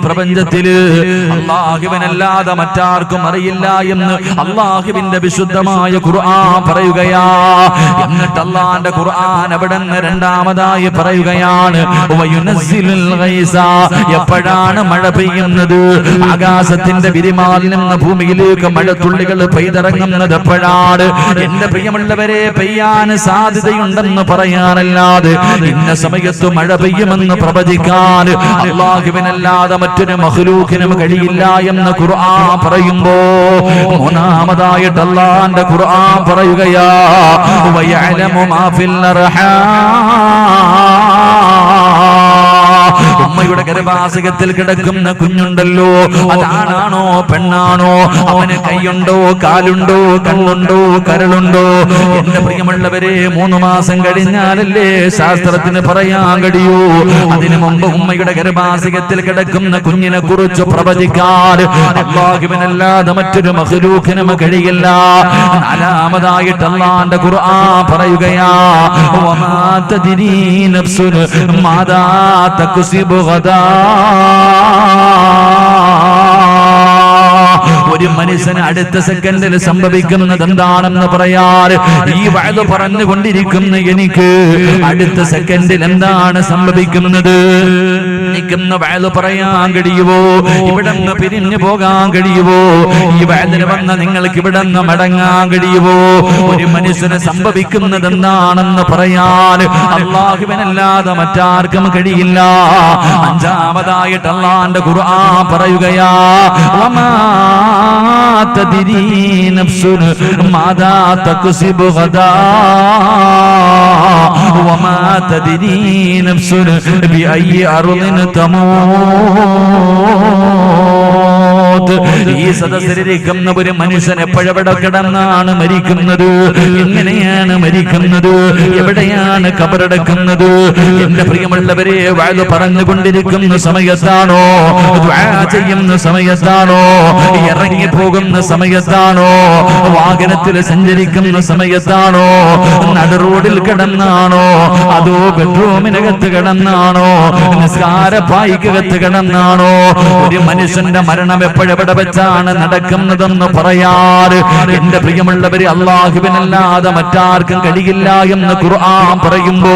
Speaker 1: പ്രപഞ്ചത്തില് അല്ലാഹുവിനല്ലാതെ മറ്റാർക്കും അറിയില്ല എന്ന് അല്ലാഹുവിന്റെ വിശുദ്ധമായ ഖുർആൻ പറയുകയാ. എന്നിട്ട് അല്ലാഹുവിന്റെ ഖുർആൻ അവിടെ നിന്ന് രണ്ടാമതായി പറയുകയാണ്, വയുനസ്സിലുൽ ഗൈസ. എപ്പോഴാണ് മഴ പെയ്യുന്നത്? ആകാശത്തിന്റെ വിരിമാലിൽ നിന്ന് ഭൂമിയിലേക്ക് മഴത്തുള്ളികൾ പെയ്തിറങ്ങുന്നത് എപ്പോഴാണ്? എന്റെ പ്രിയമുള്ളവരെ, പെയ്യാൻ സാധ്യതയുണ്ടെന്ന് പറയാനല്ലാതെ ഇന്ന സമയത്ത് മഴ പെയ്യുമെന്ന് പ്രവചിക്കാൻ അല്ലാഹുവിനല്ലാതെ മറ്റൊരു മഖ്ലൂഖിനും കഴിയില്ല എന്ന് ഖുർആൻ പറയുമ്പോ, മൂന്നാമതായിട്ട് അല്ലാഹുവിന്റെ ഖുർആൻ പറയുകയാ, വയഅലമു മാ ഫിൽ അർഹാം. ഉമ്മയുടെ ഗർഭാശയത്തിൽ കിടക്കുന്ന കുഞ്ഞുണ്ടല്ലോ, അതാണാണോ പെണ്ണാണോ, അവന് കൈയുണ്ടോ കാലുണ്ടോ കണ്ണുണ്ടോ കരളുണ്ടോ? എന്റെ പ്രിയമുള്ളവരെ, 3 മാസം കഴിഞ്ഞാലല്ലേ ശാസ്ത്രത്തിന് പറയാൻ കഴിയൂ. അതിനു മുമ്പ് ഉമ്മയുടെ ഗർഭാശയത്തിൽ കിടക്കുന്ന കുഞ്ഞിനെ കുറിച്ച് പ്രവചിക്കാൻ അല്ലാഹുവിനല്ലാതെ മറ്റൊരു മഖ്ലൂഖിനും കഴിയില്ല. 4-ാമതായിട്ട് അല്ലാഹുവിന്റെ ഖുർആൻ പറയുകയാ, വമാ തദ്രീ നഫ്സുൻ മാദാ തക്സിബു ഗദാ. ഒരു മനുഷ്യന് അടുത്ത സെക്കൻഡിൽ സംഭവിക്കുന്നത് എന്താണെന്ന് പറയാൻ ഈ വഅദ് പറഞ്ഞുകൊണ്ടിരിക്കുന്ന എനിക്ക് അടുത്ത സെക്കൻഡിൽ എന്താണ് സംഭവിക്കുന്നത് എനിക്കെന്ന് വഅദ് പറയാൻ കഴിയുമോ? ഇവിടെന്ന് പിരിഞ്ഞു പോകാൻ കഴിയുമോ? ഈ വഅദിന് വന്ന നിങ്ങൾക്ക് ഇവിടെന്ന് മടങ്ങാൻ കഴിയുമോ? ഒരു മനുഷ്യന് സംഭവിക്കുന്നത് എന്താണെന്ന് പറയാൻ അല്ലാഹുവിനല്ലാതെ മറ്റാർക്കും കഴിയില്ല. 5-ാമതായിട്ട് അല്ലാഹുവിന്റെ ഖുർആൻ പറയുകയാ, വമാ തദ്രീ നഫ്സുൻ മാദാ തക്സിബു ഗദാ വമാ തദ്രീ നഫ്സുൻ ബിഅയ്യി അർദിൻ തമൂത്. ഈ സദസ്സിലിരിക്കുന്ന ഒരു മനുഷ്യൻ എപ്പോഴെവിടെ കിടന്നാണ് മരിക്കുന്നത്? എങ്ങനെയാണ് മരിക്കുന്നത്? എവിടെയാണ് ഖബറടക്കുന്നത്? എന്റെ പ്രിയമുള്ളവരെ, വഅദ് പറഞ്ഞുകൊണ്ടിരിക്കുന്ന സമയത്താണോ, ദുആ ചെയ്യുന്ന സമയത്താണോ, ഇറങ്ങി പോകുന്ന സമയത്താണോ, വാഹനത്തിൽ സഞ്ചരിക്കുന്ന സമയത്താണോ, നടുറോഡിൽ കിടന്നാണോ, അതോ ബെഡ്റൂമിനകത്ത് കിടന്നാണോ, നിസ്കാരപ്പായിക്കകത്ത് കിടന്നാണോ? ഒരു മനുഷ്യന്റെ മരണം എപ്പോഴെവിടെ വെച്ചാണ് നടക്കുന്നതെന്ന് പറയാറ് എന്റെ പ്രിയമുള്ളവര് അല്ലാഹുവിനല്ലാതെ മറ്റാർക്കും കഴിയില്ല എന്ന് ഖുർആൻ പറയുമ്പോ,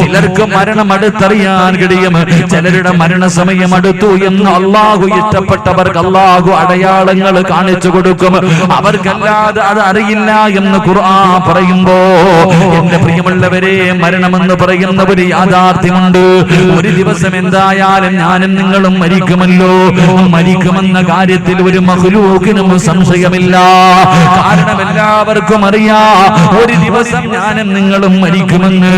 Speaker 1: ചിലർക്ക് മരണം അടുത്തറിയാൻ കഴിയും, ചിലരുടെ മരണസമയം അടുത്തു എന്ന് അല്ലാഹു ഇഷ്ടപ്പെട്ടവർക്ക് അല്ലാഹു അടയാളങ്ങൾ കാണിച്ചു കൊടുക്കും, അവർക്കല്ലാതെ അത് അറിയില്ല എന്ന് ഖുർആൻ പറയുമ്പോ, എന്റെ പ്രിയമുള്ളവരെ, മരണമെന്ന് പറയുന്ന ഒരു യാഥാർത്ഥ്യമുണ്ട്. ഒരു ദിവസം എന്തായാലും ഞാനും നിങ്ങളും മരിക്കുമല്ലോ. മരിക്കുമെന്ന കാര്യത്തിൽ ഒരു മഖ്ലൂഖിനും സംശയമില്ല. കാരണം എല്ലാവർക്കും അറിയാം ഒരു ദിവസം ഞാനും നിങ്ങളും മരിക്കുമെന്ന്.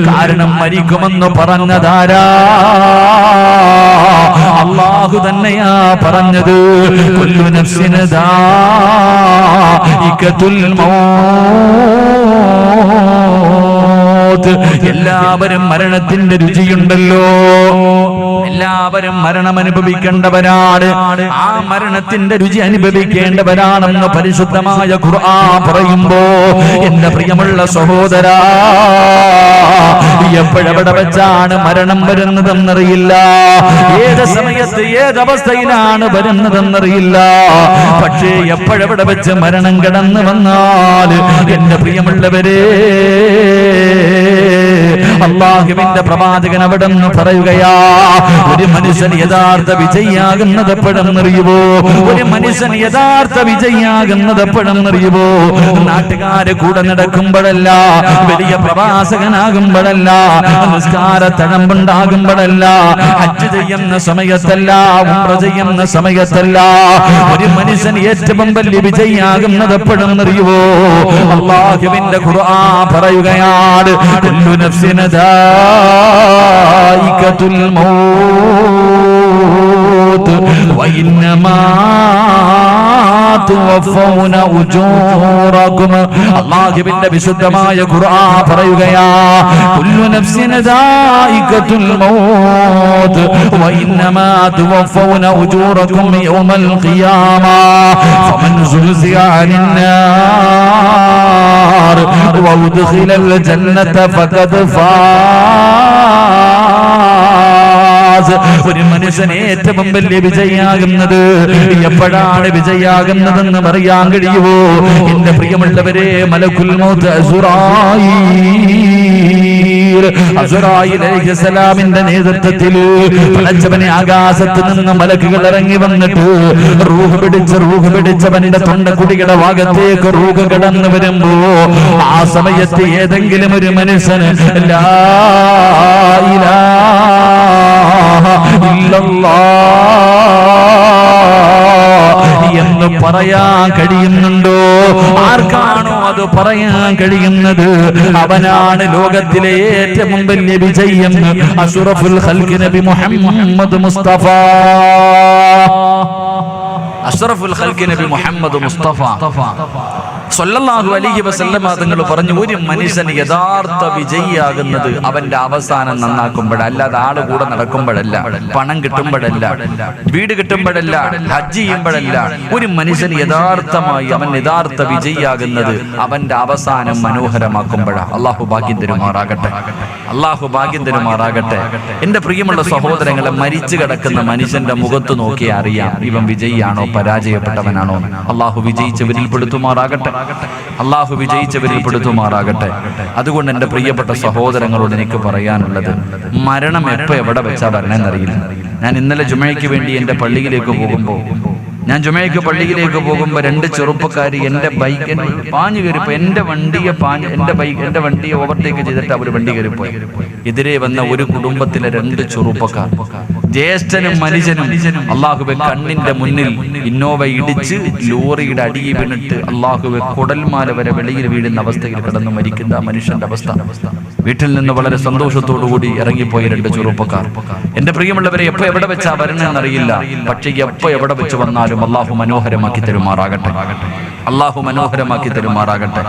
Speaker 1: കാരണം മരിക്കുമെന്ന് പറഞ്ഞതാരാ? അല്ലാഹു തന്നെയാ പറഞ്ഞത്. കുല്ലു നഫ്സിൻ ദാഇഖത്തുൽ മൗത്ത്. എല്ലാവരും മരണത്തിന്റെ രുചിയുണ്ടല്ലോ. എല്ലാവരും മരണം അനുഭവിക്കേണ്ടവരാണ്. ആ മരണത്തിന്റെ രുചി അനുഭവിക്കേണ്ടവരാണെന്ന് പരിശുദ്ധമായ ഖുർആൻ പറയുമ്പോ, എന്റെ പ്രിയമുള്ള സഹോദരാ, എപ്പോഴെവിടെ വെച്ചാണ് മരണം വരുന്നതെന്നറിയില്ല. ഏത് സമയത്ത് ഏതവസ്ഥയിലാണ് വരുന്നതെന്നറിയില്ല. പക്ഷേ എപ്പോഴെവിടെ വെച്ച് മരണം കടന്നു വന്നാൽ എന്റെ പ്രിയമുള്ളവരെ, അല്ലാഹുവിന്റെ പ്രവാചകൻ അവിടെ നിന്ന് പറയുകയാ, ഒരു മനുഷ്യൻ യഥാർത്ഥ വിജയിയാകുന്നത് എപ്പോഴെന്നറിയുമോ? ഒരു മനുഷ്യൻ യഥാർത്ഥ വിജയിയാകുന്നത് എപ്പോഴെന്നറിയുമോ? നാട്ടുകാരെ കൂടെ നടക്കുമ്പോഴല്ല, വലിയ പ്രവാസകനാകുമ്പോഴല്ല, നിസ്കാര തഴമ്പുണ്ടാകുമ്പോഴല്ല, ഹജ്ജ് ചെയ്യുന്ന സമയത്തല്ല, ഉംറ ചെയ്യുന്ന സമയത്തല്ല. ഒരു മനുഷ്യൻ ഏറ്റവും വലിയ വിജയിയാകുന്നത് എപ്പോഴെന്നറിയുമോ? അല്ലാഹുവിന്റെ ഖുർആൻ പറയുകയാണ്, കുല്ലു നഫ്സിൻ ദാഇഖത്തുൽ മൗത്ത് വഇന്നമാ തുവഫൗന ഉജൂറകും. അല്ലാഹുവിന്റെ വിശുദ്ധമായ ഖുർആൻ പറയുകയാ, കുല്ലു നഫ്സിൻ ദാഇഖത്തുൽ മൗത്ത് വഇന്നമാ തുവഫൗന ഉജൂറകും യൗമൽ ഖിയാമ ഫമൻ സുൽസിഅ അനിന്നാർ വഉദ്ഖിലൽ ജന്നത ഫഖദ് ഫാസ്. ഒരു മനുഷ്യൻ ഏറ്റവും വലിയ വിജയിയാകുന്നത് എപ്പോഴാണ് വിജയിയാകുന്നതെന്ന് പറയാൻ കഴിയുമോ? എന്റെ പ്രിയമുള്ളവരെ, മലക്കുൽ മൗത്ത് അസ്റായീൽ അലൈഹിസ്സലാമിന്റെ നേതൃത്വത്തിൽ പടച്ചവനെ ആകാശത്ത് നിന്ന് മലക്കുകൾ ഇറങ്ങി വന്നിട്ട് റൂഹ് പിടിച്ചവന്റെ തൊണ്ടക്കുടിയുടെ ഭാഗത്തേക്ക് റൂഹ് കടന്നു വരുമ്പോ, ആ സമയത്ത് ഏതെങ്കിലും ഒരു മനുഷ്യന് ലാ ഇലാഹ ഇല്ലല്ലാഹ് എന്ന് പറയാൻ കഴിയുന്നുണ്ടോ? ആർക്കാണോ അത് പറയാൻ കഴിയുന്നത്, അവനാണ് ലോകത്തിലെ ഏറ്റവും വലിയ വിജയം. അഷ്റഫുൽ ഖൽഖ് നബി മുഹമ്മദ് മുസ്തഫ, അഷ്റഫുൽ ഖൽഖ് നബി മുഹമ്മദ് മുസ്തഫ സ്വല്ലല്ലാഹു അലൈഹി വസല്ലമ തങ്ങൾ പറഞ്ഞു, ഒരു മനുഷ്യൻ യഥാർത്ഥ വിജയിയാകുന്നത് അവന്റെ അവസാനം നന്നാക്കുമ്പോഴല്ല, അല്ലാതെ ആള് കൂടെ നടക്കുമ്പോഴല്ല, പണം കിട്ടുമ്പോഴല്ല, വീട് കിട്ടുമ്പോഴല്ല, ഹജ്ജ് ചെയ്യുമ്പോഴല്ല. ഒരു മനുഷ്യൻ യഥാർത്ഥമായി അവൻ യഥാർത്ഥ വിജയിയാകുന്നത് അവന്റെ അവസാനം മനോഹരമാക്കുമ്പോഴാണ്. അള്ളാഹു ഭാഗ്യം തരുമാറാകട്ടെ, അള്ളാഹു ഭാഗ്യം തരുമാറാകട്ടെ. എന്റെ പ്രിയമുള്ള സഹോദരങ്ങളെ, മരിച്ചു കിടക്കുന്ന മനുഷ്യന്റെ മുഖത്ത് നോക്കി അറിയാം ഇവൻ വിജയിയാണോ പരാജയപ്പെട്ടവനാണോ. അള്ളാഹു വിജയിച്ചവരിൽ പെടുത്തുമാറാകട്ടെ, അള്ളാഹു വിജയിച്ചവരിൽ പെടുത്തുമാറാകട്ടെ. അതുകൊണ്ട് എന്റെ പ്രിയപ്പെട്ട സഹോദരങ്ങളോട് എനിക്ക് പറയാനുള്ളത്, മരണം എപ്പോ എവിടെ വെച്ചാ വരണമെന്നറിയില്ല. ഞാൻ ഇന്നലെ ജുമയ്ക്ക് വേണ്ടി എന്റെ പള്ളിയിലേക്ക് പോകുമ്പോൾ, ഞാൻ ജുമയ്ക്ക് പള്ളിയിലേക്ക് പോകുമ്പോൾ രണ്ട് ചെറുപ്പക്കാരി എന്റെ ബൈക്കിൽ പാഞ്ഞു കയറിപ്പോ, എന്റെ വണ്ടിയെ ഓവർടേക്ക് ചെയ്തിട്ട് അവർ വണ്ടി കയറിപ്പോയി. എതിരെ വന്ന ഒരു കുടുംബത്തിലെ രണ്ട് ചെറുപ്പക്കാർ, ജ്യേഷ്ഠനും മനുഷ്യനും, അള്ളാഹുവെ കണ്ണിന്റെ മുന്നിൽ ഇന്നോവ ഇടിച്ച് ലോറിയുടെ അടിയിൽ വീണിട്ട് അള്ളാഹുവെ കുടൽമാല വരെ വെളിയിൽ വീഴുന്ന അവസ്ഥയിൽ കിടന്ന് മരിക്കുന്ന മനുഷ്യന്റെ അവസ്ഥ. വീട്ടിൽ നിന്ന് വളരെ സന്തോഷത്തോടുകൂടി ഇറങ്ങിപ്പോയ രണ്ട് ചെറുപ്പക്കാർ. എന്റെ പ്രിയമുള്ളവരെ, എപ്പോ എവിടെ വെച്ചാ വരണമെന്നറിയില്ല, പക്ഷെ എപ്പോ എവിടെ വെച്ച് വന്നാലും അള്ളാഹു മനോഹരമാക്കി തരുമാറാകട്ടെ, അള്ളാഹു മനോഹരമാക്കി തരുമാറാകട്ടെ.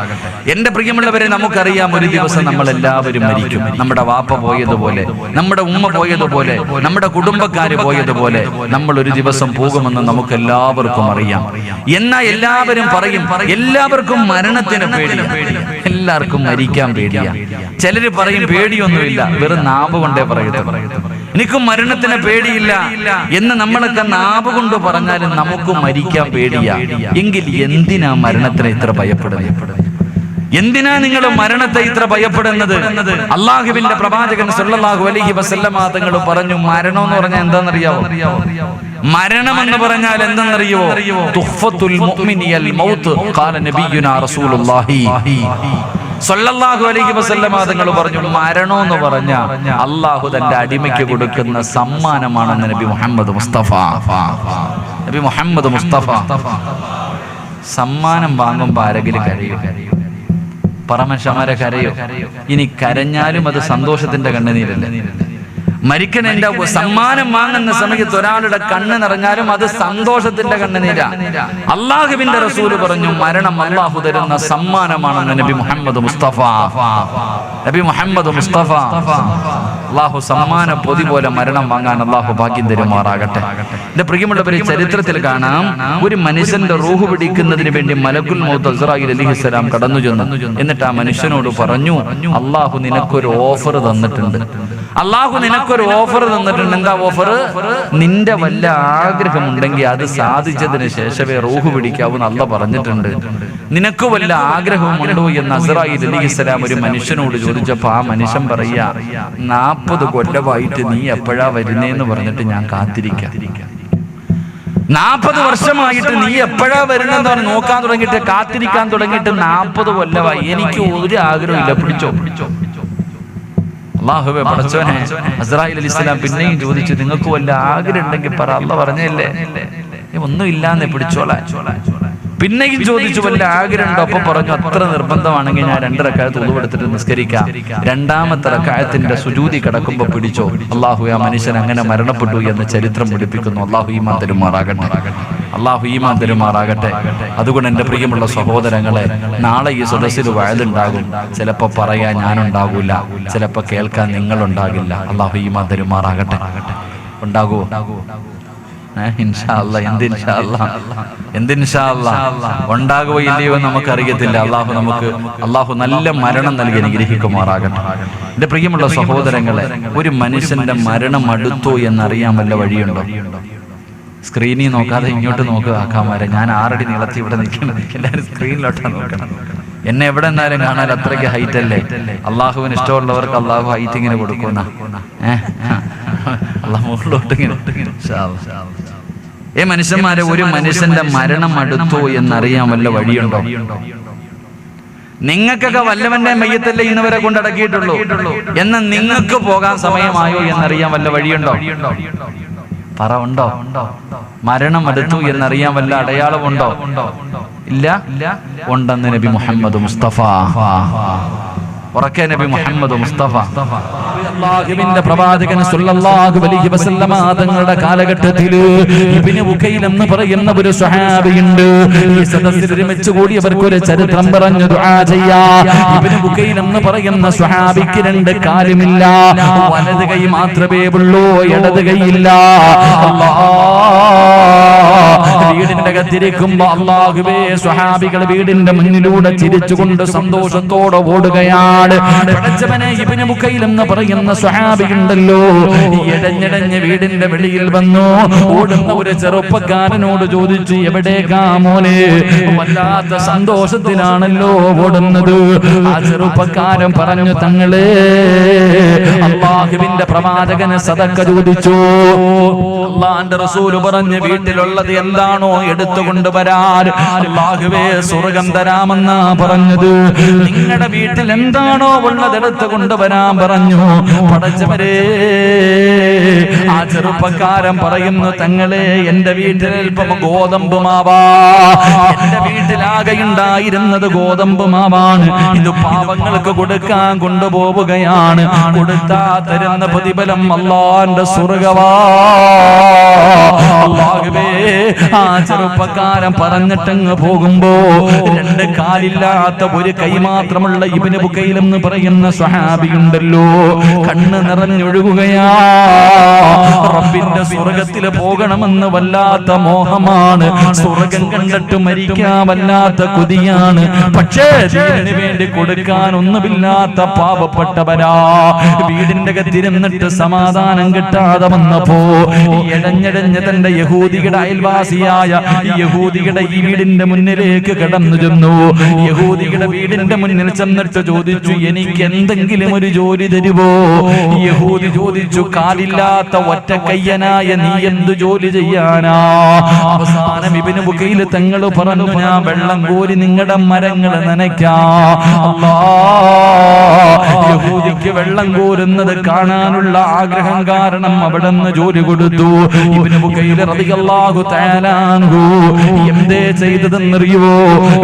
Speaker 1: എന്റെ പ്രിയമുള്ളവരെ, നമുക്കറിയാം ഒരു ദിവസം നമ്മൾ എല്ലാവരും മരിക്കും. നമ്മുടെ വാപ്പ പോയതുപോലെ, നമ്മുടെ ഉമ്മ പോയതുപോലെ, നമ്മുടെ കുടുംബക്കാര് പോയതുപോലെ നമ്മൾ ഒരു ദിവസം പോകുമെന്ന് നമുക്ക് എല്ലാവർക്കും അറിയാം. എന്നാൽ എല്ലാവരും പറയും, എല്ലാവർക്കും മരണത്തിന് പേടിയാ, എല്ലാവർക്കും മരിക്കാൻ പേടിയാ. ചിലര് പറയും പേടിയൊന്നുമില്ല, വെറും നാവ് കൊണ്ടേ പറയട്ടെ, എനിക്കും മരണത്തിന് പേടിയില്ല എന്ന് നമ്മളൊക്കെ നാവ് കൊണ്ട് പറഞ്ഞാലും നമുക്ക് മരിക്കാൻ പേടിയാ. എങ്കിൽ എന്തിനാ മരണത്തിന് ഇത്ര ഭയപ്പെടുന്നത്? എന്തിനാ നിങ്ങൾ മരണത്തെ ഇത്ര ഭയപ്പെടുന്നത്? അള്ളാഹുവിന്റെ പ്രവാചകൻ സല്ലല്ലാഹു അലൈഹി വസല്ലമ തങ്ങൾ പറഞ്ഞു, മരണം എന്ന് പറഞ്ഞാൽ എന്താണെന്നറിയാവോ? മരണം എന്ന് പറഞ്ഞാൽ എന്താണെന്നറിയോ? തുഹ്ഫത്തുൽ മുഅ്മിനിൽ മൗത്ത് ഖാല നബിയുനാ റസൂലുള്ളാഹി സല്ലല്ലാഹു അലൈഹി വസല്ലമ തങ്ങൾ പറഞ്ഞു, മരണം എന്ന് പറഞ്ഞാൽ അള്ളാഹു തന്റെ അടിമയ്ക്ക് കൊടുക്കുന്ന സമ്മാനമാണെന്ന് നബി മുഹമ്മദ് മുസ്തഫ. നബി മുഹമ്മദ് മുസ്തഫ സമ്മാനം വാങ്ങുമ്പോൾ ആരെങ്കിലും കരയോ? പറമനുഷ്യന്മാരെ കരയോ? ഇനി കരഞ്ഞാലും അത് സന്തോഷത്തിന്റെ കണ്ണുനീരല്ലേ? മരിക്കണേന്റെ സമ്മാനം വാങ്ങുന്ന സമയത്ത് ഒരാളുടെ കണ്ണ് നിറഞ്ഞാലും അത് സന്തോഷത്തിന്റെ കണ്ണുനീരാ. അള്ളാഹുവിന്റെ റസൂല് പറഞ്ഞു, മരണം അള്ളാഹു തരുന്ന സമ്മാനമാണെന്ന് നബി മുഹമ്മദ് മുസ്തഫ. നബി മുഹമ്മദ് മുസ്തഫ അള്ളാഹു സമ്മാന പൊതി പോലെ മരണം വാങ്ങാൻ അള്ളാഹു ഭാഗ്യം തരുമാറാകട്ടെ. എന്റെ പ്രിയമുള്ളവരെ, ചരിത്രത്തിൽ കാണാം, ഒരു മനുഷ്യന്റെ റൂഹ് പിടിക്കുന്നതിന് വേണ്ടി മലക്കുൽ മൗത്ത് അസ്റായീൽ അലൈഹിസ്സലാം കടന്നു ചെന്നു. എന്നിട്ട് ആ മനുഷ്യനോട് പറഞ്ഞു, അള്ളാഹു നിനക്കൊരു ഓഫർ തന്നിട്ടുണ്ട്, അള്ളാഹു നിനക്കൊരു ഓഫർ തന്നിട്ടുണ്ട്. എന്താ ഓഫർ? നിന്റെ വല്ല ആഗ്രഹമുണ്ടെങ്കിൽ അത് സാധിച്ചതിന് ശേഷമേ റൂഹ് പിടിക്കാവൂന്ന് അള്ളാഹു പറഞ്ഞിട്ടുണ്ട്. നിനക്ക് വല്ല ആഗ്രഹമുണ്ടോ എന്ന് അസ്റായീൽ അലൈഹിസ്സലാം ഒരു മനുഷ്യനോട് ചോദിച്ചപ്പോ ആ മനുഷ്യൻ പറയാ, 40 കൊല്ലമായിട്ട് നീ എപ്പോഴാ വരുന്നേന്ന് പറഞ്ഞിട്ട് ഞാൻ കാത്തിരിക്കാം. 40 വർഷമായിട്ട് നീ എപ്പോഴാ വരുന്നെന്ന് പറഞ്ഞ് നോക്കാൻ തുടങ്ങിയിട്ട് കാത്തിരിക്കാൻ തുടങ്ങിയിട്ട് 40 കൊല്ലമായി. എനിക്ക് ഒരു ആഗ്രഹമില്ല, പിടിച്ചോ. അല്ലാഹുവേ പടച്ചോനെ, അസ്റായീൽ അലൈഹിസ്സലാം പിന്നെയും ചോദിച്ചു, നിങ്ങൾക്ക് വല്ല ആഗ്രഹം ഉണ്ടെങ്കിൽ പറ. അല്ലാഹു പറഞ്ഞല്ലേ, ഒന്നും ഇല്ലാന്ന് പിടിച്ചോളാം. പിന്നെയും ചോദിച്ചു, വല്ല ആഗ്രഹം ഉണ്ടോ? അപ്പൊ പറഞ്ഞു, അത്ര നിർബന്ധമാണെങ്കിൽ ഞാൻ 2 റക്അത്ത് ഉളു എടുത്തിട്ട് നിസ്കരിക്കാം. 2ാമത്തെ റക്അത്തിന്റെ സുജൂദി കിടക്കുമ്പോ പിടിച്ചോ. അല്ലാഹു ആ മനുഷ്യൻ അങ്ങനെ മരണപ്പെട്ടു എന്ന് ചരിത്രം പഠിപ്പിക്കുന്നു. അല്ലാഹു ഈമാൻ തരുമാറാകട്ടെ, അല്ലാഹു ഈമാൻ തരുമാറാകട്ടെ. അതുകൊണ്ട് എന്റെ പ്രിയമുള്ള സഹോദരങ്ങളെ, നാളെ ഈ സദസ്സിൽ വഅദുണ്ടാകും. ചിലപ്പോ പറയാൻ ഞാനുണ്ടാകൂല, ചിലപ്പോ കേൾക്കാൻ നിങ്ങളുണ്ടാകില്ല. അല്ലാഹു ഈമാൻ തരുമാറാകട്ടെ. ഉണ്ടാകുമോ? ഇൻഷാ അല്ലാഹ്. എന്ത് ഇൻഷാ അല്ലാഹ്? ഉണ്ടാകുകയോ ഇല്ലയോ നമുക്കറിയത്തില്ല. അള്ളാഹു നല്ല മരണം നൽകി അനുഗ്രഹിക്കുമാറാകട്ടെ. എന്റെ പ്രിയമുള്ള സഹോദരങ്ങളെ, ഒരു മനുഷ്യന്റെ മരണം അടുത്തോ എന്നറിയാൻ വല്ല വഴിയുണ്ടോ? സ്ക്രീനിൽ നോക്കാതെ ഇങ്ങോട്ട് നോക്കുക ആക്കാമാരെ. ഞാൻ 6 അടി നീളത്തിൽ ഇവിടെ നിൽക്കുന്നത്, എല്ലാവരും സ്ക്രീനിലോട്ടാണ് നോക്കണം. എന്നെ എവിടെ നിന്നാലും കാണാൻ അത്രയ്ക്ക് ഹൈറ്റ് അല്ലേ? അള്ളാഹുവിന് ഇഷ്ടമുള്ളവർക്ക് അള്ളാഹു ഹൈറ്റ് ഇങ്ങനെ കൊടുക്കുന്ന മുകളിലോട്ട് ഇങ്ങനെ. മനുഷ്യന്മാരെ, ഒരു മനുഷ്യന്റെ മരണം അടുത്തോ എന്നറിയാൻ വല്ല വഴിയുണ്ടോ? നിങ്ങൾക്കൊക്കെ വല്ലവന്റെ മയ്യത്തല്ലേ ഇന്നുവരെ കൊണ്ടടക്കിയിട്ടുള്ളൂ. എന്നാൽ നിങ്ങൾക്ക് പോകാൻ സമയമായോ എന്നറിയാൻ വല്ല വഴിയുണ്ടോ? പറ, ഉണ്ടോ? മരണം അടുത്തു എന്നറിയാൻ വല്ല അടയാളമുണ്ടോ? ഇല്ല ഉണ്ടെന്ന് നബി മുഹമ്മദ് മുസ്തഫ. ഉറക്കെ നബി മുഹമ്മദ് മുസ്തഫ. അല്ലാഹുവിന്റെ പ്രവാചകൻ സല്ലല്ലാഹു അലൈഹി വസല്ലമ തങ്ങളുടെ കാലഘട്ടത്തിൽ ഇബ്നു ബുകൈൽ എന്ന് പറയുന്ന ഒരു സ്വഹാബിയുണ്ട്. ഈ സദസ്സിൽ ഒരുമിച്ച് കൂടിയവർക്ക് ഒരു ചരിത്രം പറഞ്ഞു ദുആ ചെയ്യാ. ഇബ്നു ബുകൈൽ എന്ന് പറയുന്ന സ്വഹാബിക്ക് രണ്ട് കാലുമില്ല, വലത് കൈ മാത്രമേ ഉള്ളൂ, ഇടത് കൈയില്ല. വീടിന്റെ അകത്തിരിക്കുമ്പോ അല്ലാഹുവേ സ്വഹാബികൾ വീടിന്റെ മുന്നിലൂടെ ചിരിച്ചുകൊണ്ട് സന്തോഷത്തോടെ ഓടുകയാണ്. പടച്ചവനെ, ഇബ്നു ബുകൈൽ എന്ന് പറയുന്ന സ്വഹാബിയുണ്ടല്ലോ, ഇടഞ്ഞിടഞ്ഞ് വീടിന്റെ വെളിയിൽ വന്നു. ഓടുന്ന ഒരു ചെറുപ്പക്കാരനോട് ചോദിച്ചു, എവിടേക്കാ മോനെ? വല്ലാത്ത സന്തോഷത്തിലാണല്ലോ ഓടുന്നത്. ആ ചെറുപ്പക്കാരൻ പറഞ്ഞു, തങ്ങളെ അല്ലാഹുവിന്റെ പ്രവാചകന് സദക്ക ചോദിച്ചു. അല്ലാഹുവിന്റെ റസൂല് പറഞ്ഞു, വീട്ടിലുള്ളത് എന്താണോ എടുത്തുകൊണ്ട് വരാൻ. അല്ലാഹുവേ സ്വർഗ്ഗം തരാമെന്നാ പറഞ്ഞത്. നിങ്ങളുടെ വീട്ടിൽ എന്താണോ ഉള്ളത് എടുത്തു കൊണ്ടുവരാൻ പറഞ്ഞു. പടച്ചവരെ, ആ ചെറുപ്പക്കാരൻ പറയുന്നു, തങ്ങളെ എന്റെ വീട്ടിൽ അല്പം ഗോതമ്പ് മാവാ. എന്റെ വീട്ടിലാകെ ഉണ്ടായിരുന്നത് ഗോതമ്പ് മാവാണ്. ഇത് പാവങ്ങൾക്ക് കൊടുക്കാൻ കൊണ്ടുപോവുകയാണ്. കൊടുത്താ തരുന്ന പ്രതിഫലം അല്ലാഹുവിന്റെ സ്വർഗ്ഗവാ. അല്ലാഹുവേ, ആ ചെറുപ്പക്കാരൻ പറഞ്ഞിട്ടങ്ങ് പോകുമ്പോ രണ്ട് കാലില്ലാത്ത ഒരു കൈ മാത്രമുള്ള ഇബ്നു ബുകൈൽ എന്ന് പറയുന്ന സ്വഹാബിയുണ്ടല്ലോ, കണ്ണ് നിറഞ്ഞൊഴുകുകയാ. റബ്ബിന്റെ സ്വർഗ്ഗത്തിൽ പോകണമെന്ന് വല്ലാത്ത മോഹമാണ്. സ്വർഗ്ഗം കണ്ടിട്ട് മരിക്കാൻ വല്ലാത്ത കൊതിയാണ്. പക്ഷേ ദീനിന് വേണ്ടി കൊടുക്കാൻ ഒന്നുമില്ലാത്ത പാവപ്പെട്ടവരാ. വീടിന്റെ അകത്തിരുന്നിട്ട് സമാധാനം കിട്ടാതെ വന്നപ്പോ ഇടഞ്ഞിടഞ്ഞ് തന്റെ യഹൂദിയുടെ അയൽവാസിയായ യഹൂദിയുടെ ഈ വീടിന്റെ മുന്നിലേക്ക് കടന്നു ചെന്നു. യഹൂദിയുടെ വീടിന്റെ മുന്നിൽ ചെന്നിട്ട് ചോദിച്ചു, എനിക്ക് എന്തെങ്കിലും ഒരു ജോലി തരുവോ? യഹൂദി ചോദിച്ചു, കാലില്ലാത്ത ഒറ്റ കയ്യനായ നീ എന്ത് ജോലി ചെയ്യാനാ? അവസാനം ഇബ്നു ബുകൈൽ തങ്ങൾ പറഞ്ഞു, ഞാൻ വെള്ളം കോരി നിങ്ങളുടെ മരങ്ങൾ നനയ്ക്കാം. യഹൂദിക്ക് വെള്ളം കോരുന്നത് കാണാനുള്ള ആഗ്രഹം കാരണം അവിടെ നിന്ന് ജോലി കൊടുത്തു. ഇബ്നു ബുകൈൽ റളിയല്ലാഹു തആല അൻഹു എന്തേ ചെയ്തതെന്നറിയുവോ?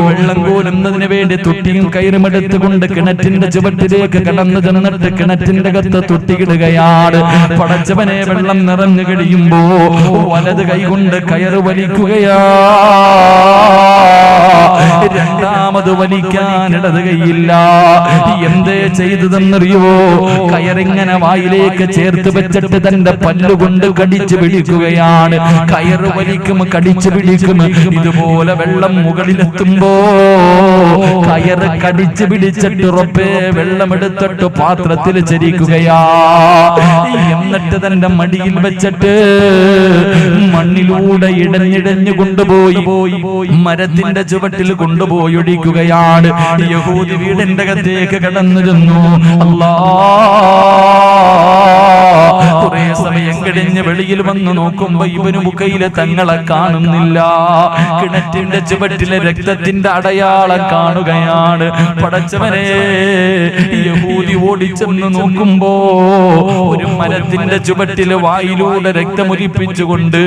Speaker 1: വെള്ളം കോരുന്നതിന് വേണ്ടി തുട്ടിയും കയറും എടുത്തുകൊണ്ട് കിണറ്റിന്റെ ചുവട്ടിലേക്ക് കടന്നു ചെന്നിട്ട് കിണറ്റിന്റെ അകത്ത് തുട്ടിയിടുകയാണ്. പടച്ചവനെ, വെള്ളം നിറഞ്ഞു കഴിയുമ്പോ വലത് കൈകൊണ്ട് കയറ് വലിക്കുകയാ. രണ്ടാമത് വലിക്കാൻ ഇടത് കൈയില്ല. എന്തേ ചെയ്തതെന്നറിയുവോ? കയറിങ്ങനെ വായിലേക്ക് ചേർത്ത് വെച്ചിട്ട് തന്റെ പല്ലുകൊണ്ട് കടിച്ചു പിടിക്കുകയാണ്. കയറ് വലിക്കും, കടിച്ചു പിടിക്കും. ഇതുപോലെ വെള്ളം മുകളിലെത്തുമ്പോ കയറ് കടിച്ചു പിടിച്ചിട്ട് ഉറപ്പേ വെള്ളമെടുത്തിട്ട് പാത്രത്തിൽ ചരിക്കുകയാ. എന്നിട്ട് തന്റെ മടിയിൽ വെച്ചിട്ട് മണ്ണിലൂടെ ഇടഞ്ഞിടഞ്ഞു കൊണ്ടുപോയി മരത്തിന്റെ ചുവട്ടിൽ കൊണ്ടുപോയി ഒടിക്കുകയാണ്. യഹൂദി വീടിന്റെ അകത്തേക്ക് കടന്നു ചെന്നു. കുറെ സമയം കഴിഞ്ഞ് വെളിയിൽ വന്ന് നോക്കുമ്പോ ഇബ്നു ബുകൈൽ തങ്ങളെ കാണുന്നില്ല. കിണറ്റിന്റെ ചുവട്ടിലെ രക്തത്തിന്റെ അടയാളം കാണുകയാണ്. പടച്ചവനെ, യഹൂദി ഓടിച്ചെന്ന് നോക്കുമ്പോ ഒരു മരത്തിന്റെ ചുവട്ടില് വായിലൂടെ രക്തമൊലിപ്പിച്ചുകൊണ്ട്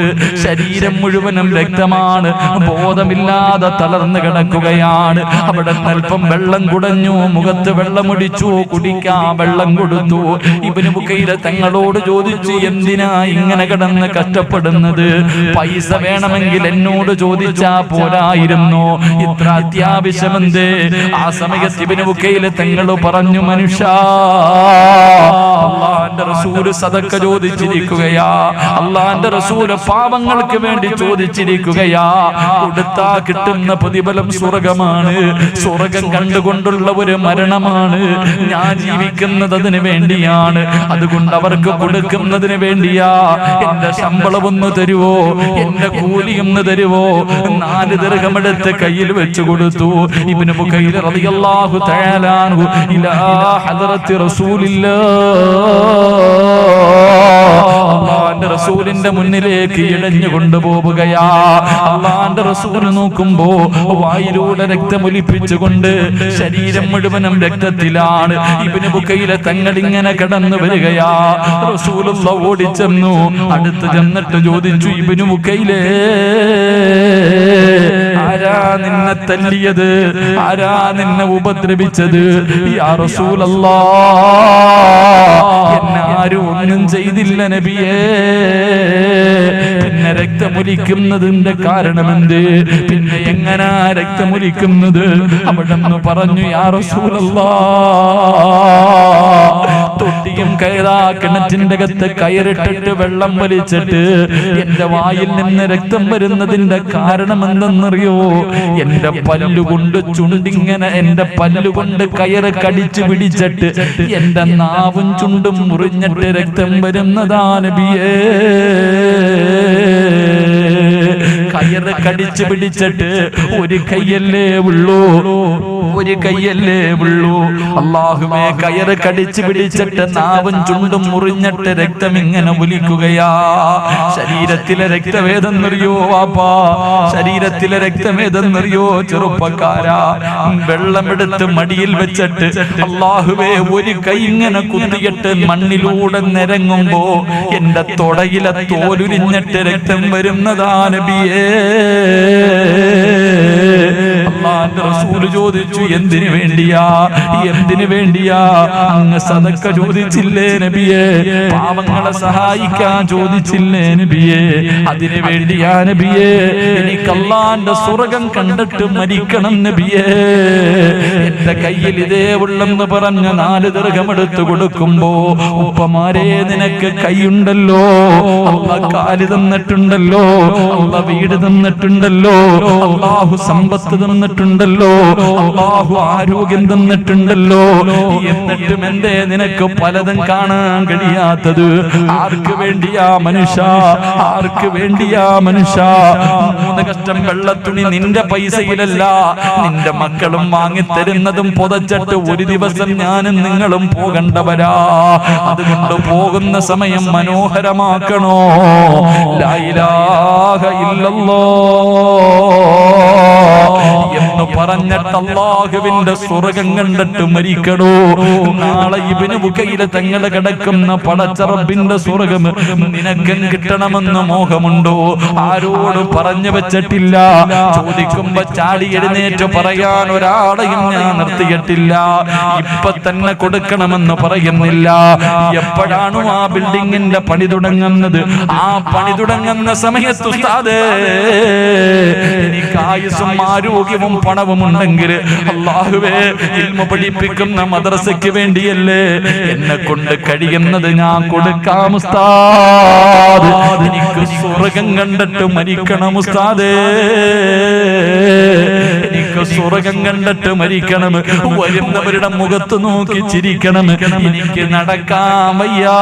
Speaker 1: ശരീരം മുഴുവനും രക്തമാണ്. ബോധമില്ലാതെ തളർന്നു കിടക്കുകയാണ്. അവിടെ അല്പം വെള്ളം കുടഞ്ഞു, മുഖത്ത് വെള്ളമൊടിച്ചു, കുടിക്കാൻ വെള്ളം കൊടുത്തു. ഇബ്നു ബുകൈൽ തങ്ങളോട് ചോദിച്ചു, എന്തിനാ ഇങ്ങനെ കിടന്ന് കഷ്ടപ്പെടുന്നത്? പൈസ വേണമെങ്കിൽ എന്നോട് ചോദിച്ചാ പോരായിരുന്നു, ഇത്ര അത്യാവശ്യമെന്തേ? ആ സമയത്ത് ഇബ്നു ബുകൈൽ തങ്ങൾ പറഞ്ഞു, മനുഷ്യ, അല്ലാഹുവിന്റെ റസൂൽ സദക്ക ചോദിച്ചിരിക്കുകയാ. അല്ലാഹുവിന്റെ റസൂൽ പാവങ്ങൾക്ക് വേണ്ടി ചോദിച്ചിരിക്കുകയാ. കൊടുത്താ കിട്ടുന്ന പ്രതിഫലം സ്വർഗ്ഗമാണ്. സ്വർഗ്ഗം കണ്ടുകൊണ്ടുള്ള ഒരു മരണമാണ്. ഞാൻ ജീവിക്കുന്നത് അതിന് വേണ്ടിയാണ്. അതുകൊണ്ട് അവർക്ക് കൊടുക്കുന്നതിന് വേണ്ടിയാ. എന്റെ ശമ്പളം ഒന്ന് തരുവോ? എന്റെ കൂലി ഒന്ന് തരുവോ? 4 ദിർഹമെടുത്ത് കയ്യിൽ വെച്ചു കൊടുത്തു. ഇബ്നു ബുകൈൽ റളിയല്ലാഹു തആല അൻഹു ഇലാ ഹദ്റത്തി റസൂലില്ലാഹ്, അല്ലാഹുവിന്റെ റസൂലിന്റെ മുന്നിലേക്ക് ഇഴഞ്ഞു കൊണ്ടുപോവുകയാ. അല്ലാഹുവിന്റെ റസൂൽ നോക്കുമ്പോ വായിലൂടെ രക്തമൊലിപ്പിച്ചുകൊണ്ട് ശരീരം മുഴുവനും രക്തത്തിലാണ്. ഇബ്നു ബുകൈൽ തങ്ങൾ ഇങ്ങനെ കടന്നു വരികയാ. റസൂലുള്ളാഹി ഓടിച്ചെന്നു. അടുത്ത് ചെന്നിട്ട് ചോദിച്ചു, ഇബ്നു ബുകൈലേ, ആരാ ആരാ നിന്നെ തല്ലിയത്, ആരാ നിന്നെ ഉപദ്രവിച്ചത്? യാ റസൂലല്ലാഹ്, എന്നെ ആരും ഒന്നും ചെയ്തില്ല നബിയേ. പിന്നെ രക്തമൊലിക്കുന്നതിന്റെ കാരണമെന്ത്? പിന്നെ എങ്ങനാ രക്തമൊലിക്കുന്നത്? അവിടെന്ന് പറഞ്ഞു, യാ റസൂലല്ലാഹ്, തൊട്ടിയും കയറാ കിണറ്റിന്റെ അകത്ത് കയറിട്ടിട്ട് വെള്ളം വലിച്ചിട്ട് എന്റെ വായിൽ നിന്ന് രക്തം വരുന്നതിന്റെ കാരണം എന്തെന്നറിയോ? എന്റെ പല്ലുകൊണ്ട് ചുണ്ടിങ്ങനെ, എന്റെ പല്ലുകൊണ്ട് കയറ് കടിച്ചു പിടിച്ചിട്ട് എന്റെ നാവും ചുണ്ടും മുറിഞ്ഞിട്ട് രക്തം വരുന്നതാ നബിയേ. കയറ് കടിച്ചു പിടിച്ചിട്ട് ഒരു കൈയല്ലേ ഉള്ളൂ, ഒരു കൈയല്ലേ ഉള്ളൂ. അല്ലാഹുവേ, കയറ് കടിച്ചു പിടിച്ചിട്ട് നാവും ചുണ്ടും മുറിഞ്ഞിട്ട് രക്തം ഇങ്ങനെ ഒലിക്കുകയാ. ശരീരത്തിലെ രക്തവേദനറിയോ വാപ്പാ? ശരീരത്തിലെ രക്തവേദനറിയോ ചെറുപ്പക്കാരാ? വെള്ളമെടുത്ത് മടിയിൽ വെച്ചിട്ട് അല്ലാഹുവേ ഒരു കൈ ഇങ്ങനെ കുത്തിയിട്ട് മണ്ണിലൂടെ നിരങ്ങുമ്പോ എന്റെ തൊടയിലെ തോലുരിഞ്ഞിട്ട് രക്തം വരുന്നതാ നബിയേ. അല്ലാഹുവിന്റെ റസൂൽ ചോദിച്ചു, എന്തിനു വേണ്ടിയാ, എന്തിനു വേണ്ടിയാ? അങ്ങ് സദക്ക ചോദിച്ചില്ലേ നബിയേ? പാവങ്ങളെ സഹായിക്കാൻ ചോദിച്ചില്ലേ നബിയേ? അതിനു വേണ്ടിയാ നബിയേ. എനിക്ക് അല്ലാഹുവിന്റെ സ്വർഗ്ഗം കണ്ടിട്ട് മരിക്കണം നബിയേ. എന്റെ കയ്യിൽ ഇതേ ഉള്ളെന്ന് പറഞ്ഞ 4 ദിർഹം എടുത്തു കൊടുക്കുമ്പോ, ഉപ്പമാരെ നിനക്ക് കൈയുണ്ടല്ലോ, അല്ലാഹ് കാല് തന്നിട്ടുണ്ടല്ലോ, അല്ലാഹ് വീട് തന്നിട്ടുണ്ടല്ലോ, അല്ലാഹു സമ്പത്ത് തന്നിട്ടുണ്ടല്ലോ, അല്ലാഹു ആരോഗ്യം തന്നിട്ടുണ്ടല്ലോ, എന്നിട്ടും എന്തേ നിനക്ക് പലതും കാണാൻ കഴിയാത്തത്? ആർക്ക് വേണ്ടിയാ മനുഷ്യ, ആർക്ക് വേണ്ടിയാ മനുഷ്യ? 3 കഷ്ടം വെള്ളത്തുണി നിന്റെ പൈസയിലല്ല, നിന്റെ മക്കളും വാങ്ങിത്തരുന്നതും പുതച്ചിട്ട് ഒരു ദിവസം ഞാനും നിങ്ങളും പോകണ്ടവരാ. അതുകൊണ്ട് പോകുന്ന സമയം മനോഹരമാക്കണോ. ലാ ഇലാഹ ഇല്ലല്ലാഹ് എന്ന് പറഞ്ഞിട്ട് അല്ലാഹുവിന്റെ സ്വർഗ്ഗം കണ്ടിട്ട് മരിക്കണോ. നാളെ ഇബ്നു ബുകൈല തങ്ങൾ കിടക്കുന്ന പടച്ച റബ്ബിന്റെ സ്വർഗ്ഗം നിനക്കും കിട്ടണമെന്ന് മോഹമുണ്ടോ? ആരോട് പറഞ്ഞു വെച്ചിട്ടില്ല. ചോദിക്കുമ്പോ ചാടി എഴുന്നേറ്റ് പറയാൻ ഒരാളെയും ഞാൻ നിർത്തിയിട്ടില്ല. ഇപ്പൊ തന്നെ കൊടുക്കണമെന്ന് പറയുന്നില്ല. എപ്പോഴാണോ ആ ബിൽഡിങ്ങിന്റെ പണി തുടങ്ങുന്നത്, ആ പണി തുടങ്ങുന്ന സമയത്ത് ഉസ്താദേ, എനിക്ക് ആയുസ്സും ആരോഗ്യവും പണവും ഉണ്ടെങ്കിൽ അല്ലാഹുവേ, ഇൽമു പഠിപ്പിക്കുന്ന മദ്രസയ്ക്ക് വേണ്ടിയല്ലേ, എന്നെ കൊണ്ട് കഴിയുന്നത് ഞാൻ കൊടുക്കാം ഉസ്താദ്. എനിക്ക് സ്വർഗ്ഗം കണ്ടിട്ട് മരിക്കണം ഉസ്താദേ, എനിക്ക് സ്വർഗ്ഗം കണ്ടിട്ട് മരിക്കണം. വരുന്നവരുടെ മുഖത്ത് നോക്കി ചിരിക്കണം. എനിക്ക് നടക്കാൻ വയ്യാ.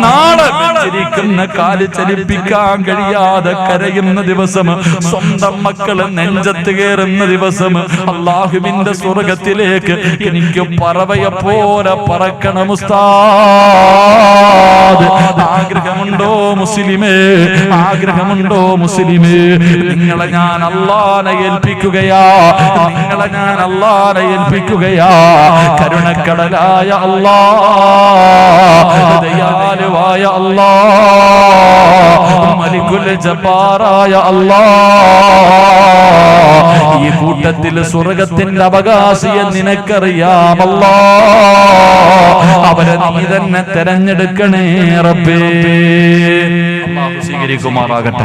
Speaker 1: നാളെ ചിരിക്കുന്ന കാല് ചലിപ്പിക്കാൻ കഴിയാതെ കരയുന്ന ദിവസം, സ്വന്തം മക്കള് നെഞ്ചത്ത് കയറുന്ന ദിവസം, അല്ലാഹുവിന്റെ സ്വർഗ്ഗത്തിലേക്ക് എനിക്ക് പറവയെ പോലെ പറക്കണം ഉസ്താദ്. ആഗ്രഹമുണ്ടോ മുസ്ലിമേ? ആഗ്രഹമുണ്ടോ മുസ്ലിമേ? നിങ്ങളെ ഞാൻ അല്ലാഹനെ ഏൽപ്പിക്കുകയാ, നിങ്ങളെ ഞാൻ അല്ലാഹനെ ഏൽപ്പിക്കുകയാ. കരുണക്കടലായ അല്ലാഹ്, ദയാലുവായ അല്ലാഹ്, മലിക്കുൽ ജബ്ബാറായ അല്ലാഹ്, ഈ കൂട്ടത്തിൽ സ്വർഗ്ഗത്തിന്റെ അവകാശിയെ നിനക്കറിയാമല്ലോ. അവരെ നീ തന്നെ തെരഞ്ഞെടുക്കണേ റബ്ബേ. അല്ലാഹു സ്വീകരിക്കുമാറാകട്ടെ.